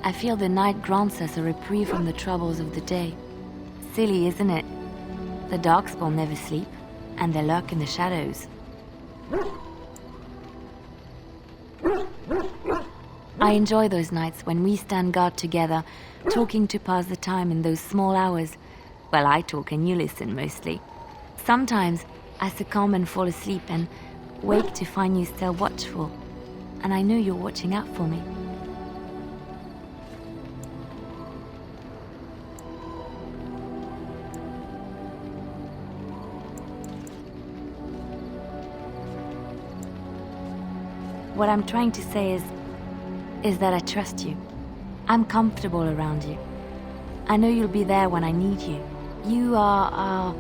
I feel the night grants us a reprieve from the troubles of the day. Silly, isn't it? The Darkspawn never sleep, and they lurk in the shadows. I enjoy those nights when we stand guard together, talking to pass the time in those small hours. Well, I talk and you listen mostly. Sometimes I succumb and fall asleep, and wake to find you still watchful, and I know you're watching out for me. What I'm trying to say is that I trust you. I'm comfortable around you. I know you'll be there when I need you. You are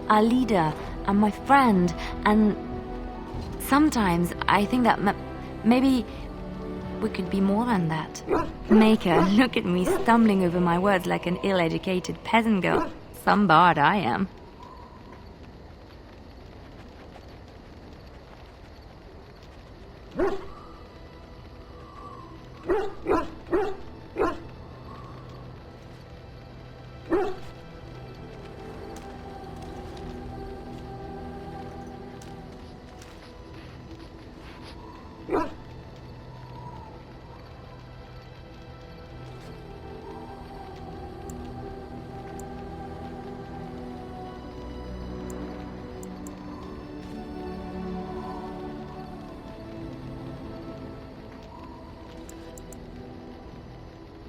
our leader and my friend, and sometimes I think that maybe we could be more than that. Maker, look at me stumbling over my words like an ill-educated peasant girl. Some bard I am.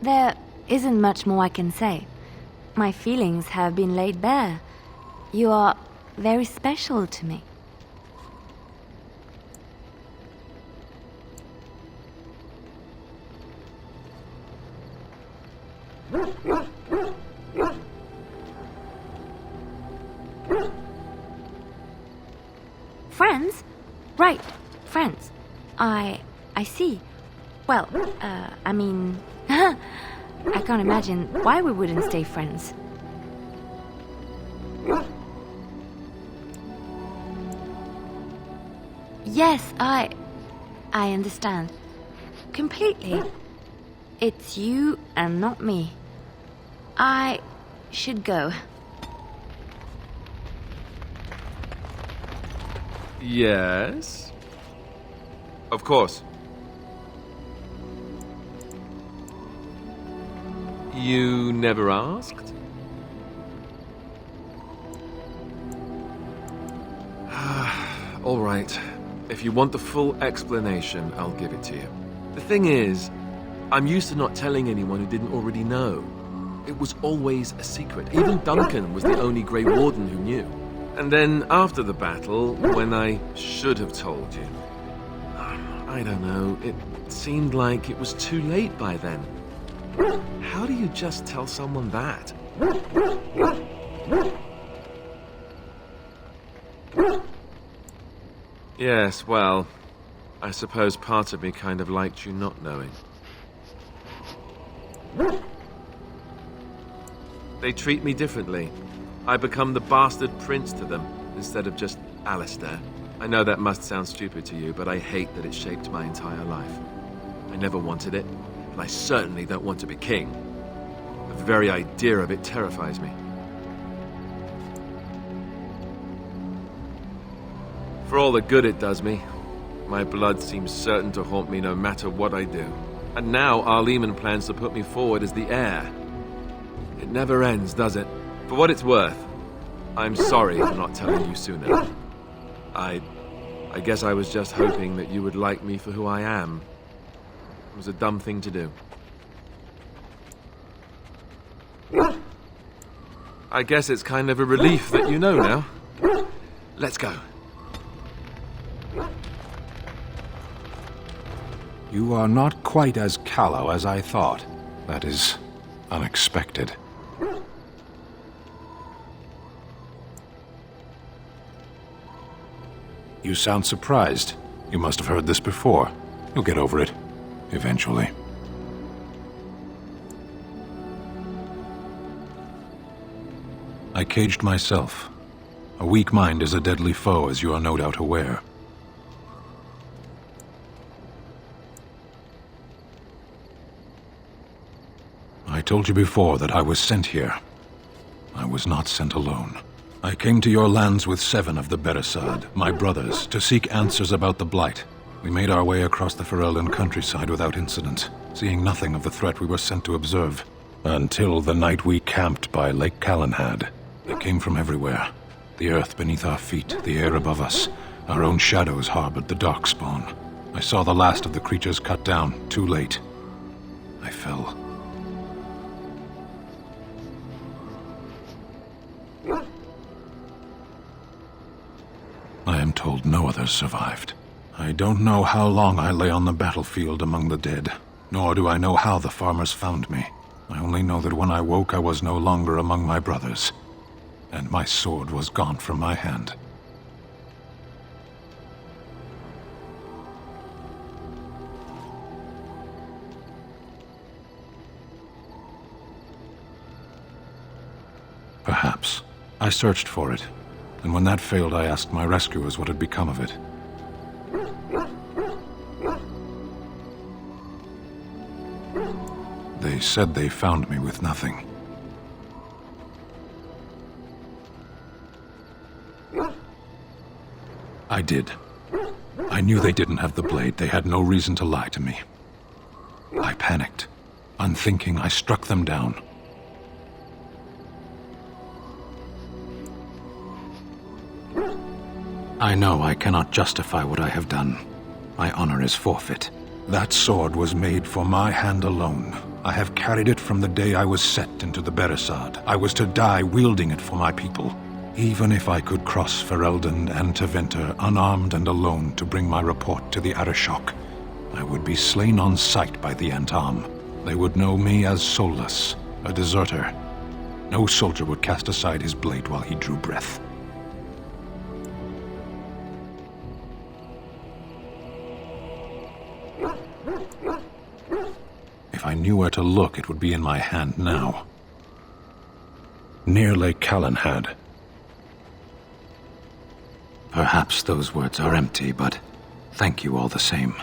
There isn't much more I can say. My feelings have been laid bare. You are very special to me. Friends? Right, friends. I see. Well, I mean... I can't imagine why we wouldn't stay friends. Yes, I understand. Completely. It's you and not me. I should go. Yes? Of course. You never asked? All right. If you want the full explanation, I'll give it to you. The thing is, I'm used to not telling anyone who didn't already know. It was always a secret. Even Duncan was the only Grey Warden who knew. And then, after the battle, when I should have told you, I don't know, it seemed like it was too late by then. How do you just tell someone that? Yes, well, I suppose part of me kind of liked you not knowing. They treat me differently. I become the bastard prince to them, instead of just Alistair. I know that must sound stupid to you, but I hate that it shaped my entire life. I never wanted it, and I certainly don't want to be king. The very idea of it terrifies me. For all the good it does me, my blood seems certain to haunt me no matter what I do. And now Arleman plans to put me forward as the heir. It never ends, does it? For what it's worth, I'm sorry for not telling you sooner. I guess I was just hoping that you would like me for who I am. It was a dumb thing to do. I guess it's kind of a relief that you know now. Let's go. You are not quite as callow as I thought. That is unexpected. You sound surprised. You must have heard this before. You'll get over it. Eventually. I caged myself. A weak mind is a deadly foe, as you are no doubt aware. I told you before that I was sent here. I was not sent alone. I came to your lands with 7 of the Beresad, my brothers, to seek answers about the Blight. We made our way across the Ferelden countryside without incident, seeing nothing of the threat we were sent to observe. Until the night we camped by Lake Calenhad. They came from everywhere. The earth beneath our feet, the air above us. Our own shadows harbored the darkspawn. I saw the last of the creatures cut down, too late. I fell. I am told no others survived. I don't know how long I lay on the battlefield among the dead, nor do I know how the farmers found me. I only know that when I woke I was no longer among my brothers, and my sword was gone from my hand. Perhaps. I searched for it, and when that failed I asked my rescuers what had become of it. They said they found me with nothing. I did. I knew they didn't have the blade. They had no reason to lie to me. I panicked. Unthinking, I struck them down. I know I cannot justify what I have done. My honor is forfeit. That sword was made for my hand alone. I have carried it from the day I was set into the Beresad. I was to die wielding it for my people. Even if I could cross Ferelden and Tevinter unarmed and alone to bring my report to the Arishok, I would be slain on sight by the Antam. They would know me as soulless, a deserter. No soldier would cast aside his blade while he drew breath. If I knew where to look, it would be in my hand now. Near Lake Calenhad. Perhaps those words are empty, but thank you all the same.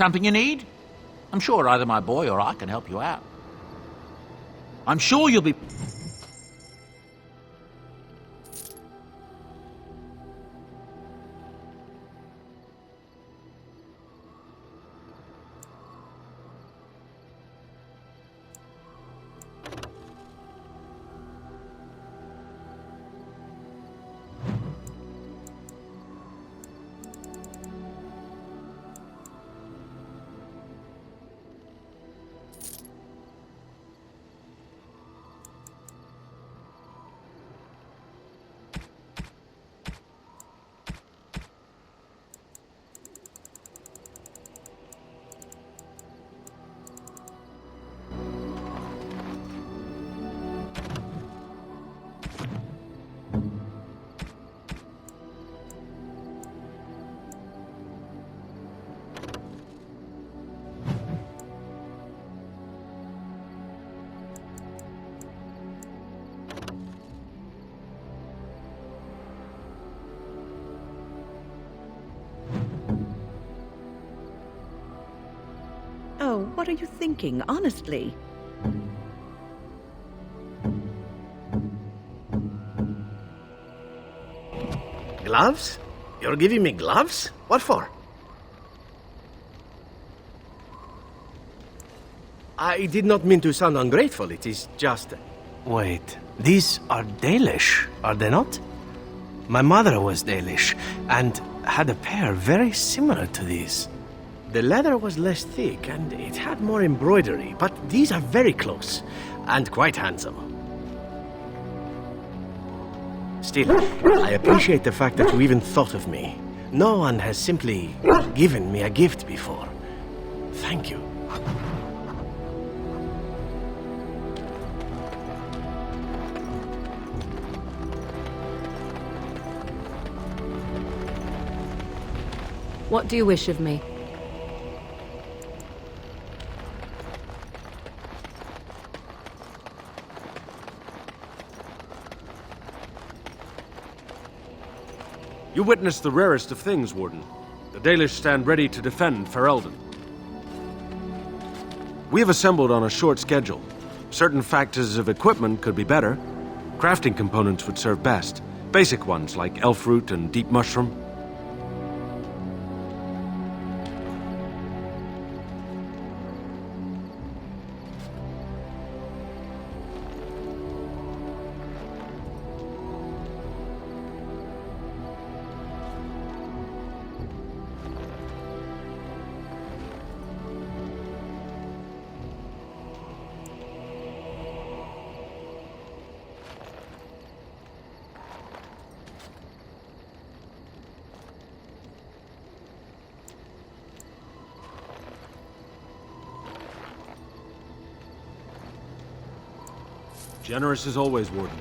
Something you need? I'm sure either my boy or I can help you out. I'm sure you'll be... Oh, what are you thinking, honestly? Gloves? You're giving me gloves? What for? I did not mean to sound ungrateful, it is just... Wait, these are Dalish, are they not? My mother was Dalish, and had a pair very similar to these. The leather was less thick, and it had more embroidery, but these are very close, and quite handsome. Still, I appreciate the fact that you even thought of me. No one has simply given me a gift before. Thank you. What do you wish of me? You witnessed the rarest of things, Warden. The Dalish stand ready to defend Ferelden. We have assembled on a short schedule. Certain factors of equipment could be better. Crafting components would serve best. Basic ones like elf root and deep mushroom. Generous as always, Warden.